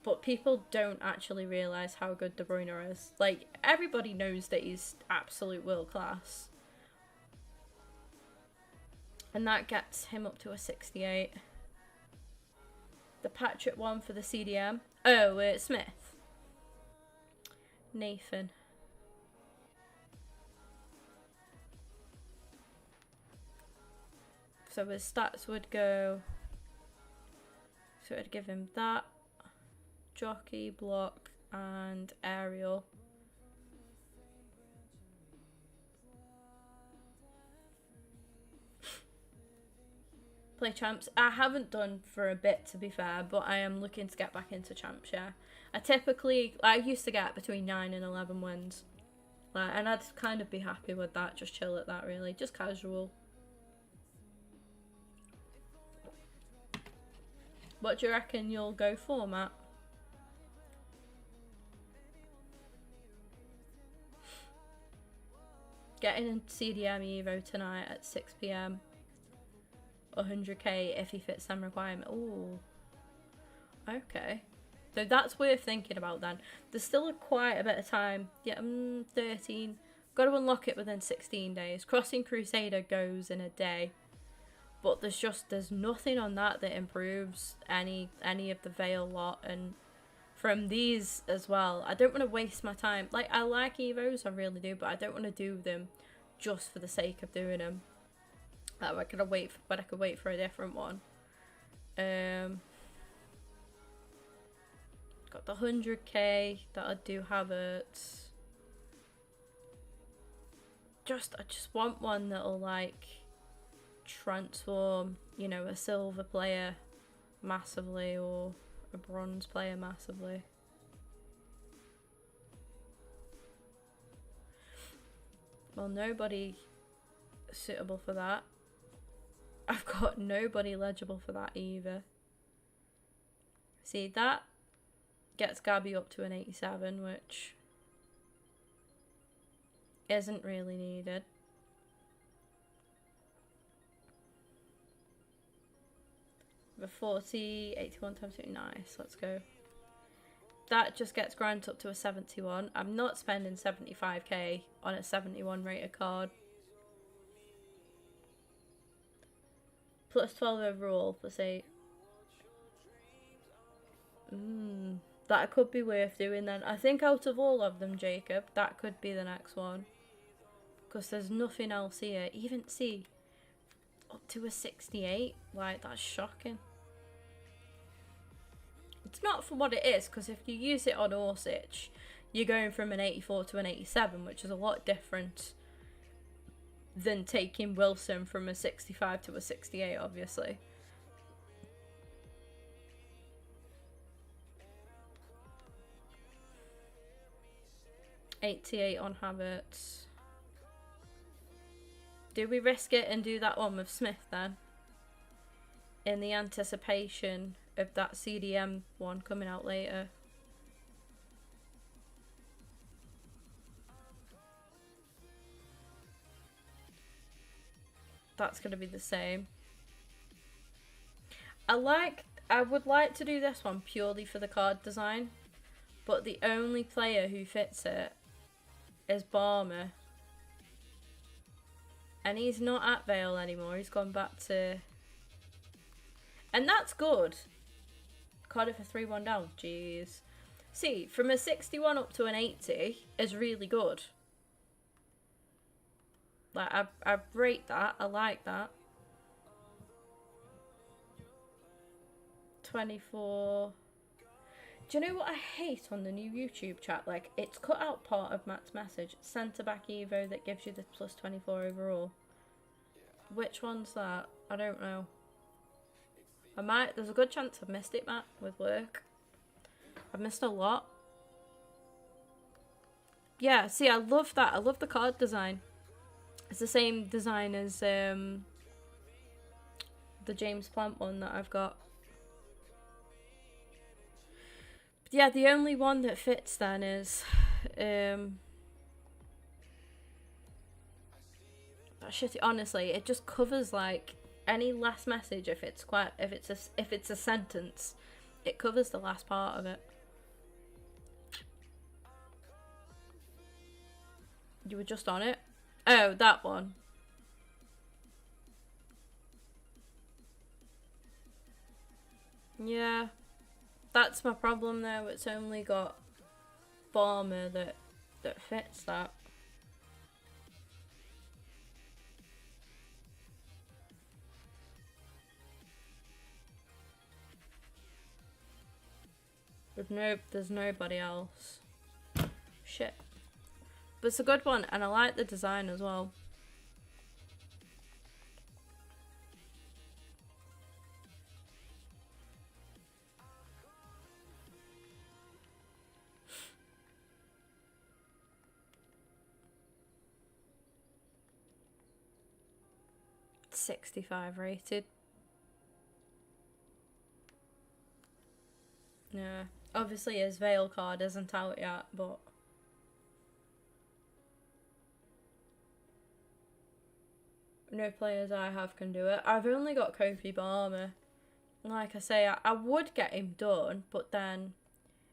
but people don't actually realise how good De Bruyne is. Like, everybody knows that he's absolute world class. And that gets him up to a 68. The Patrick one for the CDM. Oh, it's Smith. Nathan. So his stats would go... So it'd give him that. Jockey, block, and aerial. Play champs. I haven't done for a bit, to be fair, but I am looking to get back into champs, yeah. I used to get between 9 and 11 wins. Like, and I'd kind of be happy with that, just chill at that, really. Just casual. What do you reckon you'll go for, Matt? Getting into CDM Evo tonight at 6 PM. 100k if he fits some requirement. Ooh. Okay. So that's worth thinking about then. There's still quite a bit of time. Yeah, 13. Got to unlock it within 16 days. Crossing Crusader goes in a day. But there's nothing on that improves any of the Veil lot. And from these as well, I don't want to waste my time. Like, I like Evos, I really do, but I don't want to do them just for the sake of doing them. I could wait for a different one. Got the 100k that I do have it. I just want one that'll like transform, you know, a silver player massively or a bronze player massively. Well, nobody suitable for that. I've got nobody legible for that either. See, that gets Gabby up to an 87, which isn't really needed. The 40, 81 times 2, nice, let's go. That just gets Grant up to a 71. I'm not spending 75k on a 71 rated card. Plus 12 overall, plus 8. That could be worth doing then. I think out of all of them, Jacob, that could be the next one. Because there's nothing else here. Even see, up to a 68. Like, that's shocking. It's not for what it is, because if you use it on Orsic, you're going from an 84 to an 87, which is a lot different than taking Wilson from a 65 to a 68, obviously. $88 on Havertz. Do we risk it and do that one with Smith then? In the anticipation of that CDM one coming out later. That's going to be the same. I would like to do this one purely for the card design, but the only player who fits it is Barmer. And he's not at Vale anymore, he's gone back to... And that's good. Cardiff a 3-1 down, jeez. See, from a 61 up to an 80 is really good. Like, I rate that, I like that. 24. Do you know what I hate on the new YouTube chat? Like, it's cut out part of Matt's message. Centre back Evo that gives you the plus 24 overall. Which one's that? I don't know. There's a good chance I've missed it, Matt, with work. I've missed a lot. Yeah, see, I love that. I love the card design. It's the same design as the James Plant one that I've got. But yeah, the only one that fits then is that shitty. Honestly, it just covers like any last message. If it's a sentence, it covers the last part of it. You were just on it. Oh, that one. Yeah, that's my problem though. It's only got Barmer that fits that. There's nobody else. Shit. But it's a good one, and I like the design as well. It's 65 rated. Yeah. Obviously his Vale card isn't out yet, but... no players I have can do it. I've only got Kofi Barmer. Like I say, I would get him done, but then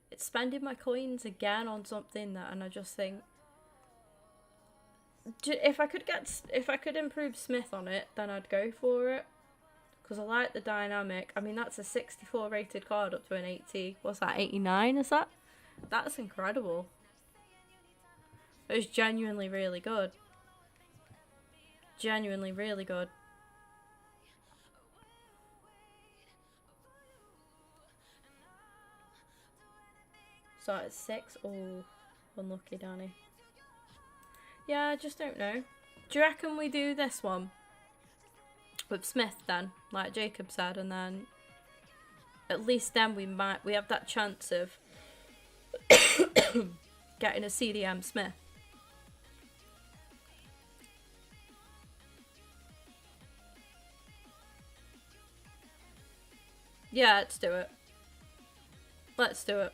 it's spending my coins again on something that, and I just think if I could improve Smith on it, then I'd go for it. Because I like the dynamic. I mean, that's a 64 rated card up to an 80. What's that, 89 is that? That's incredible. It was genuinely really good. Genuinely really good. So it's 6. Oh, unlucky Danny. Yeah, I just don't know. Do you reckon we do this one with Smith then, like Jacob said, and then at least then we have that chance of getting a CDM Smith. Yeah, let's do it. Let's do it.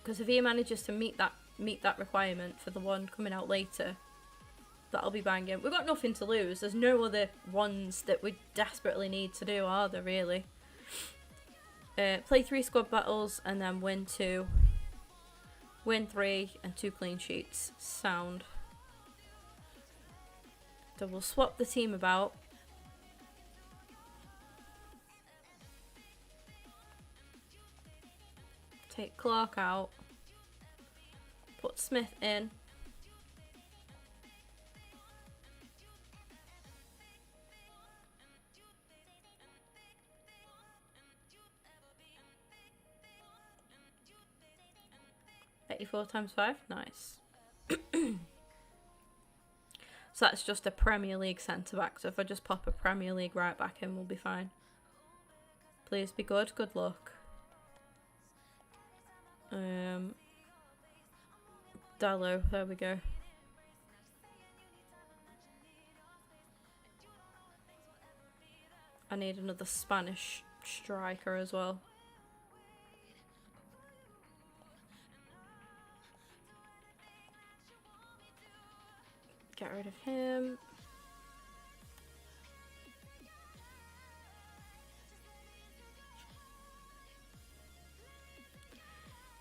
Because if he manages to meet that requirement for the one coming out later, that'll be banging. We've got nothing to lose. There's no other ones that we desperately need to do, are there really? Play 3 squad battles and then win 2. Win 3 and 2 clean sheets. Sound. So we'll swap the team about. Take Clark out. Put Smith in. $84 times 5. Nice. So that's just a Premier League centre back. So if I just pop a Premier League right back in, we'll be fine. Please be good. Good luck. Dallo, there we go. I need another Spanish striker as well. Get rid of him.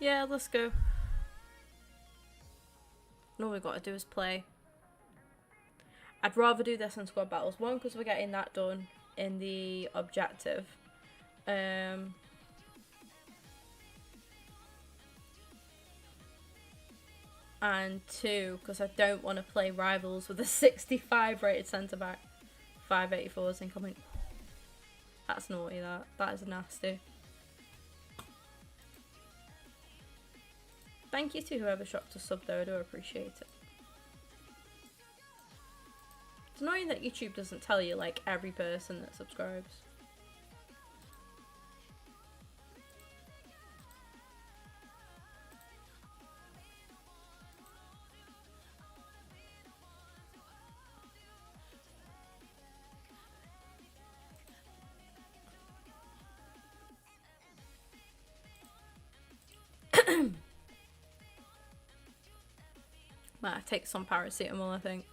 Yeah, let's go. And all we've got to do is play. I'd rather do this than squad battles. One, because we're getting that done in the objective. And two, because I don't want to play rivals with a 65 rated centre back. 584s incoming. That's naughty, that. That is nasty. Thank you to whoever shopped a sub though, I do appreciate it. It's annoying that YouTube doesn't tell you like every person that subscribes. Might take some paracetamol, I think.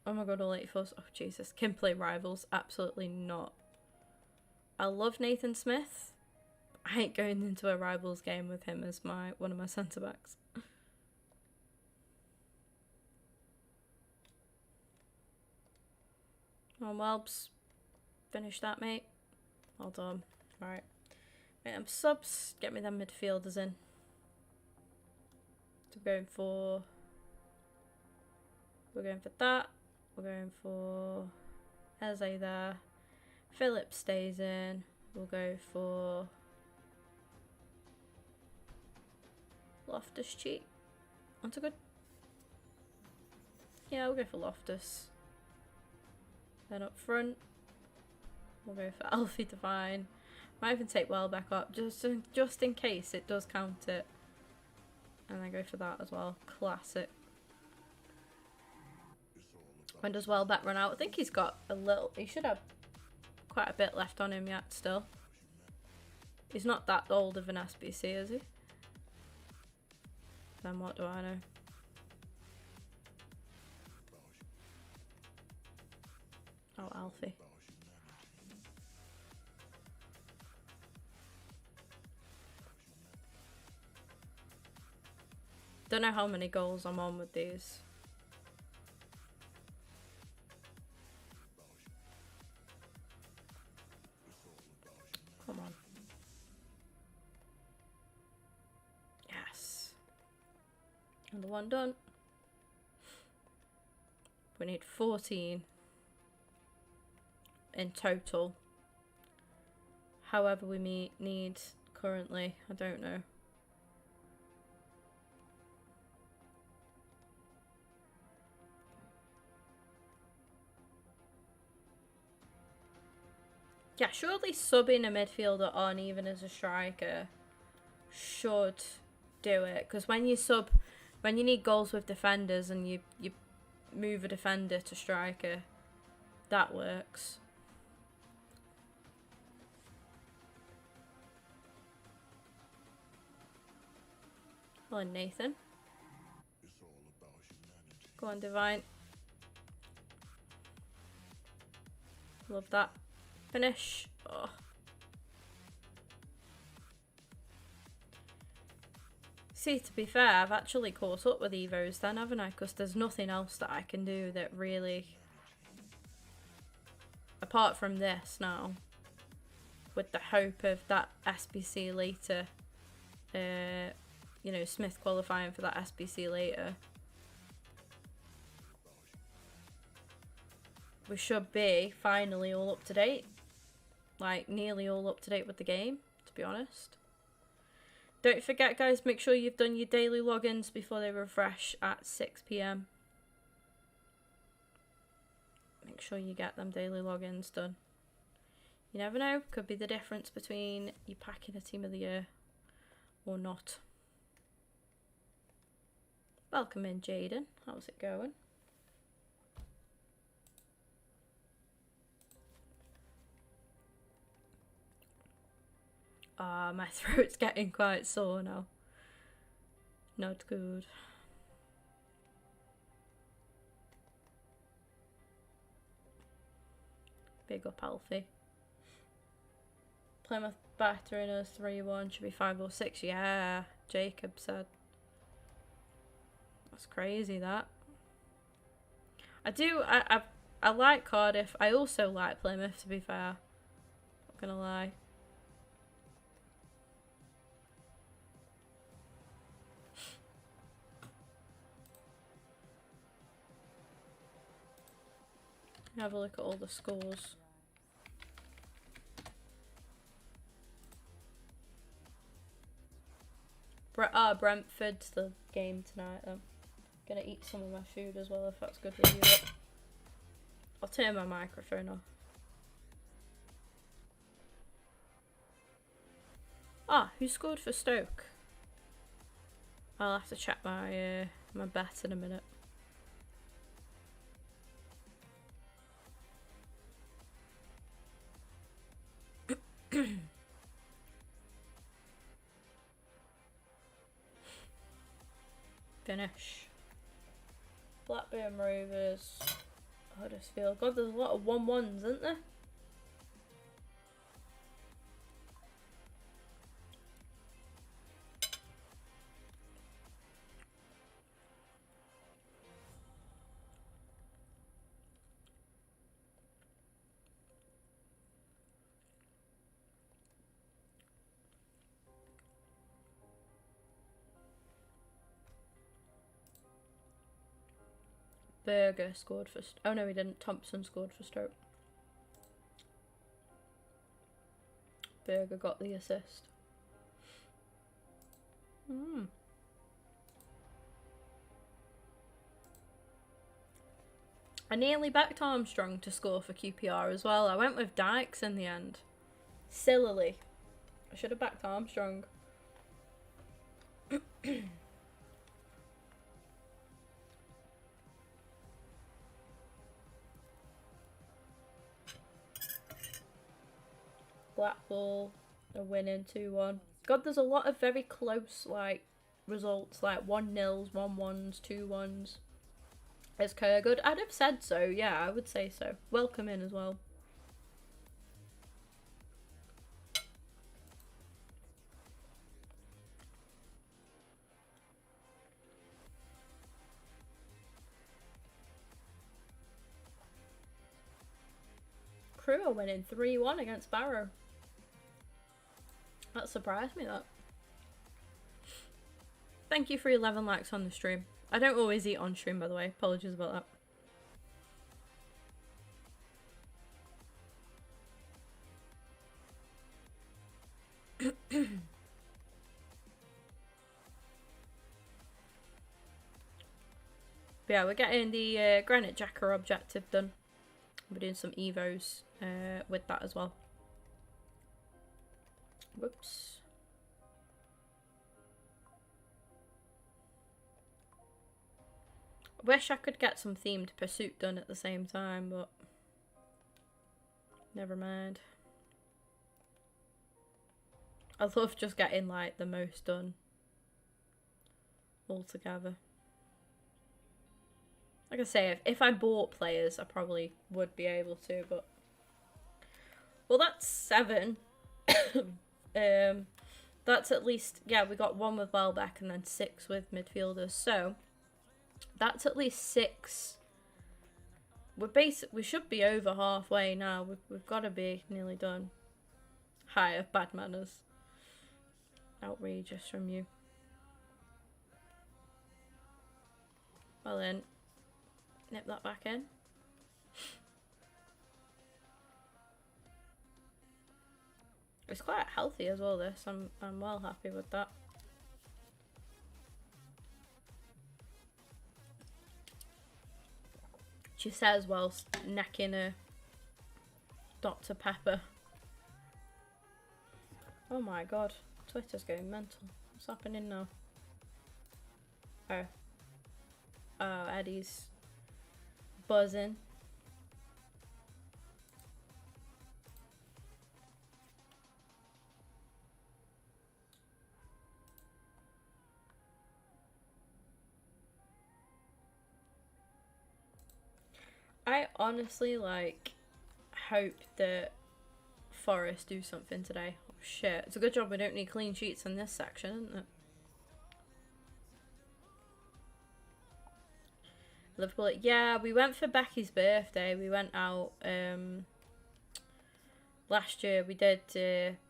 Oh my god, all 84s. Oh Jesus, can play rivals? Absolutely not. I love Nathan Smith. I ain't going into a rivals game with him as one of my centre backs. Oh, Welbs. Finish that, mate. Well done. Right. Subs, get me them midfielders in. So we're going for that. We're going for Eze there. Philip stays in. We'll go for Loftus-Cheek. That's a good. Yeah, we'll go for Loftus. Then up front, we'll go for Alfie Devine. Might even take Welbeck up just in case it does count it. And I go for that as well. Classic. When does Welbeck run out? I think he's got a little. He should have quite a bit left on him yet still. He's not that old of an SBC, is he? Then what do I know? Oh, Alfie. Don't know how many goals I'm on with these. Come on. Yes. And the one done. We need 14 in total. However we need currently, I don't know. Yeah, surely subbing a midfielder on even as a striker should do it. Because when you need goals with defenders and you move a defender to striker, that works. Hello, Nathan. Go on, Divine. Love that. Finish. Oh. See, to be fair, I've actually caught up with Evos then, haven't I? Because there's nothing else that I can do that really... Apart from this now. With the hope of that SBC later. You know, Smith qualifying for that SBC later. We should be finally all up to date. Like, nearly all up to date with the game, to be honest. Don't forget, guys, make sure you've done your daily logins before they refresh at 6 PM. Make sure you get them daily logins done. You never know, could be the difference between you packing a team of the year or not. Welcome in, Jaden. How's it going? Ah, my throat's getting quite sore now. Not good. Big up, Alfie. Plymouth battering us 3-1. Should be 5 or 6. Yeah, Jacob said. That's crazy, that. I like Cardiff. I also like Plymouth, to be fair. Not gonna lie. Have a look at all the scores. Brentford's the game tonight. I'm gonna eat some of my food as well, if that's good with you. I'll turn my microphone off. Ah, who scored for Stoke? I'll have to check my my bet in a minute. Finish. Blackburn Rovers, Huddersfield. God, there's a lot of 1-1s, isn't there? Berger scored for... Oh no, he didn't. Thompson scored for Stoke. Berger got the assist. I nearly backed Armstrong to score for QPR as well. I went with Dykes in the end. Sillily. I should have backed Armstrong. Blackpool are winning 2-1. God, there's a lot of very close like results, like 1-0s, 1-1s, 2-1s. Is Kerr good? I'd have said so, yeah, I would say so. Welcome in as well. Crew are winning 3-1 against Barrow. That surprised me, that. Thank you for 11 likes on the stream. I don't always eat on stream, by the way. Apologies about that. But yeah, we're getting the Granite Jacker objective done. We're doing some evos with that as well. Whoops. Wish I could get some themed pursuit done at the same time, but never mind. I love just getting like the most done all together. Like I say, if I bought players, I probably would be able to, but... Well, that's 7. That's at least... Yeah, we got 1 with Welbeck and then 6 with midfielders, so... That's at least 6. We should be over halfway now. We've got to be nearly done. Hi, bad manners. Outrageous from you. Well then... Nip that back in. It's quite healthy as well, this. I'm well happy with that. She says whilst necking a Dr. Pepper. Oh my god. Twitter's going mental. What's happening now? Oh. Oh, Eddie's buzzing. I honestly, like, hope that Forest do something today. Oh, shit. It's a good job we don't need clean sheets in this section, isn't it? Liverpool. Yeah, we went for Becky's birthday. We went out last year. We did.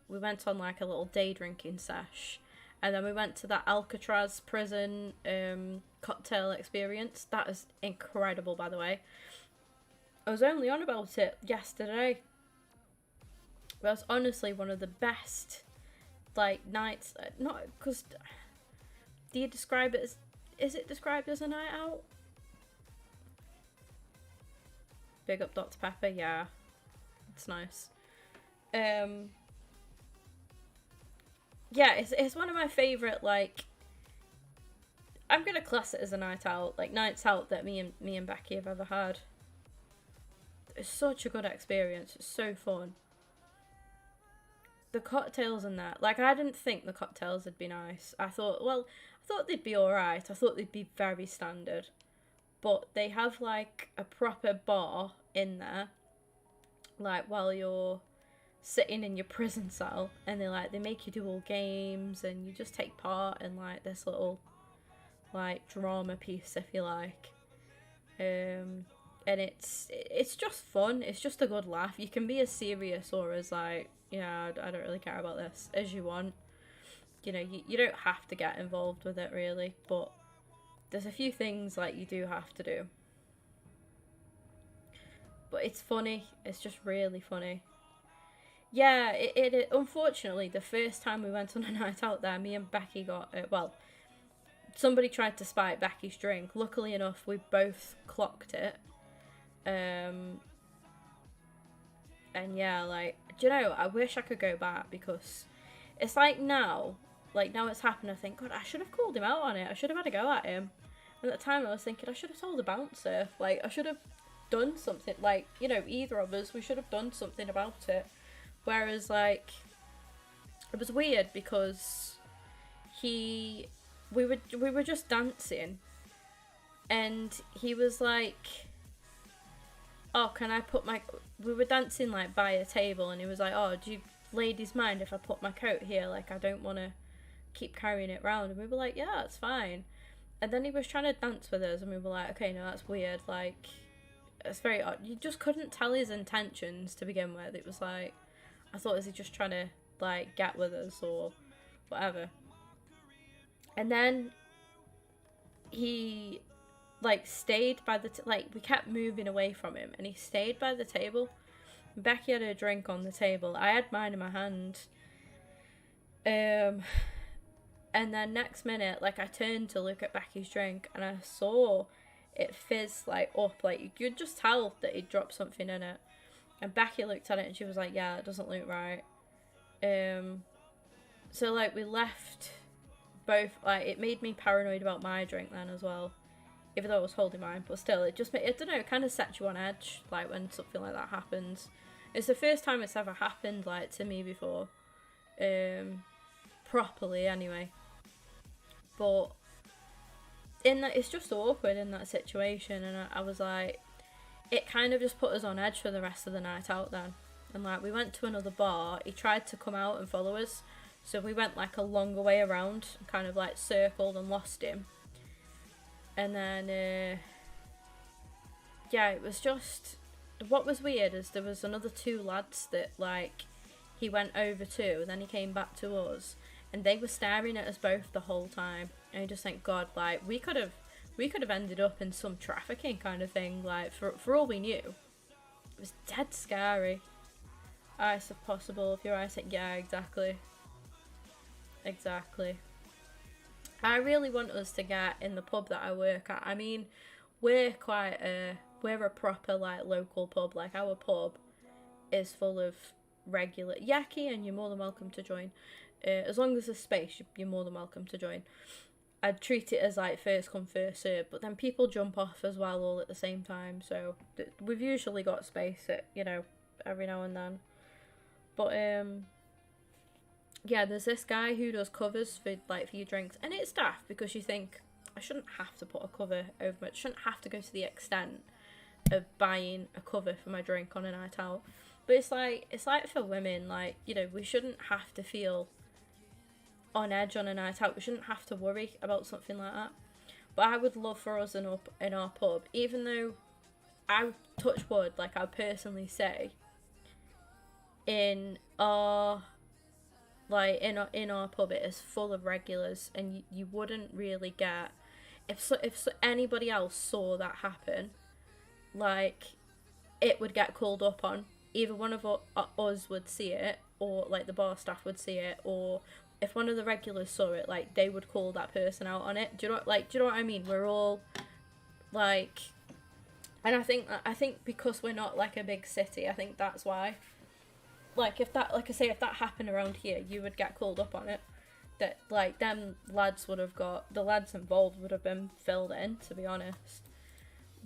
We went on like a little day drinking sesh, and then we went to that Alcatraz prison cocktail experience. That is incredible, by the way. I was only on about it yesterday. But it's honestly one of the best like nights. Not because. Do you describe it as? Is it described as a night out? Big up Dr. Pepper, yeah. It's nice. Yeah, it's one of my favourite, like, I'm gonna class it as a night out, like nights out that me and Becky have ever had. It's such a good experience, it's so fun. The cocktails and that, like, I didn't think the cocktails would be nice. I thought they'd be alright. I thought they'd be very standard. But they have like a proper bar in there, like while you're sitting in your prison cell, and they make you do all games, and you just take part in like this little like drama piece, if you like. And it's just fun. It's just a good laugh. You can be as serious or as like, yeah, I don't really care about this as you want. You know, you don't have to get involved with it really, but there's a few things like you do have to do. But it's funny. It's just really funny. Yeah, it unfortunately, the first time we went on a night out there, me and Becky got, well, somebody tried to spike Becky's drink. Luckily enough, we both clocked it. And yeah, like, do you know, I wish I could go back, because it's like now it's happened, I think, God, I should have called him out on it. I should have had a go at him. And at the time I was thinking, I should have told the bouncer. Like, I should have done something. Like, you know, either of us, we should have done something about it. Whereas, like, it was weird because we were just dancing. And he was like, oh, can I put my... We were dancing, like, by a table. And he was like, oh, do you ladies mind if I put my coat here? Like, I don't want to keep carrying it around. And we were like, yeah, it's fine. And then he was trying to dance with us, and we were like, okay, no, that's weird. Like, it's very odd. You just couldn't tell his intentions to begin with. It was like, I thought, is he just trying to, like, get with us or whatever? And then he, like, stayed by the... we kept moving away from him, and he stayed by the table. Becky had her drink on the table. I had mine in my hand. And then next minute, like, I turned to look at Becky's drink, and I saw it fizz, like, up. Like, you could just tell that he'd dropped something in it. And Becky looked at it, and she was like, yeah, it doesn't look right. So, like, we left both. Like, it made me paranoid about my drink then as well. Even though I was holding mine. But still, it just made, I don't know, it kind of sets you on edge, like, when something like that happens. It's the first time it's ever happened, like, to me before. Properly, anyway. But in that, it's just awkward in that situation, and I was like, it kind of just put us on edge for the rest of the night out then. And like, we went to another bar. He tried to come out and follow us, so we went like a longer way around, kind of like circled and lost him. And then yeah, it was just, what was weird is there was another two lads that like he went over to, and then he came back to us. And they were staring at us both the whole time. And you just think, God, like, we could have ended up in some trafficking kind of thing, like, for all we knew. It was dead scary. Ice if possible, if you're ice, yeah, exactly. Exactly. I really want us to get in the pub that I work at. I mean, we're a proper, like, local pub. Like, our pub is full of regular... Yaki, and you're more than welcome to join. As long as there's space, you're more than welcome to join. I'd treat it as like first come first serve, but then people jump off as well all at the same time, so we've usually got space at, you know, every now and then. But yeah, there's this guy who does covers for like for your drinks, and it's daft because you think I shouldn't have to put a cover over it, shouldn't have to go to the extent of buying a cover for my drink on a night out. But it's like for women, like, you know, we shouldn't have to feel on edge on a night out. We shouldn't have to worry about something like that. But I would love for us in our pub, even though I touch wood, like I personally say, in our pub it is full of regulars, and you wouldn't really get if anybody else saw that happen, like it would get called up on. Either one of us would see it, or like the bar staff would see it, or if one of the regulars saw it, like they would call that person out on it. Do you know what I mean? We're all like, and I think because we're not like a big city, I think that's why. Like if that happened around here, you would get called up on it. That like the lads involved would have been filled in, to be honest.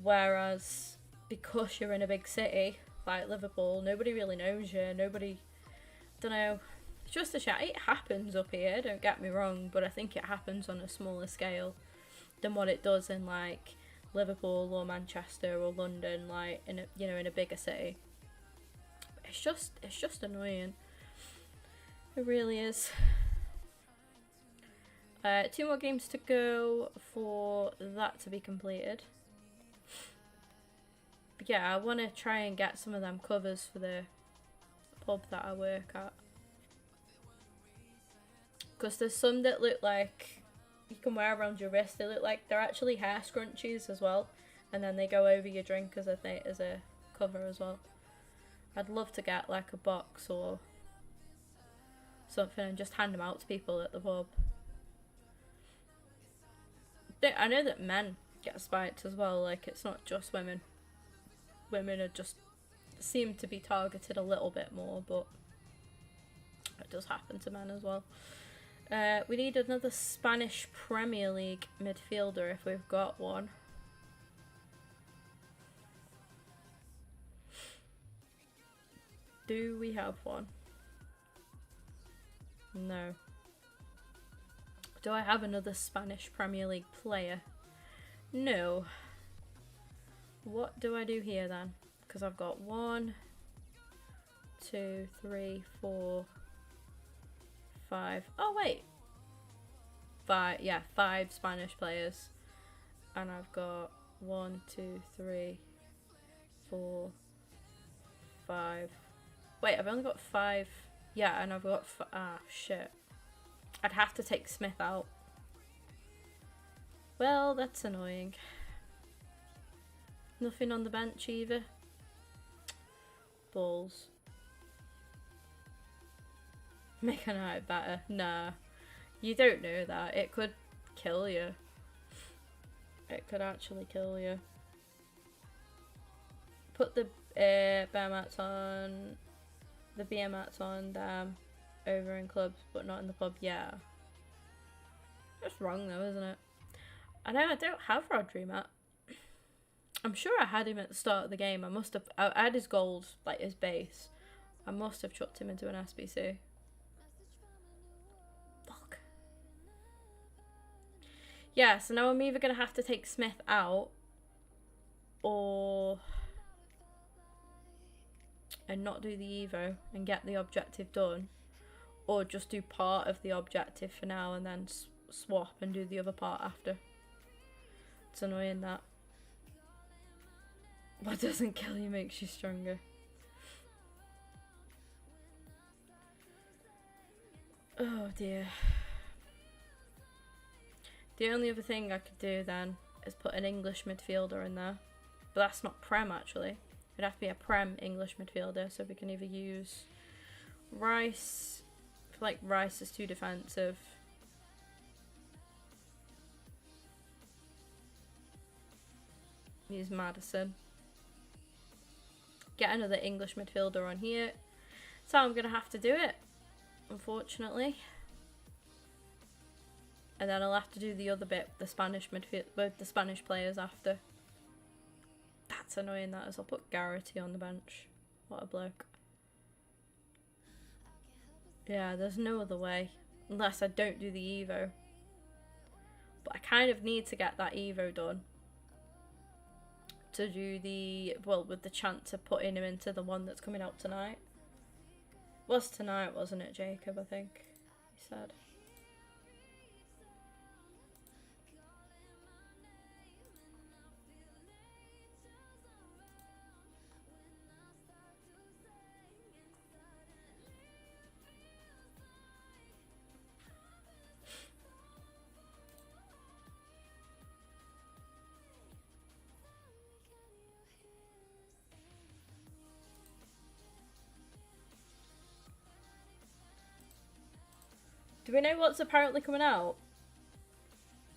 Whereas because you're in a big city like Liverpool, nobody really knows you. Nobody, don't know. It's just a chat. It happens up here, don't get me wrong, but I think it happens on a smaller scale than what it does in like Liverpool or Manchester or London, like in a bigger city. It's just annoying. It really is. 2 more games to go for that to be completed. But yeah, I want to try and get some of them covers for the pub that I work at. Because there's some that look like you can wear around your wrist. They look like they're actually hair scrunchies as well. And then they go over your drink as a cover as well. I'd love to get like a box or something and just hand them out to people at the pub. I know that men get spiked as well, like it's not just women. Women are just seem to be targeted a little bit more, but it does happen to men as well. We need another Spanish Premier League midfielder if we've got one. Do we have one? No. Do I have another Spanish Premier League player? No. What do I do here then? Because I've got 1, 2, 3, 4, 5. Oh wait. 5. Yeah, 5 Spanish players. And I've got 1, 2, 3, 4, 5. Wait, I've only got 5. Yeah, and I've got shit. I'd have to take Smith out. Well, that's annoying. Nothing on the bench either. Balls. Make a night better. Nah. You don't know that. It could kill you. It could actually kill you. Put the bear mats on. The beer mats on over in clubs, but not in the pub. Yeah. That's wrong though, isn't it? I know I don't have Rodri mat. I'm sure I had him at the start of the game. I had his gold, like his base. I must have chucked him into an SBC. Fuck. Yeah, so now I'm either going to have to take Smith out and not do the Evo and get the objective done, or just do part of the objective for now and then swap and do the other part after. It's annoying that. What doesn't kill you makes you stronger. Oh dear. The only other thing I could do then is put an English midfielder in there. But that's not Prem actually. It'd have to be a Prem English midfielder, so we can either use Rice. I feel like Rice is too defensive. Use Madison. Get another English midfielder on here. So I'm going to have to do it, unfortunately. and then I'll have to do the other bit, the Spanish midfield, with the Spanish players after. That's annoying, that is. I'll put Garrity on the bench. What a bloke. Yeah, there's no other way. Unless I don't do the Evo. But I kind of need to get that Evo done. To do the, well, with the chance of putting him into the one that's coming out tonight. Was tonight, wasn't it, Jacob, I think he said. Do we know what's apparently coming out?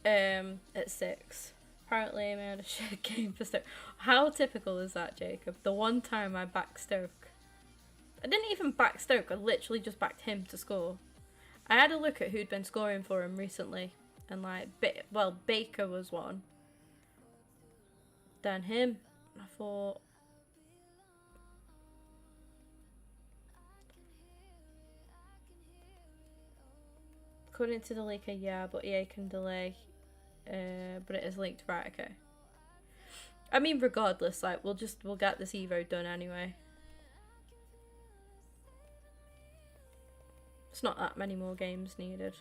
At 6. Apparently I made a shit game for Stoke. How typical is that, Jacob? The one time I backed Stoke. I didn't even back Stoke, I literally just backed him to score. I had a look at who'd been scoring for him recently. And like, well, Baker was one. Then him. I thought... According to the leaker, yeah, but EA can delay. But it is leaked, right, okay. I mean, regardless, like, we'll get this Evo done anyway. It's not that many more games needed.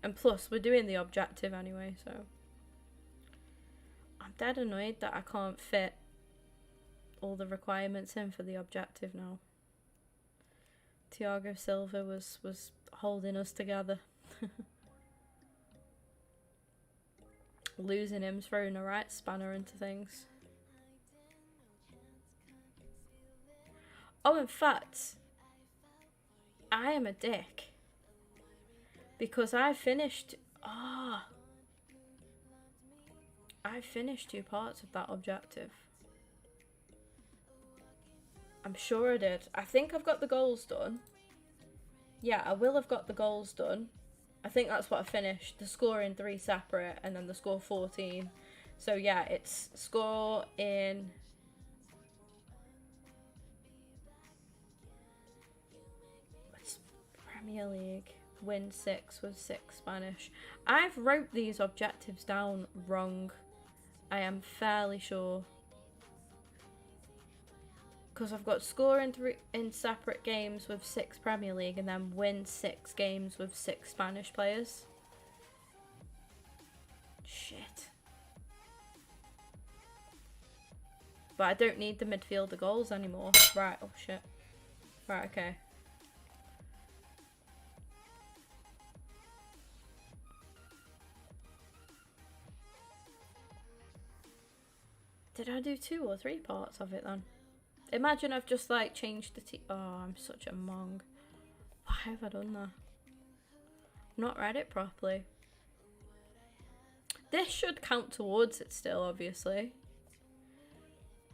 And plus, we're doing the objective anyway, so... I'm dead annoyed that I can't fit all the requirements in for the objective now. Thiago Silva was holding us together. Losing him's throwing a right spanner into things. Oh, in fact, I am a dick. Because I finished... I finished 2 parts of that objective. I'm sure I did. I think I've got the goals done. Yeah, I will have got the goals done. I think that's what I finished. The score in 3 separate and then the score 14. So yeah, it's score in... It's Premier League. Win 6 with 6 Spanish. I've wrote these objectives down wrong. I am fairly sure. Because I've got score in separate games with 6 Premier League and then win 6 games with 6 Spanish players. Shit. But I don't need the midfielder goals anymore. Right, oh shit. Right, okay. Did I do 2 or 3 parts of it then? Imagine I've just like changed the Oh, I'm such a mong. Why have I done that? Not read it properly. This should count towards it still, obviously.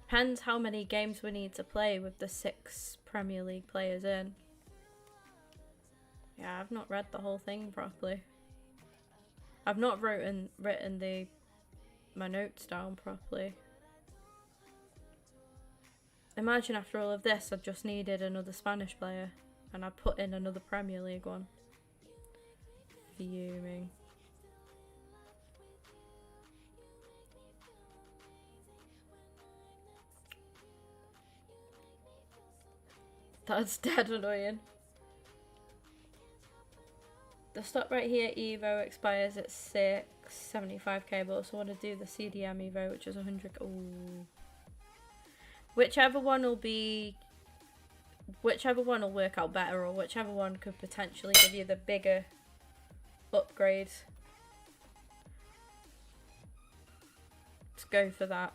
Depends how many games we need to play with the 6 Premier League players in. Yeah, I've not read the whole thing properly. I've not written my notes down properly. Imagine after all of this, I just needed another Spanish player, and I put in another Premier League one. Fuming. That's dead annoying. The stop right here Evo expires at 675k, but I also want to do the CDM Evo, which is 100. Ooh. Whichever one will work out better, or whichever one could potentially give you the bigger upgrade. Let's go for that.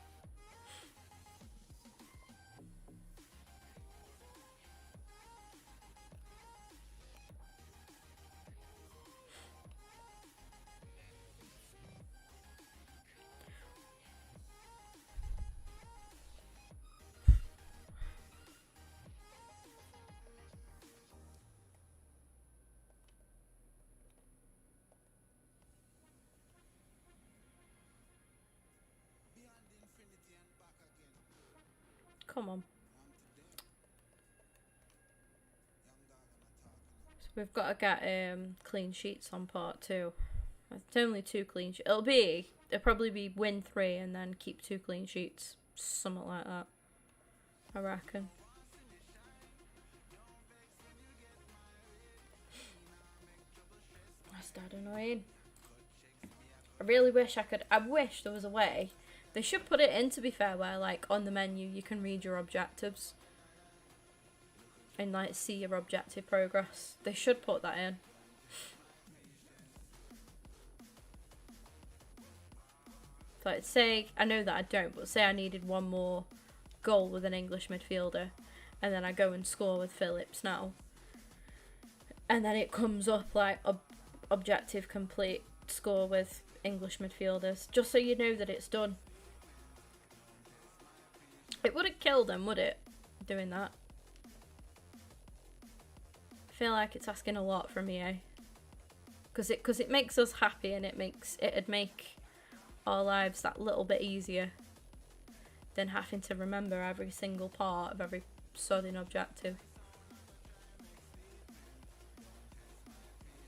Come on. So we've got to get clean sheets on part 2. It's only 2 clean sheets. It'll probably be win 3 and then keep 2 clean sheets. Something like that, I reckon. That's dead annoying. I really wish I wish there was a way. They should put it in, to be fair, where like on the menu you can read your objectives. And like see your objective progress. They should put that in. Like say, I know that I don't, but say I needed one more goal with an English midfielder, and then I go and score with Phillips now, and then it comes up like objective complete, score with English midfielders, just so you know that it's done. It wouldn't kill them, would it, doing that? I feel like it's asking a lot from EA, because it makes us happy, and it'd make our lives that little bit easier than having to remember every single part of every sodding objective.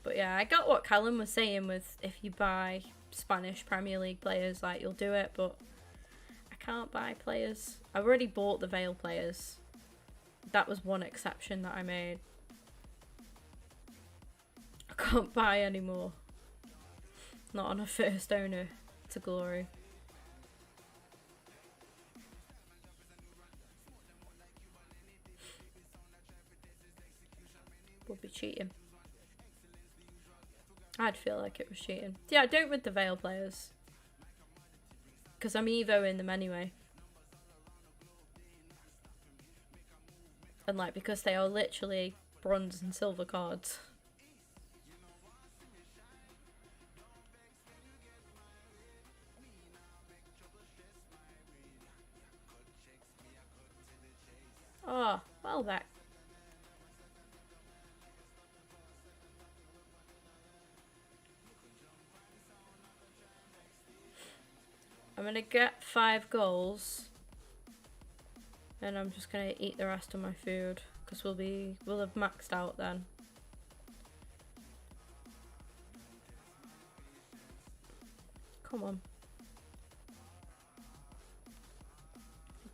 But yeah, I got what Callum was saying with if you buy Spanish Premier League players, like you'll do it, but I can't buy players. I've already bought the Vale players. That was one exception that I made. I can't buy anymore. Not on a first owner to glory. Would be cheating. I'd feel like it was cheating. Yeah, I don't with the Vale players, because I'm evoing them anyway. And like, because they are literally bronze and silver cards. Oh, well back. I'm gonna get 5 goals, and I'm just gonna eat the rest of my food, because we'll have maxed out then. Come on.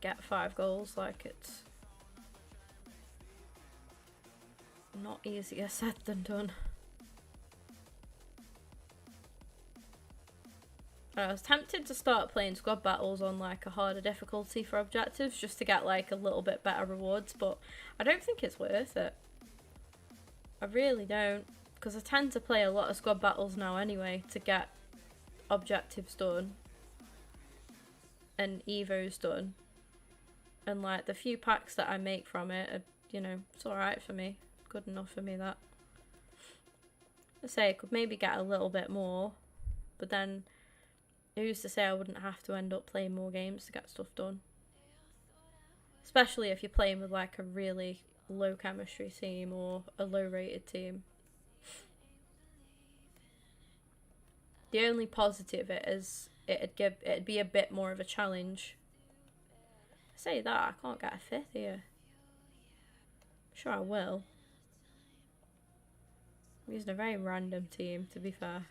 Get 5 goals, like it's not easier said than done. I was tempted to start playing squad battles on like a harder difficulty for objectives, just to get like a little bit better rewards, but I don't think it's worth it. I really don't, because I tend to play a lot of squad battles now anyway to get objectives done and evos done, and like the few packs that I make from it are, you know, it's alright for me. Good enough for me, that. I say I could maybe get a little bit more, but then who's to say I wouldn't have to end up playing more games to get stuff done? Especially if you're playing with like a really low chemistry team or a low rated team. The only positive is it'd be a bit more of a challenge. I say that, I can't get a 5th here. I'm sure I will. I'm using a very random team, to be fair.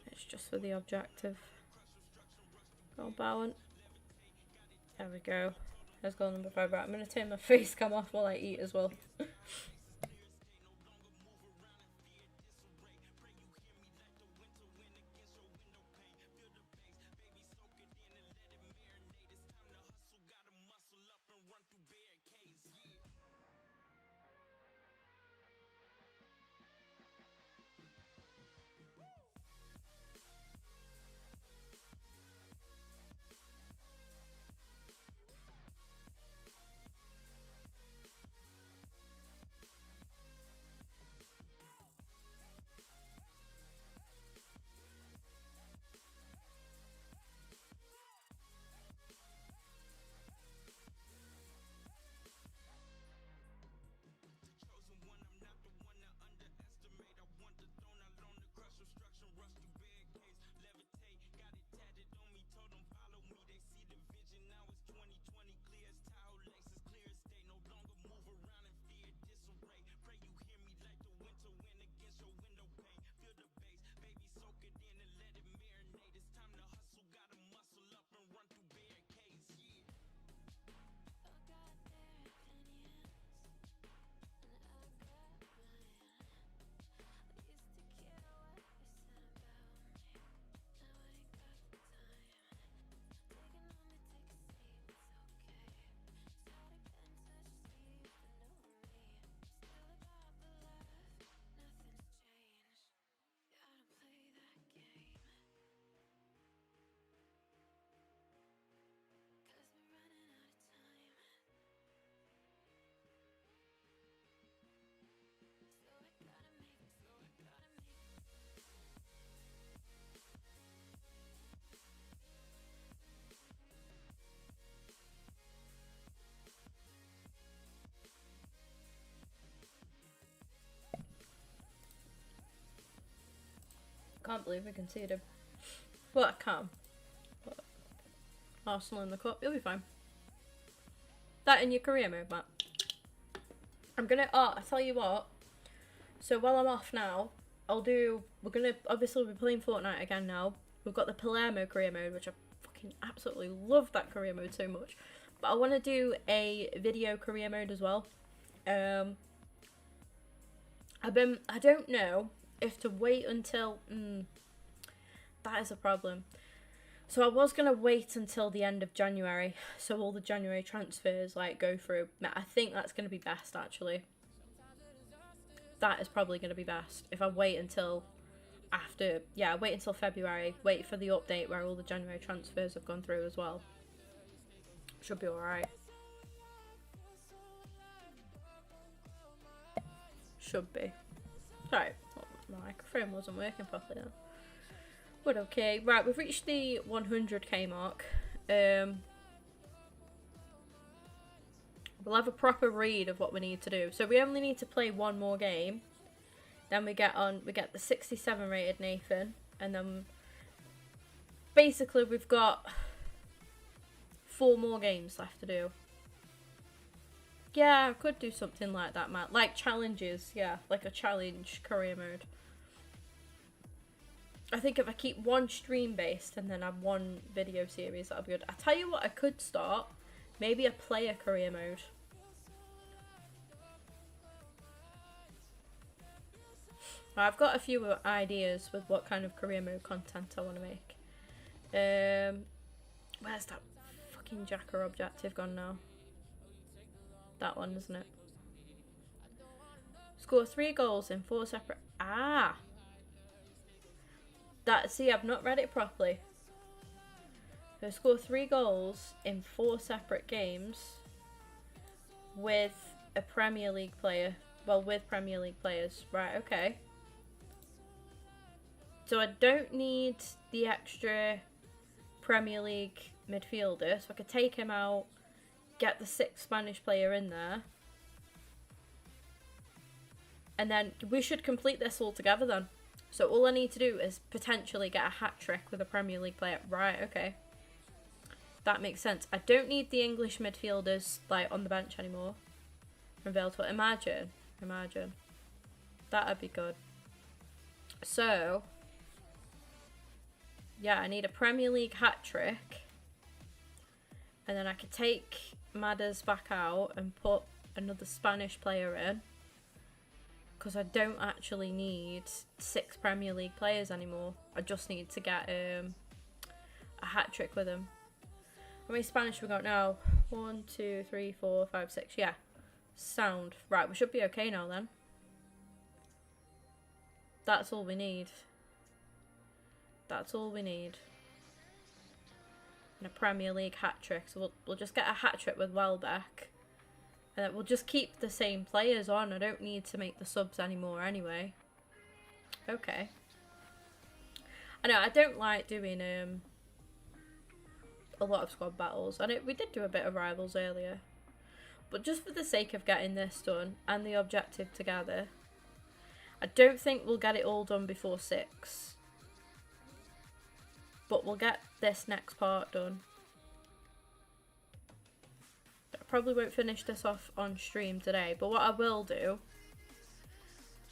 It's just for the objective. Go on, Bowen. There we go. There's goal number 5. Right, I'm going to turn my face cam off while I eat as well. Can't believe we conceded. Well, I can. But Arsenal in the cup, you'll be fine. That in your career mode, Matt. I'm gonna, I tell you what. So while I'm off now, we're gonna obviously be playing Fortnite again now. We've got the Palermo career mode, which I fucking absolutely love that career mode so much. But I want to do a video career mode as well. I don't know if to wait until, that is a problem. So I was going to wait until the end of January, so all the January transfers like go through. I think that's going to be best, actually. That is probably going to be best if I wait until after, yeah, wait until February, wait for the update where all the January transfers have gone through as well. Should be alright. Should be. Sorry, my microphone wasn't working properly then. But okay, right, we've reached the 100k mark. We'll have a proper read of what we need to do. So we only need to play one more game. Then we get the 67 rated Nathan. And then basically we've got 4 more games left to do. Yeah, I could do something like that, Matt. Like challenges, yeah, like a challenge career mode. I think if I keep one stream based and then have one video series, that'll be good. I tell you what I could start. Maybe a player career mode. I've got a few ideas with what kind of career mode content I want to make. Where's that fucking Jacker objective gone now? That one, isn't it? Score 3 goals in 4 separate... Ah! See, I've not read it properly. So score 3 goals in 4 separate games with a Premier League player. Well, with Premier League players. Right, okay. So I don't need the extra Premier League midfielder. So I could take him out, get the 6th Spanish player in there. And then we should complete this all together then. So all I need to do is potentially get a hat-trick with a Premier League player. Right, okay. That makes sense. I don't need the English midfielders like on the bench anymore. Imagine. That'd be good. So, yeah, I need a Premier League hat-trick. And then I could take Madders back out and put another Spanish player in. Because I don't actually need 6 Premier League players anymore. I just need to get a hat-trick with them. How many Spanish we got now? 1, 2, 3, 4, 5, 6. Yeah. Sound. Right, we should be okay now then. That's all we need. That's all we need. And a Premier League hat-trick. So we'll just get a hat-trick with Welbeck. And then we'll just keep the same players on. I don't need to make the subs anymore anyway. Okay. I know, I don't like doing a lot of squad battles. I know we did do a bit of rivals earlier. But just for the sake of getting this done and the objective together, I don't think we'll get it all done before 6. But we'll get this next part done. Probably won't finish this off on stream today, but what I will do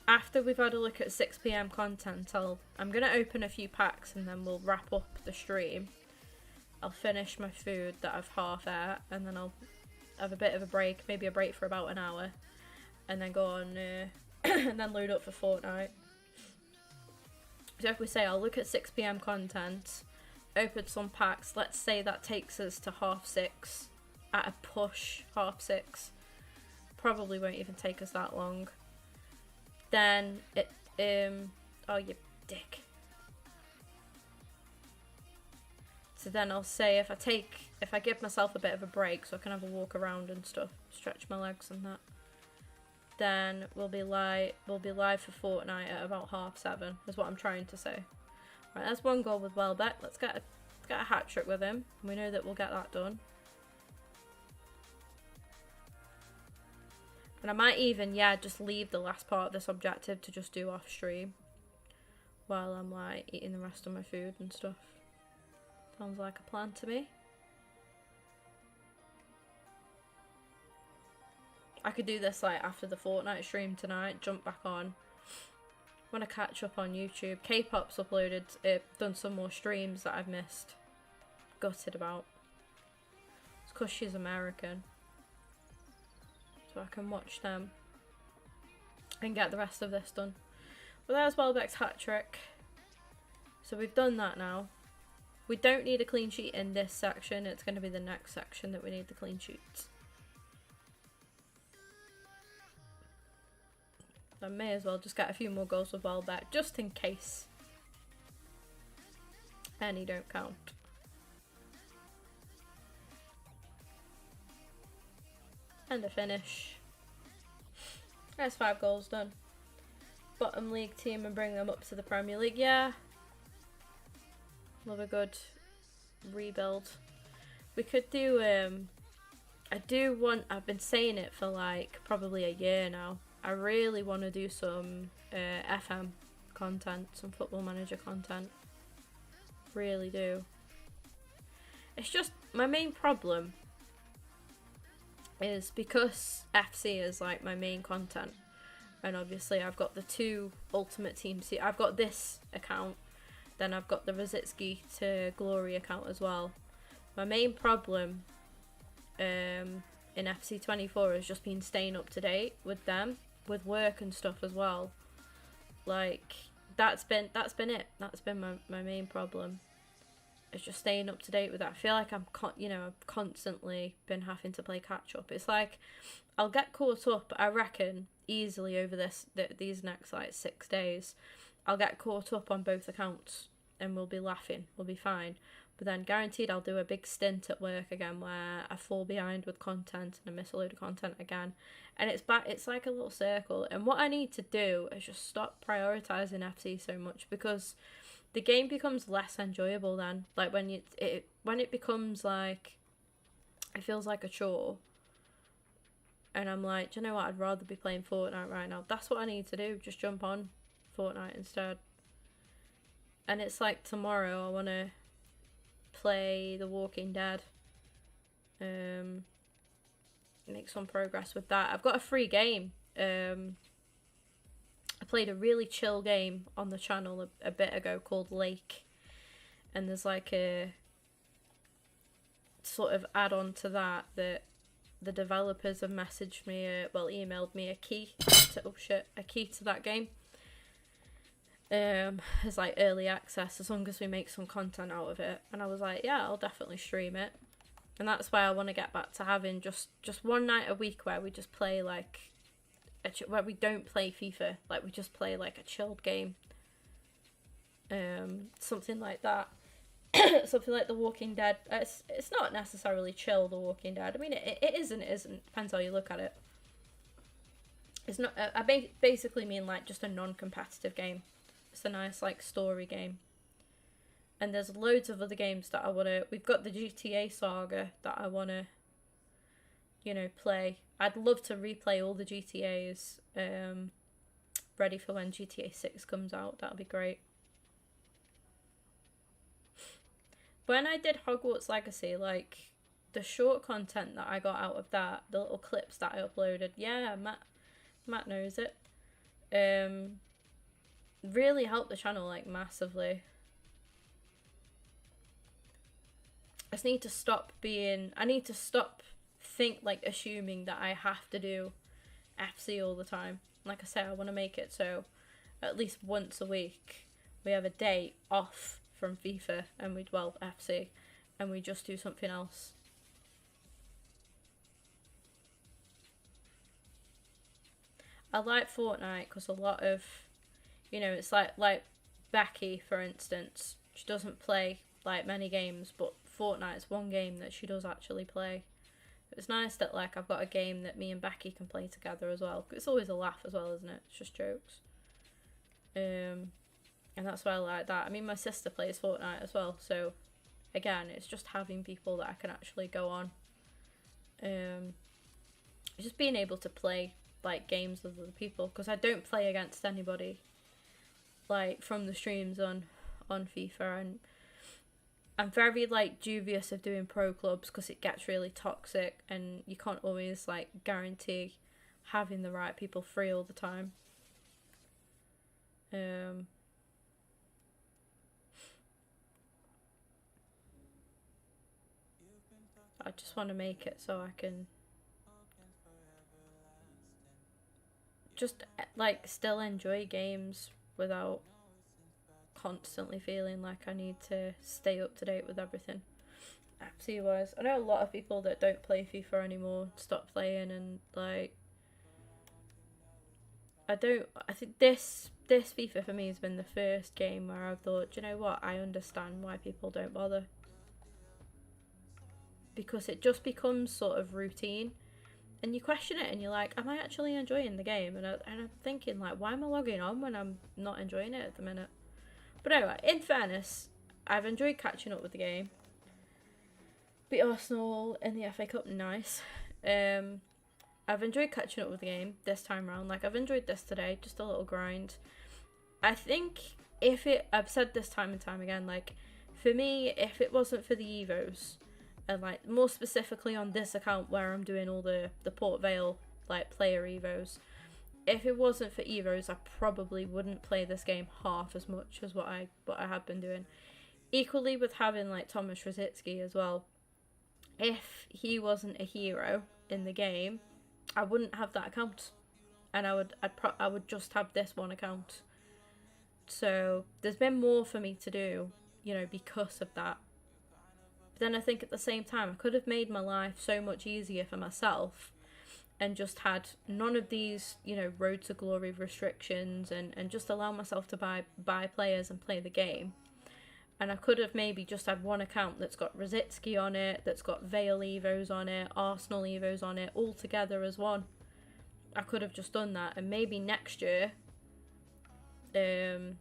after we've had a look at 6 PM content, I'm gonna open a few packs and then we'll wrap up the stream. I'll finish my food that I've half ate and then I'll have a bit of a break, maybe a break for about an hour, and then go on and then load up for Fortnite. So if we say I'll look at 6 PM content, open some packs, let's say that takes us to 6:30. At a push, 6:30. Probably won't even take us that long. Then it, oh you dick. So then I'll say if I give myself a bit of a break so I can have a walk around and stuff, stretch my legs and that. Then we'll be live for Fortnite at about 7:30 is what I'm trying to say. Right, that's one goal with Welbeck. Let's get a hat trick with him. We know that we'll get that done. And I might even, yeah, just leave the last part of this objective to just do off stream. while I'm like eating the rest of my food and stuff. Sounds like a plan to me. I could do this like after the Fortnite stream tonight, jump back on. Want to catch up on YouTube. K-pop's uploaded, done some more streams that I've missed. Gutted about. It's because she's American. So I can watch them and get the rest of this done. But there's Welbeck's hat trick. So we've done that now. We don't need a clean sheet in this section. It's going to be the next section that we need the clean sheets. I may as well just get a few more goals with Welbeck, just in case any don't count. And a finish. There's 5 goals done. Bottom league team and bring them up to the Premier League. Yeah. Love a good rebuild. We could do, I've been saying it for like probably a year now. I really want to do some FM content, some Football Manager content. Really do. It's just, my main problem is because FC is like my main content, and obviously I've got the 2 Ultimate Teams here. I've got this account, then I've got the Rosicki to Glory account as well. My main problem in FC24 has just been staying up to date with them, with work and stuff as well. Like that's been it. That's been my main problem. It's just staying up to date with that. I feel like I've constantly been having to play catch up. It's like I'll get caught up, I reckon, easily over these next like 6 days. I'll get caught up on both accounts and we'll be laughing. We'll be fine. But then guaranteed I'll do a big stint at work again where I fall behind with content and I miss a load of content again. And it's like a little circle. And what I need to do is just stop prioritising FC so much, because the game becomes less enjoyable then. Like when it becomes like, it feels like a chore. And I'm like, do you know what? I'd rather be playing Fortnite right now. That's what I need to do. Just jump on Fortnite instead. And it's like tomorrow I want to play The Walking Dead. Make some progress with that. I've got a free game. I played a really chill game on the channel a bit ago called Lake, and there's like a sort of add-on to that the developers have messaged me, emailed me a key to that game. It's like early access as long as we make some content out of it, and I was like, yeah, I'll definitely stream it. And that's why I want to get back to having just one night a week where we just play like where we don't play FIFA, like we just play like a chilled game, something like that. Something like The Walking Dead. It's not necessarily chill, The Walking Dead. I mean, it is and it isn't. Depends how you look at it. It's not. I basically mean like just a non-competitive game. It's a nice like story game. And there's loads of other games that I wanna. We've got the GTA saga that I wanna, play. I'd love to replay all the GTAs. Ready for when GTA 6 comes out. That'll be great. When I did Hogwarts Legacy, like the short content that I got out of that, the little clips that I uploaded, yeah, Matt knows it. Really helped the channel like massively. I just need to stop assuming that I have to do FC all the time. Like I say, I want to make it so at least once a week we have a day off from FIFA and FC, and we just do something else. I like Fortnite because a lot of, it's like Becky, for instance. She doesn't play like many games, but Fortnite's one game that she does actually play. It's nice that like I've got a game that me and Becky can play together as well. It's always a laugh as well, isn't it? It's just jokes. And that's why I like that. I mean, my sister plays Fortnite as well, so again, it's just having people that I can actually go on. Just being able to play like games with other people, because I don't play against anybody. like from the streams on FIFA, and I'm very like dubious of doing pro clubs because it gets really toxic and you can't always like guarantee having the right people free all the time. I just want to make it so I can just like still enjoy games without constantly feeling like I need to stay up to date with everything. FC wise, I know a lot of people that don't play FIFA anymore stop playing, and like I think this FIFA for me has been the first game where I've thought, do you know what, I understand why people don't bother, because it just becomes sort of routine and you question it and you're like, am I actually enjoying the game? And I'm thinking like, why am I logging on when I'm not enjoying it at the minute? But anyway, in fairness, I've enjoyed catching up with the game. Beat Arsenal in the FA Cup, nice. I've enjoyed catching up with the game this time round. Like, I've enjoyed this today, just a little grind. I think I've said this time and time again, like, for me, if it wasn't for the Evos, and like, more specifically on this account where I'm doing all the Port Vale, like, player Evos, if it wasn't for Evos, I probably wouldn't play this game half as much as what I have been doing. Equally with having, like, Thomas Rosicki as well. If he wasn't a hero in the game, I wouldn't have that account, and I would just have this one account. So there's been more for me to do, you know, because of that. But then I think at the same time, I could have made my life so much easier for myself and just had none of these, you know, road to glory restrictions, and just allow myself to buy players and play the game. And I could have maybe just had one account that's got Rosicki on it, that's got Vale Evos on it, Arsenal Evos on it, all together as one. I could have just done that, and maybe next year, in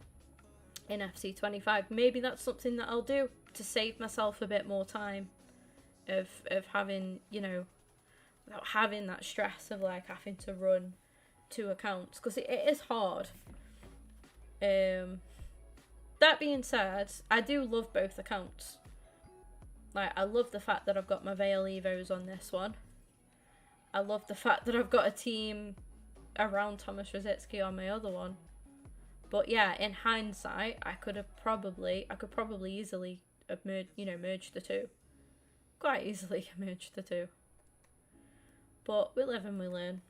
FC25, maybe that's something that I'll do to save myself a bit more time of having, you know, without having that stress of like having to run 2 accounts, because it is hard. That being said, I do love both accounts. Like, I love the fact that I've got my Vale Evos on this one. I love the fact that I've got a team around Thomas Rosicki on my other one. But yeah, in hindsight, I could probably easily have merged the two. Quite easily merged the two. But we live and we learn.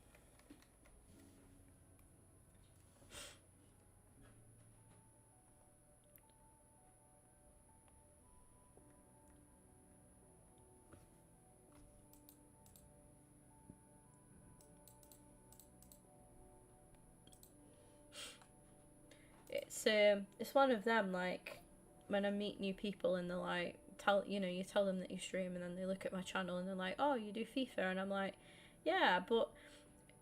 It's one of them, like, when I meet new people and they're like, you tell them that you stream, and then they look at my channel and they're like, oh, you do FIFA, and I'm like, yeah, but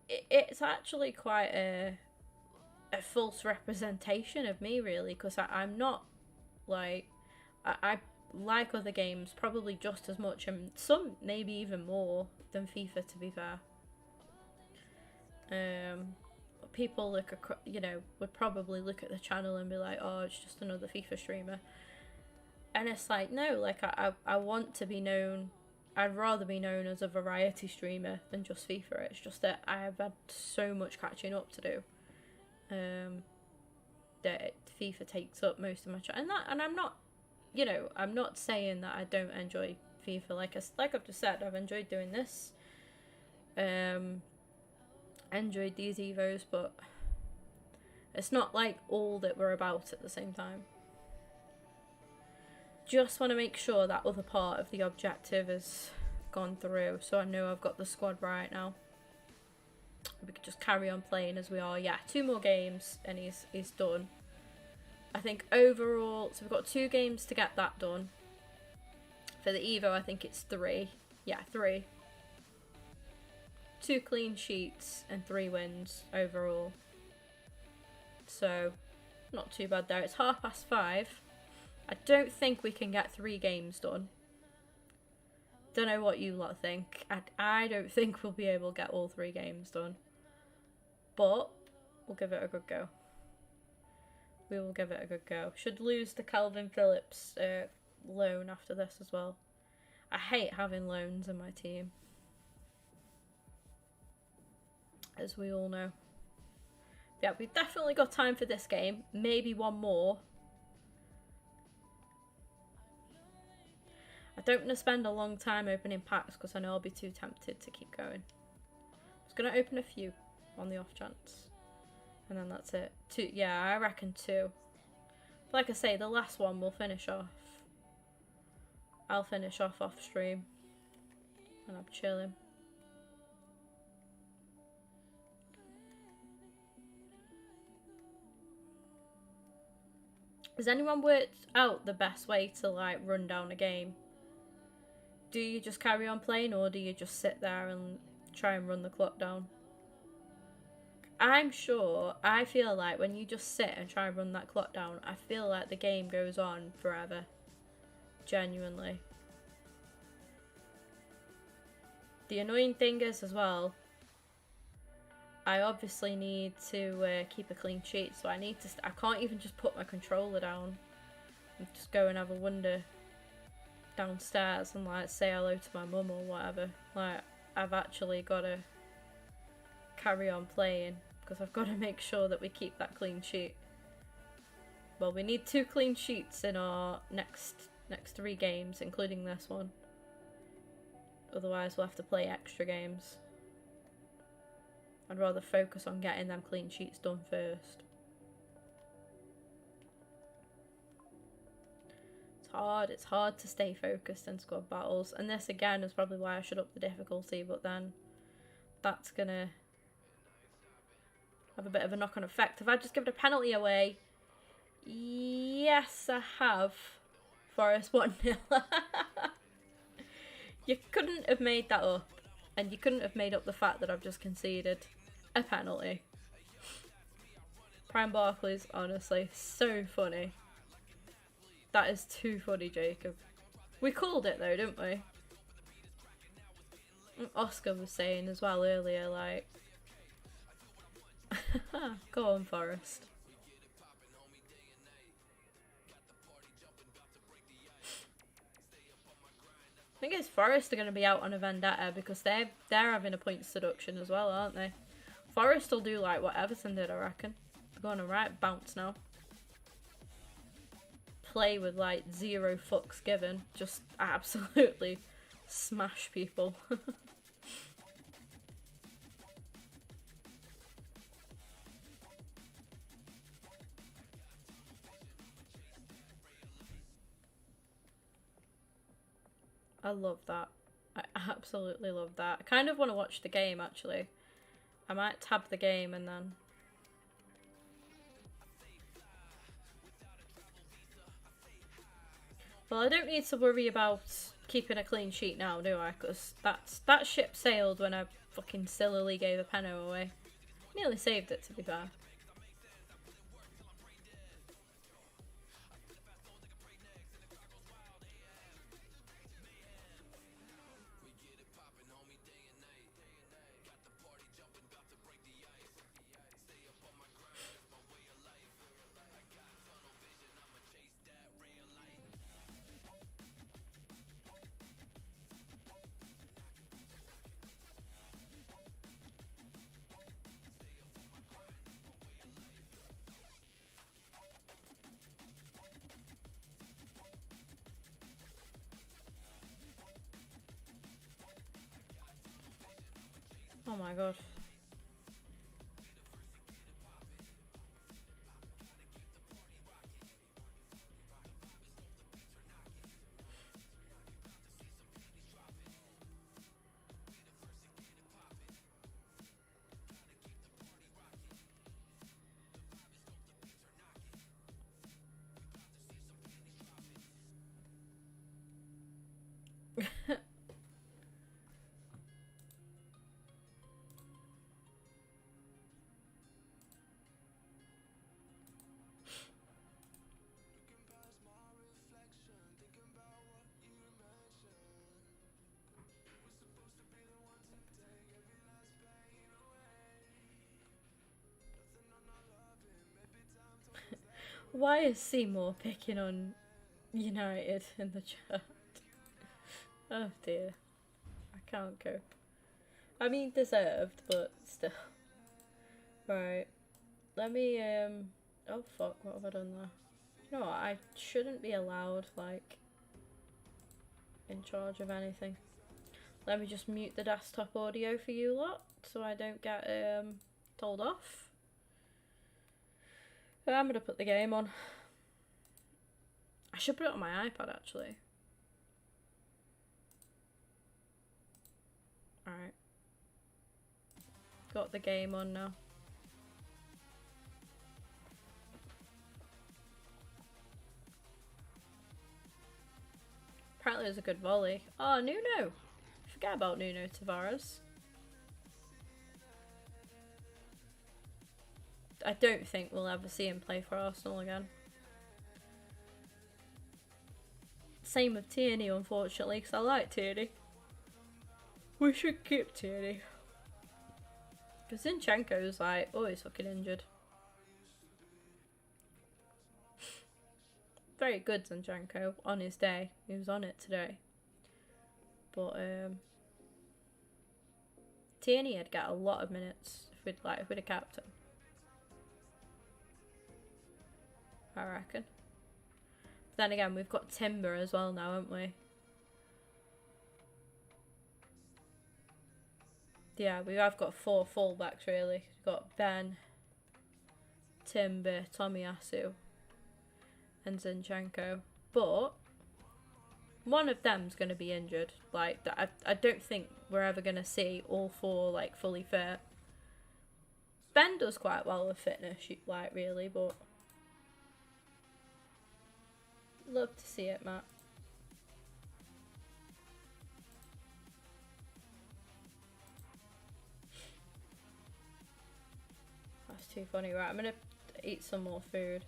it's actually quite a false representation of me, really, because I'm not, like, I like other games probably just as much, and some maybe even more than FIFA, to be fair. People would probably look at the channel and be like, oh, it's just another FIFA streamer. And it's like, no, like, I want to be known. I'd rather be known as a variety streamer than just FIFA. It's just that I have had so much catching up to do, that FIFA takes up most of my time. And I'm not, I'm not saying that I don't enjoy FIFA. Like I've just said, I've enjoyed doing this. Enjoyed these Evos, but it's not like all that we're about at the same time. Just want to make sure that other part of the objective has gone through, so I know I've got the squad right now. We could just carry on playing as we are. Yeah, 2 more games and he's done. I think overall, so we've got 2 games to get that done. For the Evo, I think it's 3. Yeah, 3. 2 clean sheets and 3 wins overall. So, not too bad there. It's 5:30. I don't think we can get 3 games done. Don't know what you lot think. I don't think we'll be able to get all 3 games done. But, we'll give it a good go. We will give it a good go. Should lose the Calvin Phillips loan after this as well. I hate having loans in my team, as we all know. Yeah, we've definitely got time for this game. Maybe one more. I don't want to spend a long time opening packs because I know I'll be too tempted to keep going. I'm just going to open a few on the off chance. And then that's it. 2, yeah, I reckon 2. But like I say, the last one we'll finish off. I'll finish off stream. And I'm chilling. Has anyone worked out the best way to like run down a game? Do you just carry on playing, or do you just sit there and try and run the clock down? I'm sure, I feel like when you just sit and try and run that clock down, I feel like the game goes on forever. Genuinely. The annoying thing is as well, I obviously need to keep a clean sheet, so I need to. I can't even just put my controller down and just go and have a wander downstairs and like say hello to my mum or whatever. Like, I've actually got to carry on playing because I've got to make sure that we keep that clean sheet. Well, we need 2 clean sheets in our next 3 games, including this one. Otherwise, we'll have to play extra games. I'd rather focus on getting them clean sheets done first. It's hard to stay focused in squad battles, and this again is probably why I should up the difficulty, but then that's gonna have a bit of a knock-on effect. Have I just given a penalty away? Yes, I have. Forest 1-0. You couldn't have made that up, and you couldn't have made up the fact that I've just conceded a penalty. Prime Barkley's honestly so funny. That is too funny, Jacob. We called it though, didn't we? Oscar was saying as well earlier, like... Go on, Forest. I think it's Forest are going to be out on a vendetta because they're having a points deduction as well, aren't they? Forest will do like what Everton did, I reckon. They're going to right bounce now. Play with like 0 fucks given. Just absolutely smash people. I love that. I absolutely love that. I kind of want to watch the game actually. I might tab the game and then... Well, I don't need to worry about keeping a clean sheet now, do I? Because that ship sailed when I fucking sillily gave a penno away. Nearly saved it, to be fair. Oh my god. Why is Seymour picking on United in the chat? Oh dear. I can't cope. I mean, deserved, but still. Right. Let me, oh fuck, what have I done there? You know what, I shouldn't be allowed, like, in charge of anything. Let me just mute the desktop audio for you lot, so I don't get, told off. I'm gonna put the game on. I should put it on my iPad, actually. Alright. Got the game on now. Apparently it was a good volley. Oh, Nuno! Forget about Nuno Tavares. I don't think we'll ever see him play for Arsenal again. Same with Tierney, unfortunately, because I like Tierney. We should keep Tierney. Because Zinchenko's like always fucking injured. Very good Zinchenko on his day. He was on it today. But Tierney had got a lot of minutes if we'd a captain. I reckon. But then again, we've got Timber as well now, haven't we? Yeah, we have got 4 fullbacks really. We've got Ben, Timber, Tomiyasu, and Zinchenko. But one of them's going to be injured. Like, I don't think we're ever going to see all 4 like fully fit. Ben does quite well with fitness, like really, but love to see it, Matt. That's too funny. Right, I'm gonna eat some more food.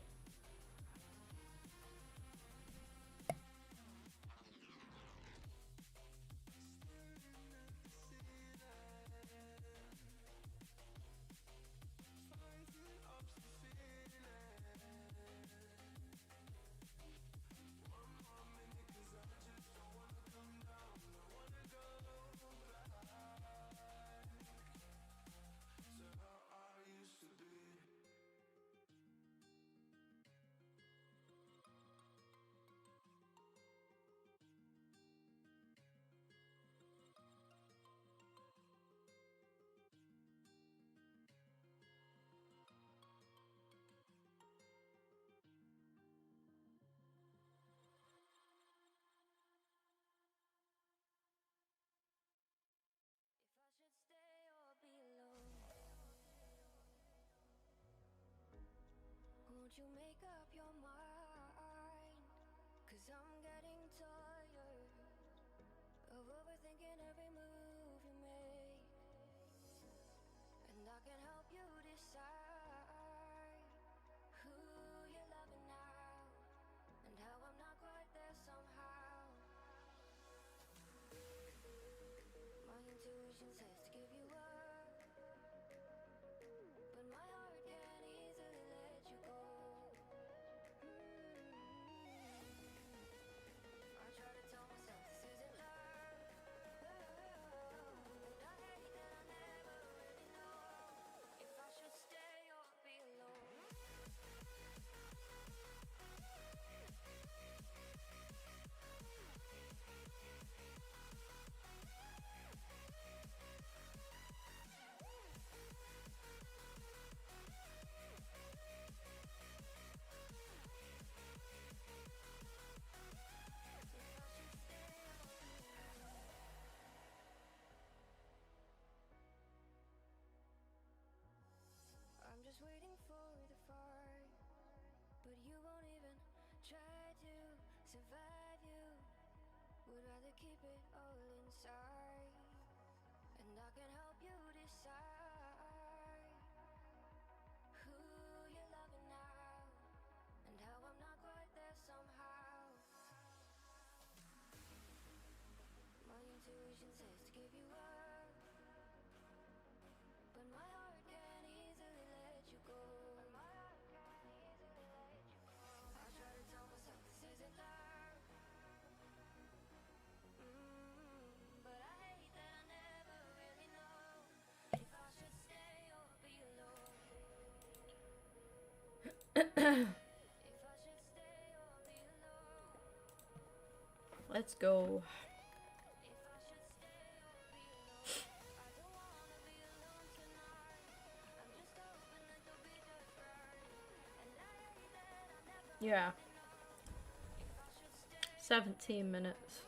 Won't you make up your mind? 'Cause I'm getting tired of overthinking every move you make. And I can help you decide who you're loving now, and how I'm not quite there somehow. My intuition says to give you up, but my heart can't easily let you go. I try to tell myself this isn't love, and I hate that I never really know if I should stay or be alone. I'm just waiting for the fight, but you won't even try to survive. You would rather keep it all inside, and I can help you decide who you're loving now, and how I'm not quite there somehow. My intuition says to give you up, but my heart can't easily let you go. Let's go. Yeah. 17 minutes.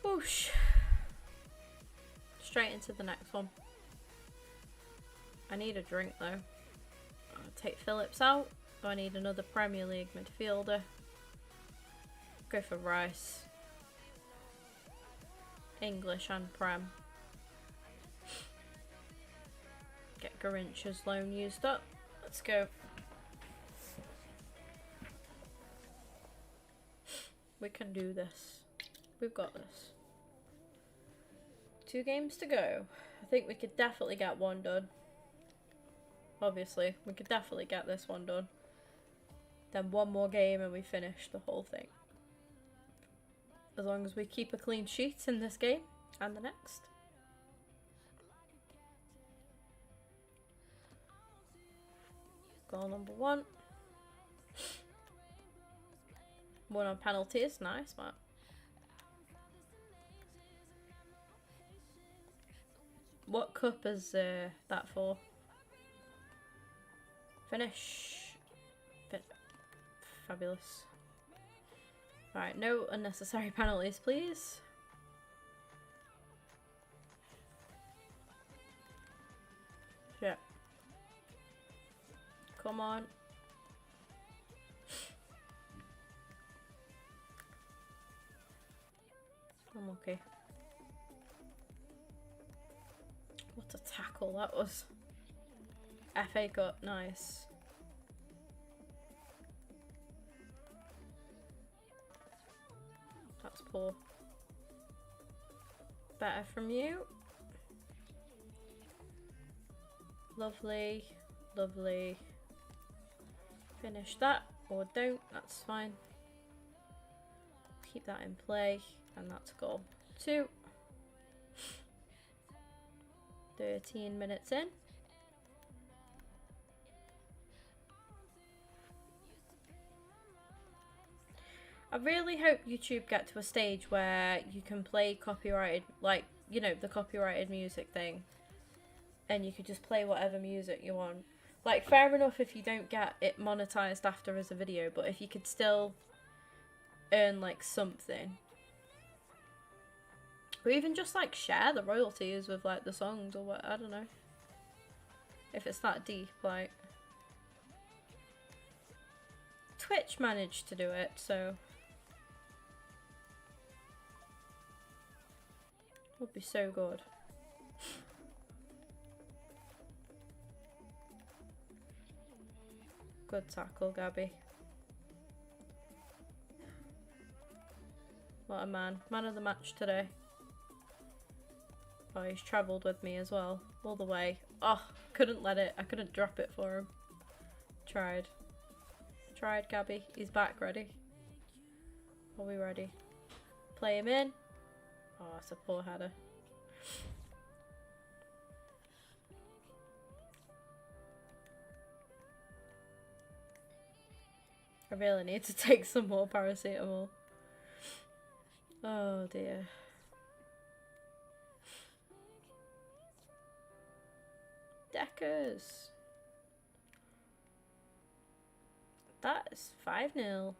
Whoosh. Straight into the next one. I need a drink though. I'll take Phillips out. Oh, I need another Premier League midfielder. Go for Rice. English and Prem. Get Garincha's loan used up. Let's go. We can do this. We've got this. 2 games to go. I think we could definitely get one done. Obviously, we could definitely get this one done. Then one more game and we finish the whole thing. As long as we keep a clean sheet in this game and the next. Goal number 1. 1 on penalties. Nice, Matt. What cup is that for? Finish. Fabulous. Alright, no unnecessary penalties, please. Shit. Come on. I'm okay. What a tackle that was. FA Cup, nice. That's poor. Better from you. Lovely, lovely. Finish that, or don't, that's fine. Keep that in play, and that's goal 2. 13 minutes in. I really hope YouTube get to a stage where you can play copyrighted, like, you know, the copyrighted music thing, and you could just play whatever music you want. Like, fair enough if you don't get it monetized after as a video, but if you could still earn, like, something. Or even just, like, share the royalties with, like, the songs or what, I don't know. If it's that deep, like. Twitch managed to do it, so. Would be so good. Good tackle, Gabby. What a man. Man of the match today. Oh, he's travelled with me as well. All the way. Oh, couldn't let it. I couldn't drop it for him. Tried. Tried, Gabby. He's back, ready. Are we ready? Play him in. Oh, it's a poor header. I really need to take some more paracetamol. Oh dear. Deckers. That is 5-0.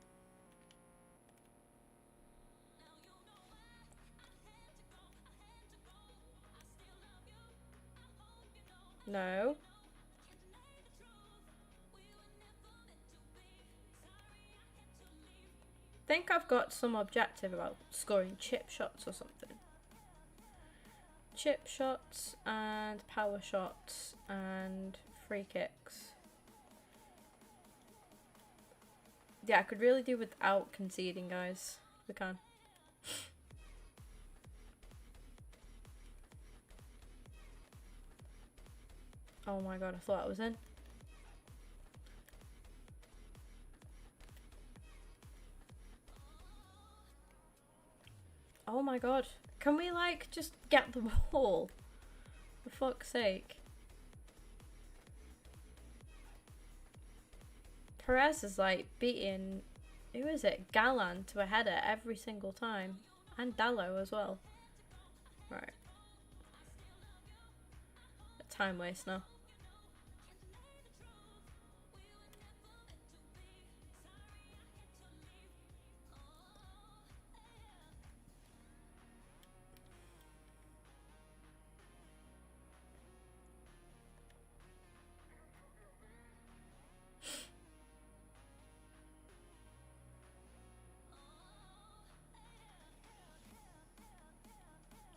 No. I think I've got some objective about scoring chip shots or something. Chip shots and power shots and free kicks. Yeah, I could really do without conceding, guys. We can. Oh my god, I thought I was in. Oh my god, Can we, like, just get the ball? For fuck's sake. Perez is, like, beating... Who is it? Gallan to a header every single time. And Dallo as well. Right. A time waste now.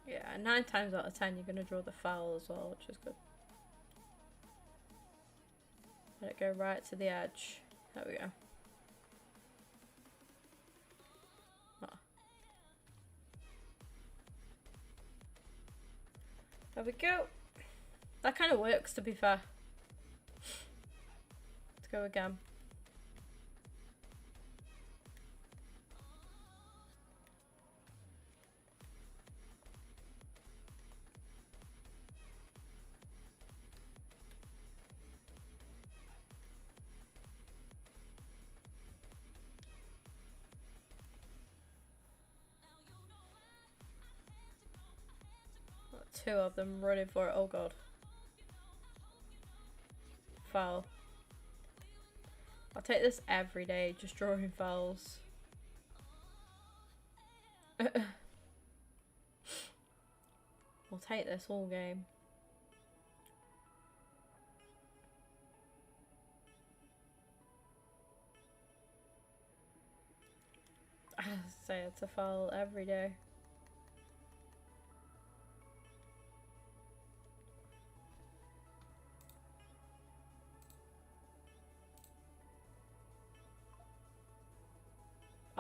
Yeah, 9 times out of 10 you're going to draw the foul as well, which is good. Let it go right to the edge. There we go. Oh. There we go. That kind of works, to be fair. Let's go again. Two of them running for it. Oh god. Foul. I'll take this every day, just drawing fouls. We'll take this all game. I say it's a foul every day.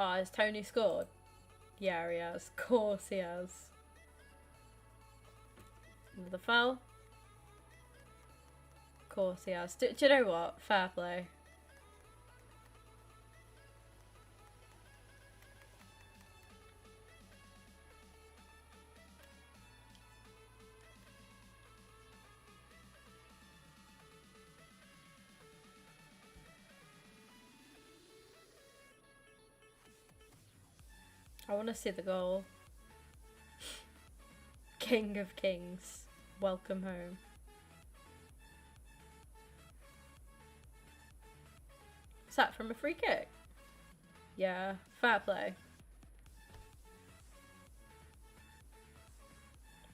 Oh, has Tony scored? Yeah, he has. Of course he has. Another foul. Of course he has. Do you know what? Fair play. I want to see the goal. King of Kings. Welcome home. Is that from a free kick? Yeah, fair play.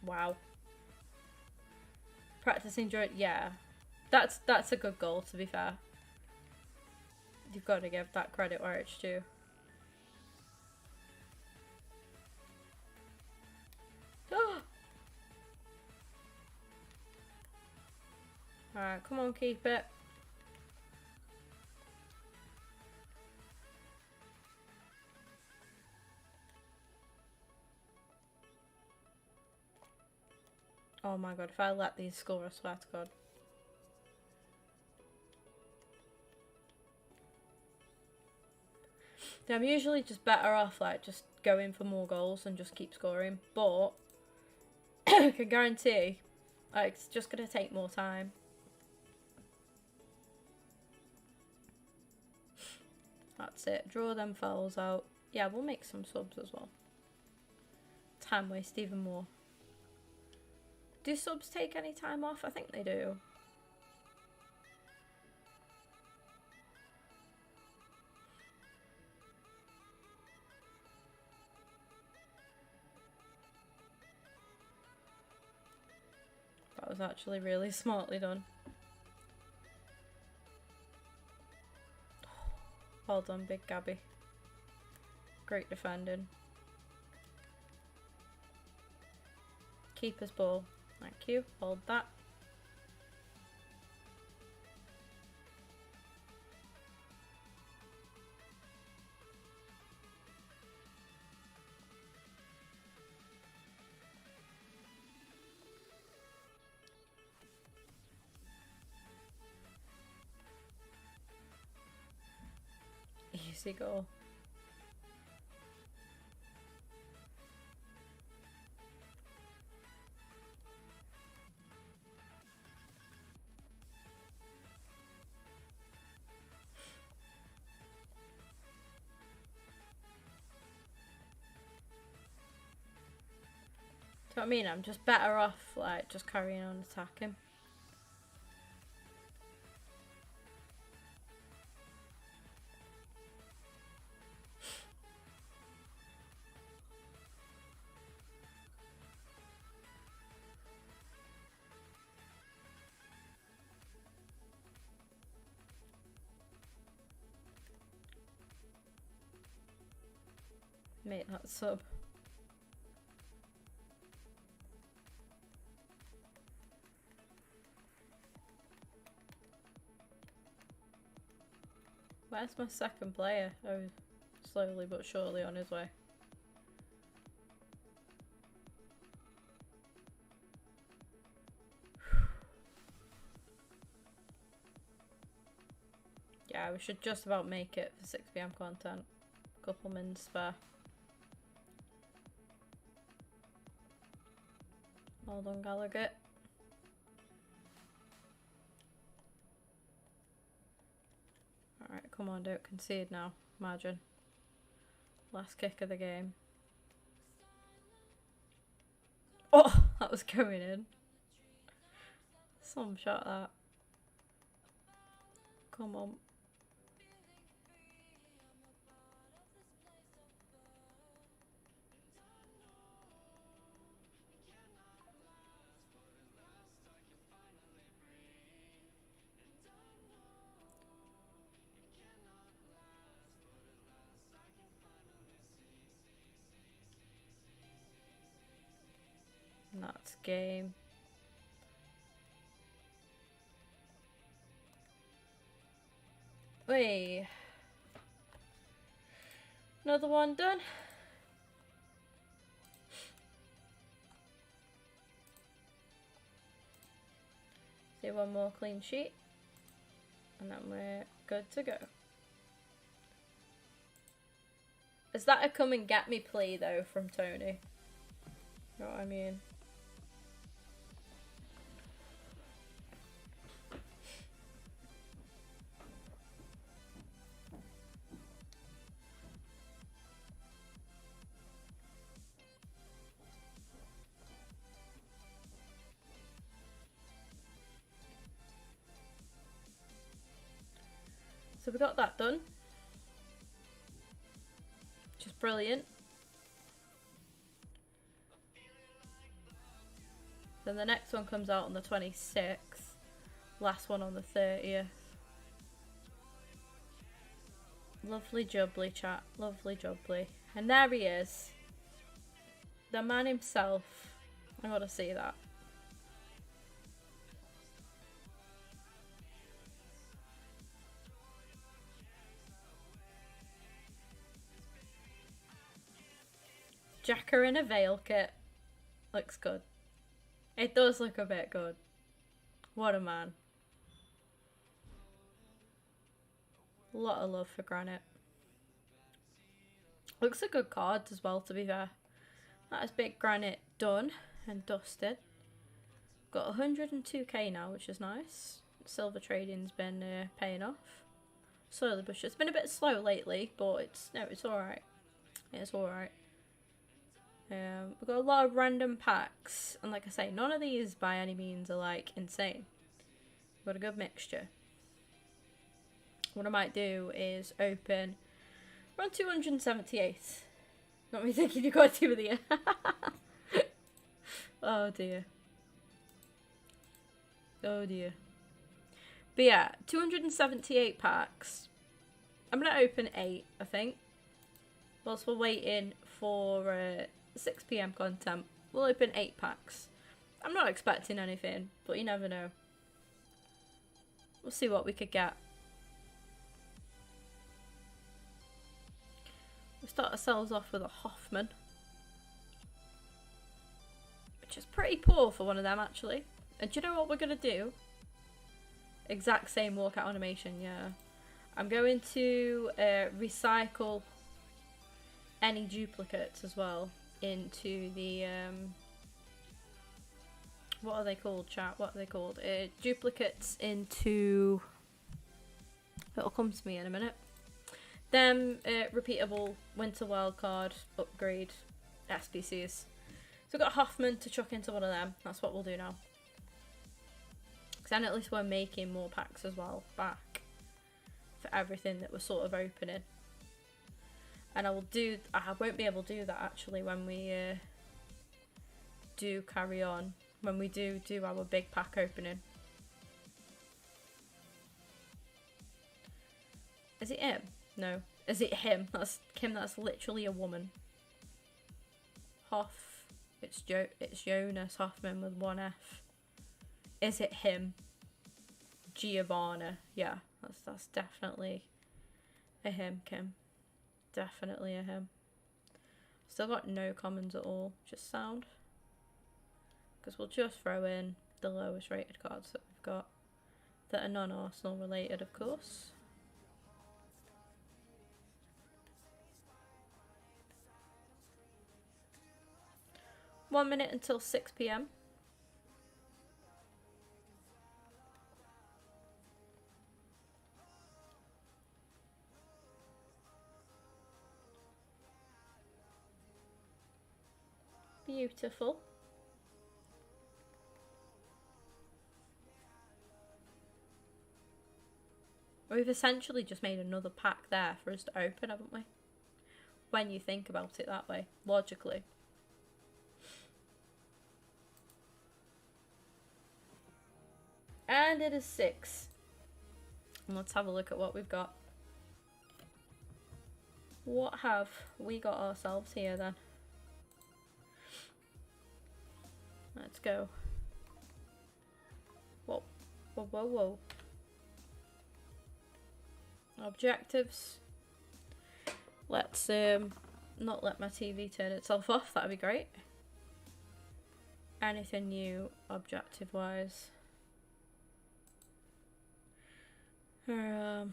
Wow. Practicing during... Yeah. That's a good goal, to be fair. You've got to give that credit where it's due. Alright, come on, keep it. Oh my god, if I let these score, I swear to god. I'm usually just better off, like, just going for more goals and just keep scoring. But, I can guarantee, like, it's just going to take more time. That's it. Draw them fouls out. Yeah, we'll make some subs as well. Time waste even more. Do subs take any time off? I think they do. That was actually really smartly done. Well done, Big Gabby. Great defending. Keeper's ball. Thank you. Hold that. Easy goal. what I mean? I'm just better off, like, just carrying on attacking. Mate, that sub. Where's my second player? Oh, slowly but surely on his way. Yeah, we should just about make it for 6 PM content. Couple minutes spare. Well done, Gallagher. Alright, come on, don't concede now. Imagine. Last kick of the game. Oh, that was going in. Some shot that. Come on. And that's game. Wait. Another one done. Do one more clean sheet. And then we're good to go. Is that a come and get me plea though from Tony? You know what I mean? So we got that done. Which is brilliant. Then the next one comes out on the 26th. Last one on the 30th. Lovely jubbly, chat. Lovely jubbly. And there he is. The man himself. I gotta see that. Jacker in a veil kit. Looks good. It does look a bit good. What a man. A lot of love for Granite. Looks a good card as well, to be fair. That is big Granite done and dusted. Got 102k now, which is nice. Silver trading's been paying off. Slowly but surely. It's been a bit slow lately, but it's alright. It's alright. We've got a lot of random packs, and like I say, none of these by any means are like insane. We've got a good mixture. What I might do is open around 278. Not me thinking you got Team of the Year. Oh dear. Oh dear. But yeah, 278 packs. I'm gonna open 8, I think. Whilst we're waiting for 6 PM content, we'll open 8 packs. I'm not expecting anything, but you never know. We'll see what we could get. We start ourselves off with a Hoffman, which is pretty poor for one of them actually. And do you know what we're gonna do? Exact same walkout animation, yeah. I'm going to recycle any duplicates as well into the what are they called, chat? What are they called? Duplicates into, it'll come to me in a minute. Them repeatable winter wildcard upgrade SPCs. So we've got Hoffman to chuck into one of them. That's what we'll do now. Because then at least we're making more packs as well back for everything that we're sort of opening. And I won't be able to do that actually when we do carry on. When we do our big pack opening. Is it him? No. Is it him? That's Kim, that's literally a woman. It's Jonas Hoffman with one F. Is it him? Giovanna. Yeah, that's definitely a him, Kim. Definitely a him. Still got no commons at all, just sound. Because we'll just throw in the lowest rated cards that we've got that are non-Arsenal related, of course. One minute until 6 PM. Beautiful. We've essentially just made another pack there for us to open, haven't we? When you think about it that way, logically. And it is 6. And let's have a look at what we've got. What have we got ourselves here then? Let's go. Whoa, whoa, whoa, whoa. Objectives. Let's not let my TV turn itself off, that'd be great. Anything new objective wise? Not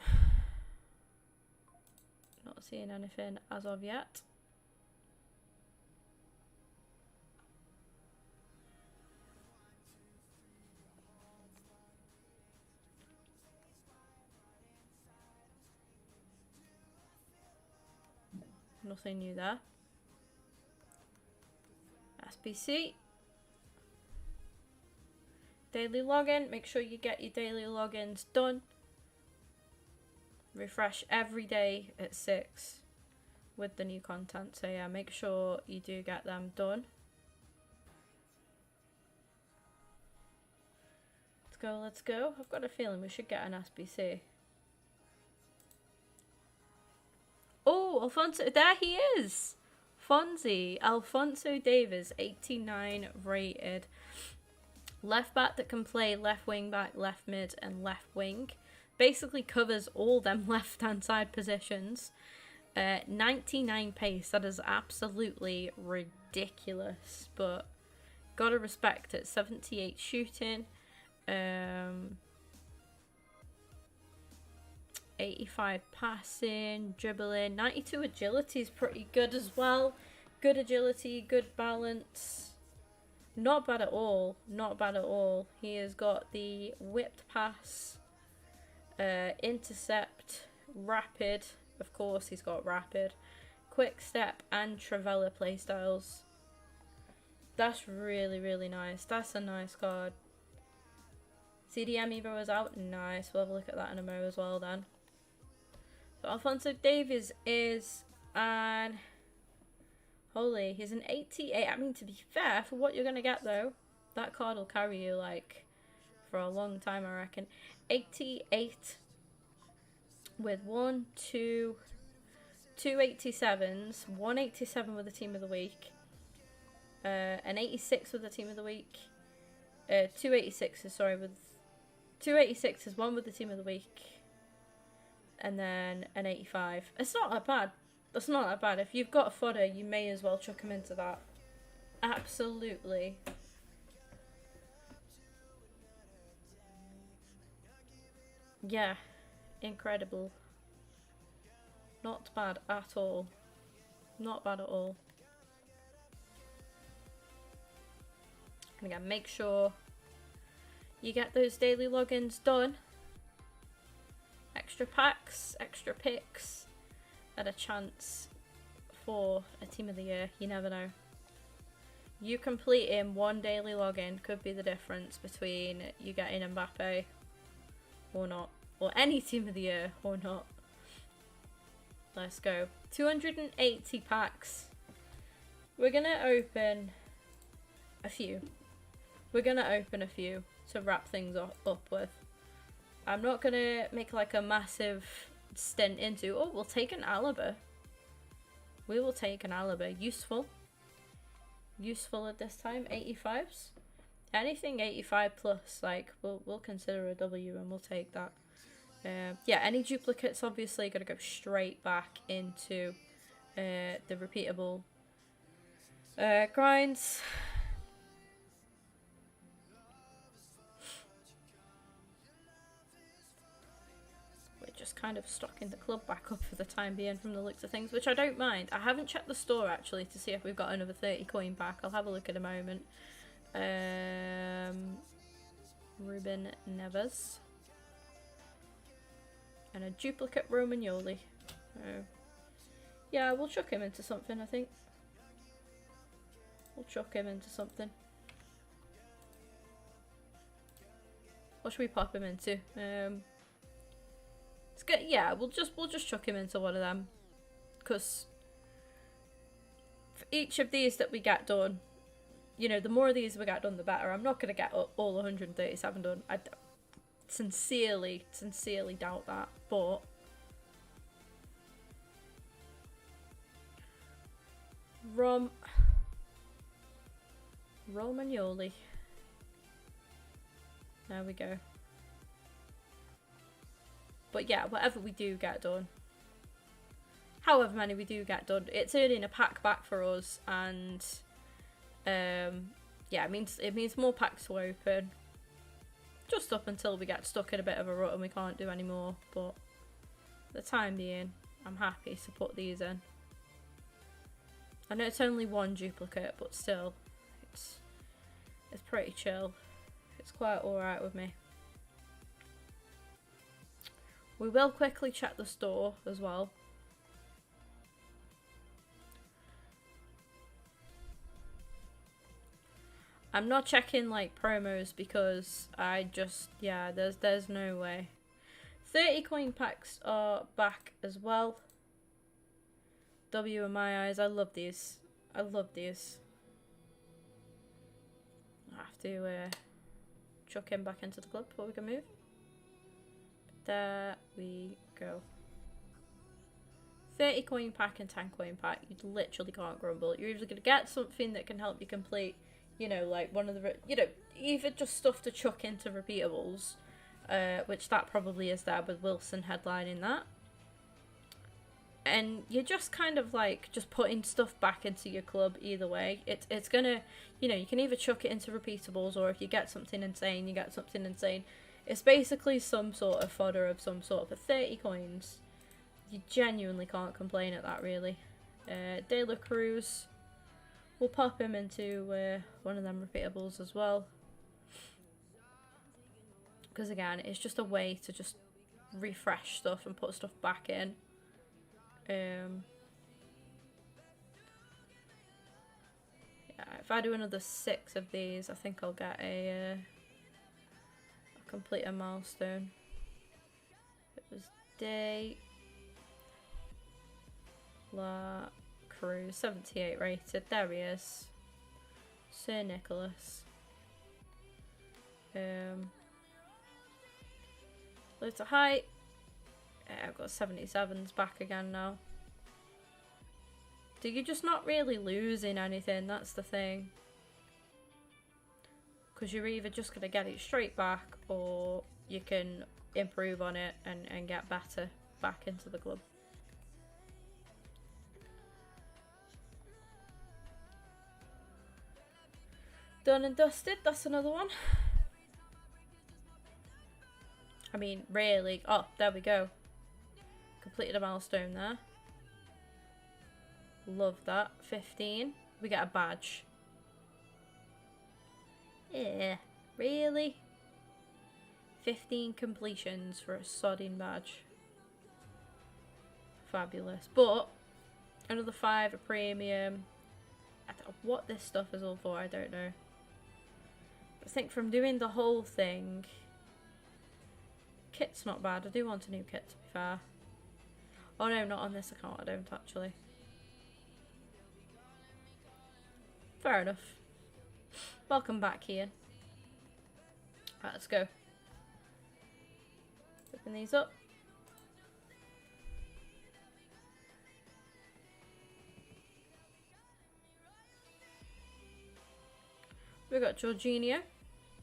seeing anything as of yet. Nothing new there. SBC. Daily login. Make sure you get your daily logins done. Refresh every day at 6 with the new content. So yeah, make sure you do get them done. Let's go, let's go. I've got a feeling we should get an SBC. Oh, Alfonso, there he is! Fonzie, Alfonso Davies, 89 rated. Left back that can play left wing back, left mid and left wing. Basically covers all them left hand side positions. 99 pace, that is absolutely ridiculous, but gotta respect it. 78 shooting, 85 passing, dribbling, 92 agility is pretty good as well. Good agility, good balance. Not bad at all. Not bad at all. He has got the whipped pass, intercept, rapid. Of course, he's got rapid, quick step, and Travella playstyles. That's really, really nice. That's a nice card. CDM Evo is out. Nice. We'll have a look at that in a mo as well then. So Alfonso Davies is an... Holy, he's an 88. I mean, to be fair, for what you're going to get though, that card will carry you like for a long time, I reckon. 88 with 2 87s, 187 with the team of the week, an 86 with the team of the week, 286s, sorry, with 286s, 1 with the team of the week, and then an 85. It's not that bad. That's not that bad. If you've got a fodder, you may as well chuck him into that. Absolutely. Yeah, incredible. Not bad at all. Not bad at all. And again, make sure you get those daily logins done. Extra packs, extra picks, and a chance for a team of the year. You never know. You completing one daily login could be the difference between you getting Mbappe or not. Or any team of the year or not. Let's go. 280 packs. We're going to open a few. We're going to open a few to wrap things up with. I'm not going to make like a massive stint into, oh, we'll take an Alaba. We will take an Alaba. Useful. Useful at this time. 85s. Anything 85 plus, like, we'll consider a W and we'll take that. Yeah, any duplicates obviously going to go straight back into the repeatable grinds. We're just kind of stocking the club back up for the time being from the looks of things, which I don't mind. I haven't checked the store actually to see if we've got another 30 coin pack. I'll have a look in a moment. Ruben Neves. And a duplicate Romagnoli. Yeah, we'll chuck him into something, I think. We'll chuck him into something. What should we pop him into? It's good. Yeah, we'll just chuck him into one of them. Because for each of these that we get done, you know, the more of these we get done, the better. I'm not going to get all 137 done. I sincerely doubt that, but Romagnoli. There we go. But yeah, whatever we do get done, however many we do get done, it's earning a pack back for us, and yeah, it means more packs to open. Just up until we get stuck in a bit of a rut and we can't do any more, but for the time being, I'm happy to put these in. I know it's only one duplicate, but still, it's pretty chill. It's quite alright with me. We will quickly check the store as well. I'm not checking like promos because I just, yeah, there's no way. 30 coin packs are back as well. W in my eyes. I love these. I love these. I have to chuck him back into the club before we can move. There we go. 30 coin pack and 10 coin pack. You literally can't grumble. You're either going to get something that can help you complete, you know, like one of the, you know, even just stuff to chuck into repeatables, which that probably is there with Wilson headlining that. And you're just kind of like just putting stuff back into your club either way. It's gonna, you know, you can either chuck it into repeatables, or if you get something insane, you get something insane. It's basically some sort of fodder of some sort. For 30 coins, you genuinely can't complain at that, really. De La Cruz, we'll pop him into one of them repeatables as well. Because again, it's just a way to just refresh stuff and put stuff back in. Yeah, if I do another 6 of these, I think I'll get I'll complete a milestone. It was De La Cruz, 78 rated. There he is. Sir Nicholas. Loads of height. I've got 77s back again now. Do you just not really losing anything? That's the thing. Because you're either just going to get it straight back, or you can improve on it and get better back into the club. Done and dusted. That's another one. I mean, really. Oh, there we go. Completed a milestone there. Love that. 15. We get a badge. Yeah, really? 15 completions for a sodding badge. Fabulous. But another 5 a premium. what this stuff is all for, I don't know. I think from doing the whole thing, kit's not bad. I do want a new kit, to be fair. Oh no, not on this account, I don't actually. Fair enough. Welcome back, Ian. Right, let's go. Open these up. We've got Jorginho.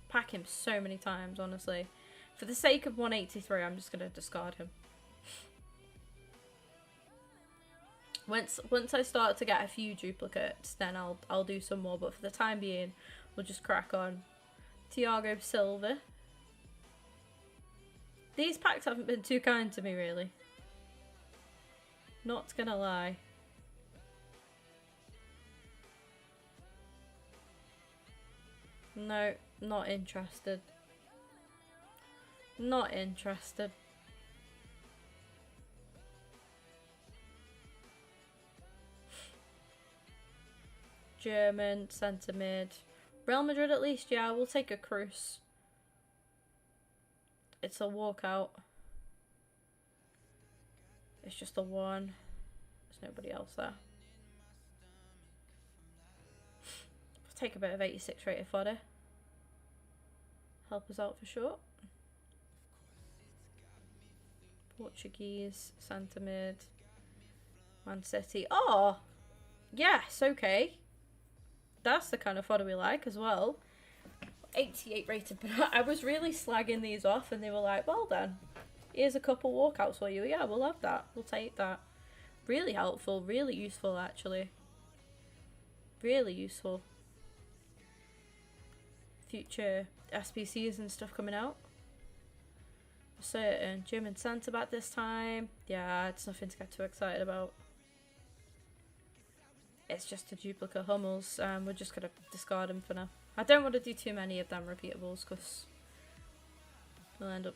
Pack him so many times, honestly. For the sake of 183, I'm just going to discard him. Once I start to get a few duplicates, then I'll do some more. But for the time being, we'll just crack on. Thiago Silva. These packs haven't been too kind to me, really. Not gonna lie. No, not interested. Not interested. German, centre mid. Real Madrid at least, yeah, we'll take a Cruz. It's a walkout. It's just a one. There's nobody else there. We'll take a bit of 86 rated fodder. Help us out for sure. Portuguese, centre mid. Man City. Oh! Yes, okay. That's the kind of fodder we like as well. 88 rated, but I was really slagging these off and they were like, well then, here's a couple walkouts for you. Yeah, we'll have that. We'll take that. Really helpful, really useful actually. Really useful. Future SPCs and stuff coming out. Certain German centre back this time. Yeah, it's nothing to get too excited about. It's just a duplicate Hummels. We're just going to discard them for now. I don't want to do too many of them repeatables because I'll end up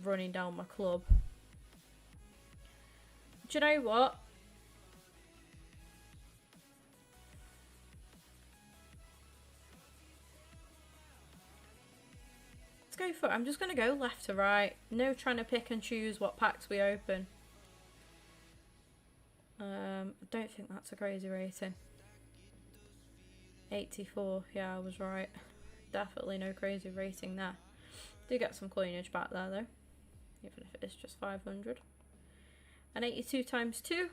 running down my club. Do you know what? Let's go for it. I'm just going to go left to right. No trying to pick and choose what packs we open. I don't think that's a crazy rating. 84, yeah, I was right. Definitely no crazy rating there. Do get some coinage back there though, even if it is just 500. And 82 times 2.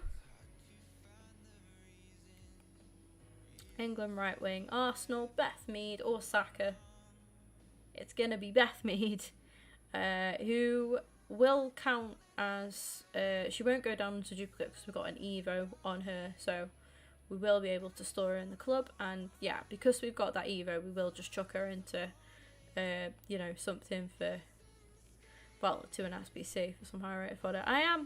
England right wing, Arsenal, Beth Mead or Saka. It's gonna be Beth Mead, who will count as she won't go down to duplicate because we've got an Evo on her, so we will be able to store her in the club. And yeah, because we've got that Evo, we will just chuck her into you know, something for, well, to an SBC for some higher rated fodder. I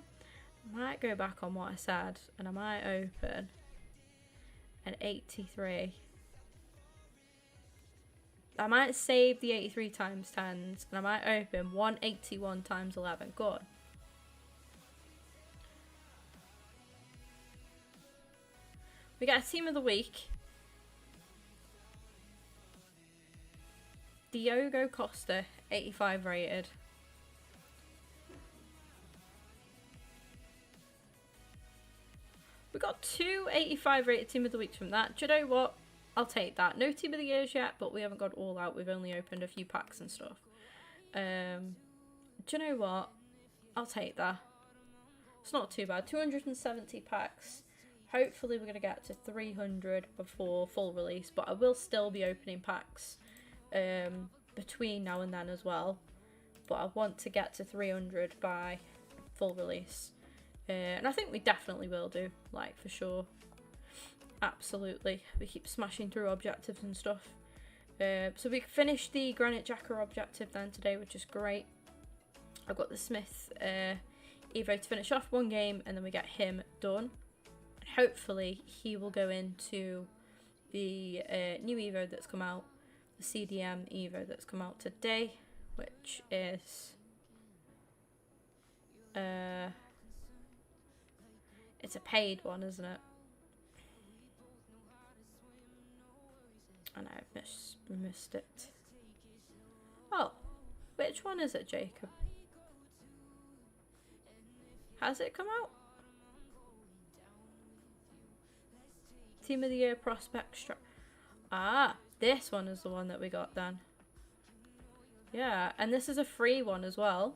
might go back on what I said and I might open an 83. I might save the 83 times 10s and I might open 181 times 11. Go on. We get a team of the week. Diogo Costa, 85 rated. We got 2 85 rated team of the weeks from that. Do you know what? I'll take that. No team of the years yet, but we haven't got all out. We've only opened a few packs and stuff. Do you know what? I'll take that. It's not too bad. 270 packs. Hopefully we're going to get to 300 before full release, but I will still be opening packs between now and then as well. But I want to get to 300 by full release. And I think we definitely will do, like, for sure. Absolutely. We keep smashing through objectives and stuff. So we finished the Granite Jacker objective then today, which is great. I've got the Smith Evo to finish off one game, and then we get him done. Hopefully he will go into the new Evo that's come out, the CDM Evo that's come out today, which is it's a paid one, isn't it? I missed it. Oh, which one is it, Jacob? Has it come out? Team of the Year Prospect Strap. Ah, this one is the one that we got then. Yeah, and this is a free one as well.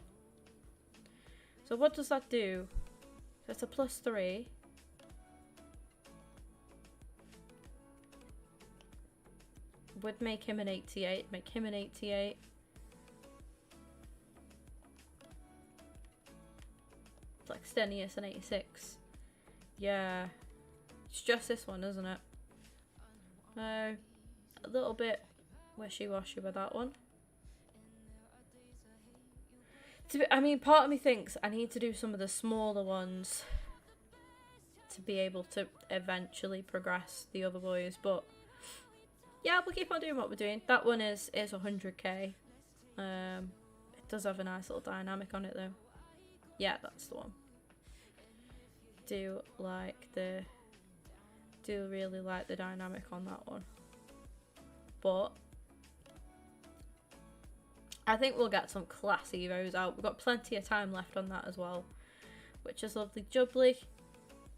So what does that do? So it's a +3. Would make him an 88. Make him an 88. Extenius an 86. Yeah. It's just this one, isn't it? No. A little bit wishy-washy with that one. I mean, part of me thinks I need to do some of the smaller ones to be able to eventually progress the other boys, but yeah, we'll keep on doing what we're doing. That one is 100k. It does have a nice little dynamic on it though. Yeah, that's the one. Do really like the dynamic on that one, but I think we'll get some class Evos out. We've got plenty of time left on that as well, which is lovely jubbly.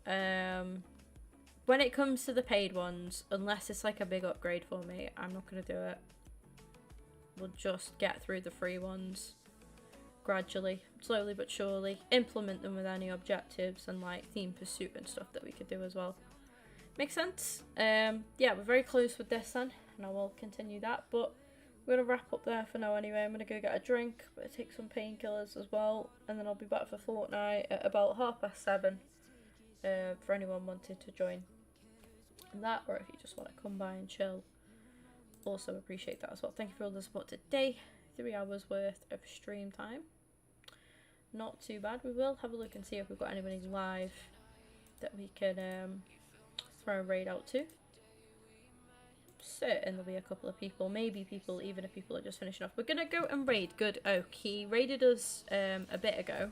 When it comes to the paid ones, unless it's like a big upgrade for me, I'm not going to do it. We'll just get through the free ones gradually, slowly but surely. Implement them with any objectives and like theme pursuit and stuff that we could do as well. Makes sense? Yeah, we're very close with this then, and I will continue that, but we're going to wrap up there for now anyway. I'm going to go get a drink, but take some painkillers as well, and then I'll be back for Fortnite at about 7:30 for anyone wanted to join that, or if you just want to come by and chill. Also appreciate that as well. Thank you for all the support today. 3 hours worth of stream time. Not too bad. We will have a look and see if we've got anybody live that we can throw a raid out to. Certain there'll be a couple of people, maybe people, even if people are just finishing off. We're gonna go and raid Good Oak. He raided us a bit ago,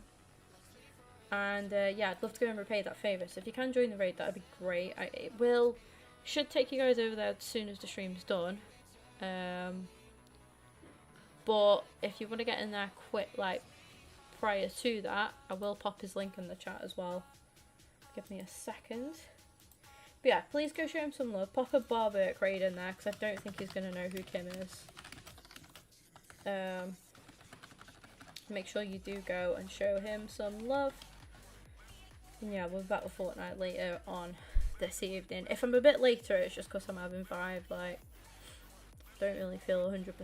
and yeah, I'd love to go and repay that favour. So if you can join the raid, that'd be great. It should take you guys over there as soon as the stream's done. But if you want to get in there quick, like prior to that, I will pop his link in the chat as well. Give me a second. But yeah, please go show him some love. Pop a BARBERK raid in there, because I don't think he's going to know who Kim is. Make sure you do go and show him some love. And yeah, we'll be back with Fortnite later on this evening. If I'm a bit later, it's just because I'm having 5, like, don't really feel 100%